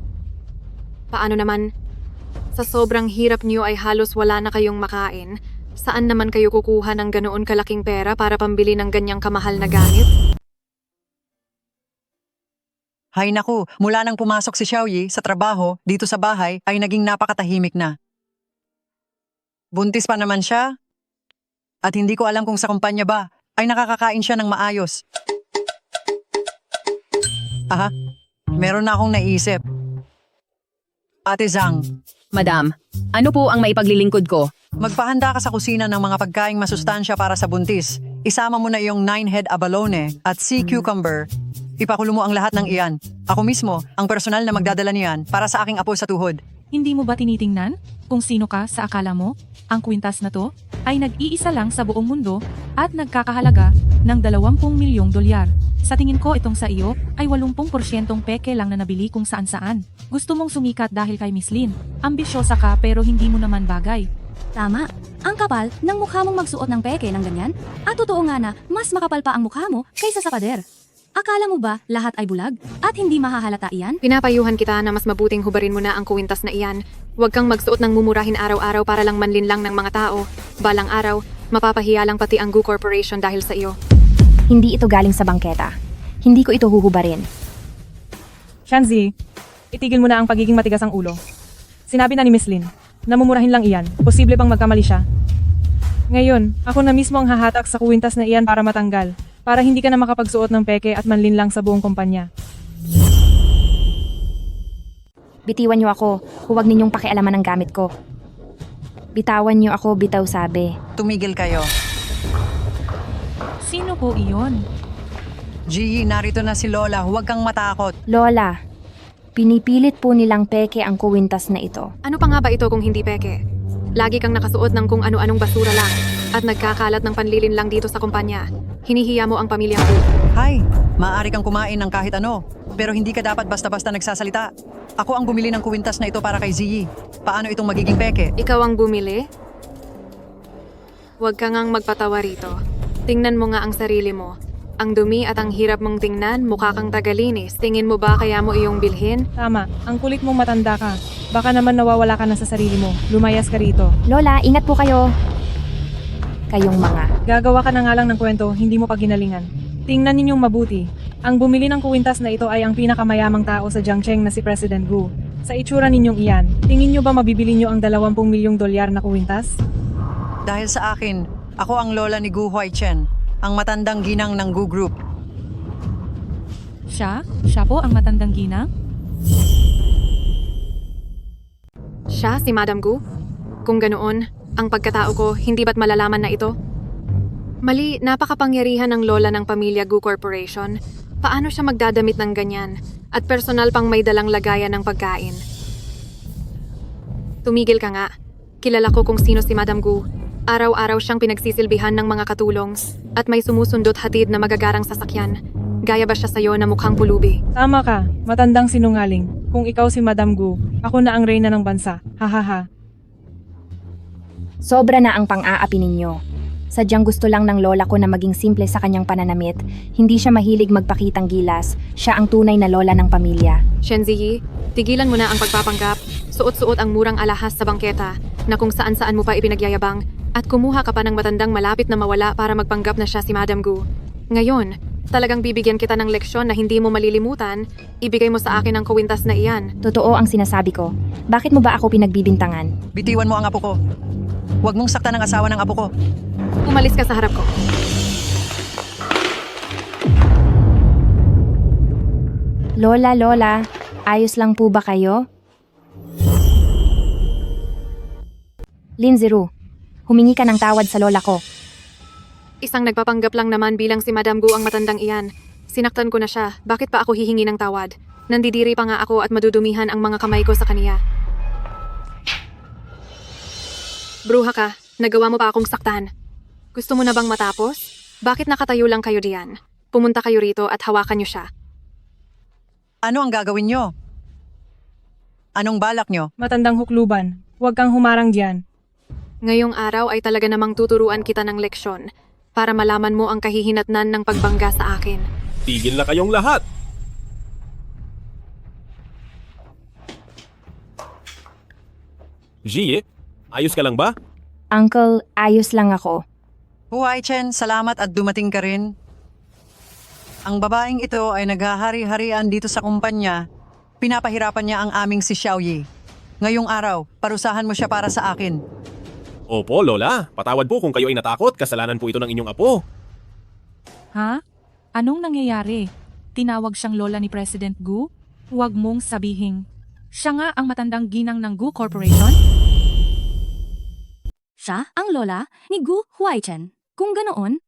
Paano naman? Sa sobrang hirap niyo ay halos wala na kayong makain. Saan naman kayo kukuha ng ganoon kalaking pera para pambili ng ganyang kamahal na gamit? Hay naku, mula nang pumasok si Xiaoyi sa trabaho dito sa bahay ay naging napakatahimik na. Buntis pa naman siya. At hindi ko alam kung sa kumpanya ba ay nakakakain siya ng maayos. Aha, meron na akong naisip. Ate Zhang. Madam, ano po ang maipaglilingkod ko? Magpahanda ka sa kusina ng mga pagkaing masustansya para sa buntis. Isama mo na yung 9-head abalone at sea cucumber. Ipakulo mo ang lahat ng iyan. Ako mismo, ang personal na magdadala niyan para sa aking apo sa tuhod. Hindi mo ba tinitingnan kung sino ka sa akala mo? Ang kwintas na to ay nag-iisa lang sa buong mundo at nagkakahalaga ng 20 milyong dolyar. Sa tingin ko itong sa iyo ay 80% peke lang na nabili kung saan-saan. Gusto mong sumikat dahil kay Miss Lynn. Ambisyosa ka pero hindi mo naman bagay. Tama. Ang kapal ng mukha mong magsuot ng peke ng ganyan. At totoo nga na mas makapal pa ang mukha mo kaysa sa pader. Akala mo ba lahat ay bulag at hindi mahahalata iyan? Pinapayuhan kita na mas mabuting hubarin mo na ang kwintas na iyan. Huwag kang magsuot ng mumurahin araw-araw para lang manlinlang ng mga tao. Balang araw, mapapahiya lang pati ang Gu Corporation dahil sa iyo. Hindi ito galing sa bangketa. Hindi ko ito huhubarin. Shanzi, itigil mo na ang pagiging matigas ang ulo. Sinabi na ni Miss Lynn, namumurahin lang iyan. Posible bang magkamali siya? Ngayon, ako na mismo ang hahatak sa kwintas na iyan para matanggal. Para hindi ka na makapagsuot ng peke at manlinlang sa buong kumpanya. Bitiwan niyo ako. Huwag ninyong pakialaman ang gamit ko. Bitawan niyo ako, bitaw sabi. Tumigil kayo. Sino po iyon? Gigi, narito na si Lola. Huwag kang matakot. Lola, pinipilit po nilang peke ang kuwintas na ito. Ano pa nga ba ito kung hindi peke? Lagi kang nakasuot ng kung ano-anong basura lang at nagkakalat ng panlilin lang dito sa kumpanya. Hinihiya mo ang pamilya ko. Hay, maaari kang kumain ng kahit ano, pero hindi ka dapat basta-basta nagsasalita. Ako ang bumili ng kuwintas na ito para kay Ziyi. Paano itong magiging peke? Ikaw ang bumili? Huwag ka ngang magpatawa rito. Tingnan mo nga ang sarili mo. Ang dumi at ang hirap mong tingnan, mukha kang tagalinis. Tingin mo ba kaya mo iyong bilhin? Tama, ang kulit mong matanda ka. Baka naman nawawala ka na sa sarili mo. Lumayas ka rito. Lola, ingat po kayo. Kayong mga. Gagawa ka na nga lang ng kwento, hindi mo pa ginalingan. Tingnan ninyong mabuti. Ang bumili ng kuwintas na ito ay ang pinakamayamang tao sa Jiangcheng na si President Gu. Sa itsura ninyong iyan, tingin nyo ba mabibili nyo ang 20 milyong dolyar na kuwintas? Dahil sa akin, ako ang lola ni Gu Huaichen. ang matandang ginang ng Gu Group. Siya? Siya po ang matandang ginang? Siya si Madam Gu? Kung ganoon, ang pagkatao ko, hindi ba't malalaman na ito? Mali, napakapangyarihan ng lola ng pamilya Gu Corporation. Paano siya magdadamit ng ganyan? At personal pang may dalang lagayan ng pagkain. Tumigil ka nga. Kilala ko kung sino si Madam Gu. Araw-araw siyang pinagsisilbihan ng mga katulong at may sumusundot hatid na magagarang sasakyan. Gaya ba siya sa'yo na mukhang pulubi? Tama ka, matandang sinungaling. Kung ikaw si Madam Gu, ako na ang reyna ng bansa. Hahaha. Sobra na ang pang-aapi ninyo. Sadyang gusto lang ng lola ko na maging simple sa kanyang pananamit. Hindi siya mahilig magpakitang gilas. Siya ang tunay na lola ng pamilya. Shen Ziyi, tigilan mo na ang pagpapanggap. Suot-suot ang murang alahas sa bangketa na kung saan-saan mo pa ipinagyayabang at kumuha ka pa ng matandang malapit na mawala para magpanggap na siya si Madam Gu. Ngayon, talagang bibigyan kita ng leksyon na hindi mo malilimutan. Ibigay mo sa akin ang kawintas na iyan. Totoo ang sinasabi ko. Bakit mo ba ako pinagbibintangan? Bitiwan mo ang apo ko. Huwag mong saktan ang asawa ng apo ko. Umalis ka sa harap ko. Lola, ayos lang po ba kayo? Linziru, humingi ka ng tawad sa lola ko. Isang nagpapanggap lang naman bilang si Madam Gu ang matandang iyan. Sinaktan ko na siya. Bakit pa ako hihingi ng tawad? Nandidiri pa nga ako at madudumihan ang mga kamay ko sa kaniya. Bruha ka, nagawa mo pa akong saktan. Gusto mo na bang matapos? Bakit nakatayo lang kayo diyan? Pumunta kayo rito at hawakan niyo siya. Ano ang gagawin nyo? Anong balak nyo? Matandang hukluban, huwag kang humarang diyan. Ngayong araw ay talaga namang tuturuan kita ng leksyon para malaman mo ang kahihinatnan ng pagbangga sa akin. Tigil na kayong lahat! Ji, ayos ka lang ba? Uncle, ayos lang ako. Huay Chen, salamat at dumating ka rin. Ang babaeng ito ay naghahari-harian dito sa kumpanya. Pinapahirapan niya ang aming si Xiaoyi. Ngayong araw, parusahan mo siya para sa akin. Opo, Lola. Patawad po kung kayo ay natakot. Kasalanan po ito ng inyong apo. Ha? Anong nangyayari? Tinawag siyang lola ni President Gu? Huwag mong sabihin. Siya nga ang matandang ginang ng Gu Corporation? Siya ang lola ni Gu Huaichen. Kung ganoon,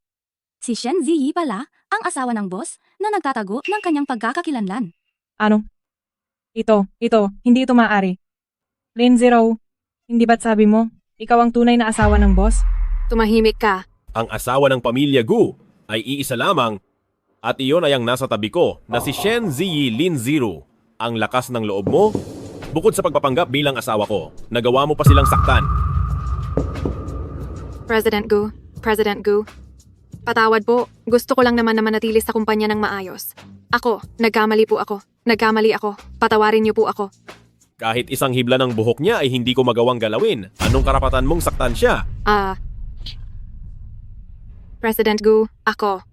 si Shen Ziyi pala ang asawa ng boss na nagtatago ng kanyang pagkakakilanlan. Ano? Ito, hindi ito maaari. Lin Zero, hindi ba't sabi mo, ikaw ang tunay na asawa ng boss? Tumahimik ka. Ang asawa ng pamilya Gu ay iisa lamang at iyon ay ang nasa tabi ko na si Shen Ziyi Lin Zero. Ang lakas ng loob mo, bukod sa pagpapanggap bilang asawa ko, nagawa mo pa silang saktan. President Gu, patawad po. Gusto ko lang naman na manatili sa kumpanya ng maayos. Nagkamali ako. Patawarin niyo po ako. Kahit isang hibla ng buhok niya ay hindi ko magawang galawin. Anong karapatan mong saktan siya? President Gu, ako.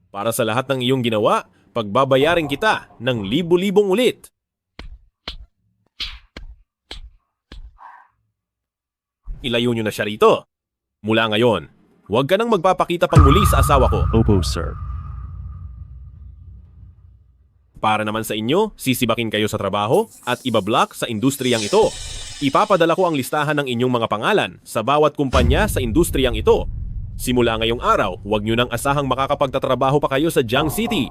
Para sa lahat ng iyong ginawa, pagbabayarin kita ng libu-libong ulit. Ilayo niyo na siya rito. Mula ngayon, huwag ka nang magpapakita pang muli sa asawa ko. Opo, sir. Para naman sa inyo, sisibakin kayo sa trabaho at ibablock sa industriyang ito. Ipapadala ko ang listahan ng inyong mga pangalan sa bawat kumpanya sa industriyang ito. Simula ngayong araw, huwag nyo nang asahang makakapagtatrabaho pa kayo sa Jiang City.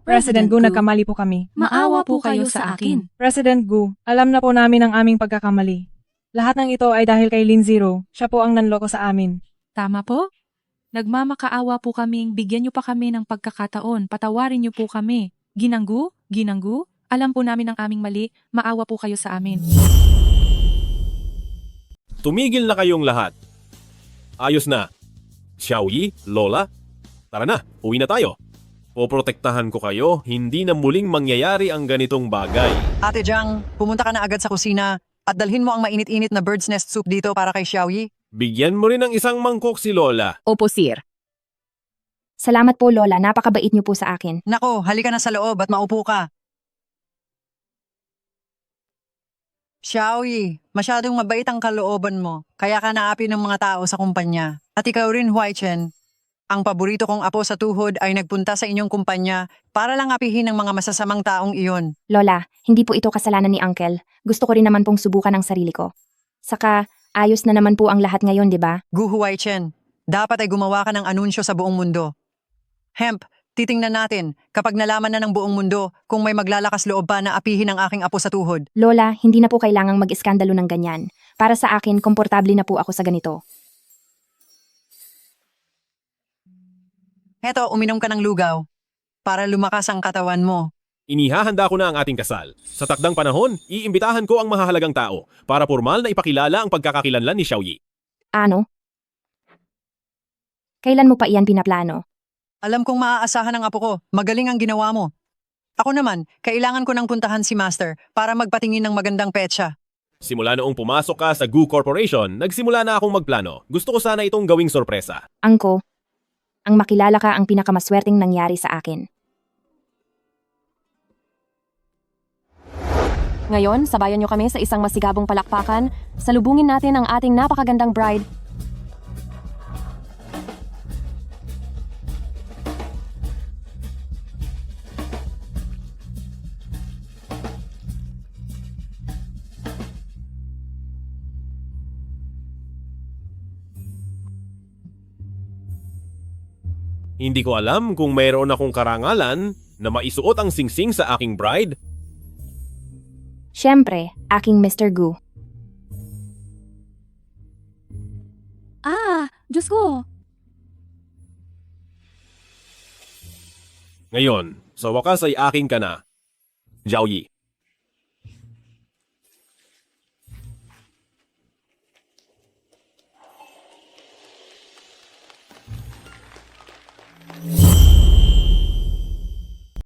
President Gu, nagkamali po kami. Maawa po kayo sa akin. President Gu, alam na po namin ang aming pagkakamali. Lahat ng ito ay dahil kay Lin Zero. Siya po ang nanloko sa amin. Tama po? Nagmamakaawa po kaming bigyan niyo pa kami ng pagkakataon. Patawarin niyo po kami. Ginanggu, alam po namin ang aming mali. Maawa po kayo sa amin. Tumigil na kayong lahat. Ayos na. Xiaoyi, Lola, tara na, uwi na tayo. Poprotektahan ko kayo, hindi na muling mangyayari ang ganitong bagay. Ate Jiang, pumunta ka na agad sa kusina at dalhin mo ang mainit-init na bird's nest soup dito para kay Xiaoyi. Bigyan mo rin ng isang mangkok si Lola. Opo, sir. Salamat po, Lola. Napakabait niyo po sa akin. Nako, halika na sa loob at maupo ka. Xiaoyi, masyadong mabait ang kalooban mo. Kaya ka naapi ng mga tao sa kumpanya. At ikaw rin, Huai Chen. Ang paborito kong apo sa tuhod ay nagpunta sa inyong kumpanya para lang apihin ng mga masasamang taong iyon. Lola, hindi po ito kasalanan ni Uncle. Gusto ko rin naman pong subukan ang sarili ko. Saka, ayos na naman po ang lahat ngayon, di ba? Gu Huaichen, dapat ay gumawa ka ng anunsyo sa buong mundo. Hemp, titingnan natin kapag nalaman na ng buong mundo kung may maglalakas loob pa na apihin ang aking apo sa tuhod. Lola, hindi na po kailangang mag-iskandalo ng ganyan. Para sa akin, komportable na po ako sa ganito. Heto, uminom ka ng lugaw para lumakas ang katawan mo. Inihahanda ko na ang ating kasal. Sa takdang panahon, iimbitahan ko ang mahahalagang tao para formal na ipakilala ang pagkakakilanlan ni Xiaoyi. Ano? Kailan mo pa iyan pinaplano? Alam kong maaasahan ang apo ko. Magaling ang ginawa mo. Ako naman, kailangan ko nang puntahan si Master para magpatingin ng magandang petsa. Simula noong pumasok ka sa Gu Corporation, nagsimula na akong magplano. Gusto ko sana itong gawing sorpresa. Angko, ang makilala ka ang pinakamaswerteng nangyari sa akin. Ngayon, sabayan niyo kami sa isang masigabong palakpakan. Salubungin natin ang ating napakagandang bride. Hindi ko alam kung mayroon akong karangalan na maisuot ang singsing sa aking bride. Siyempre, aking Mr. Gu. Diyos ko. Ngayon, sa wakas ay aking ka na, Xiaoyi.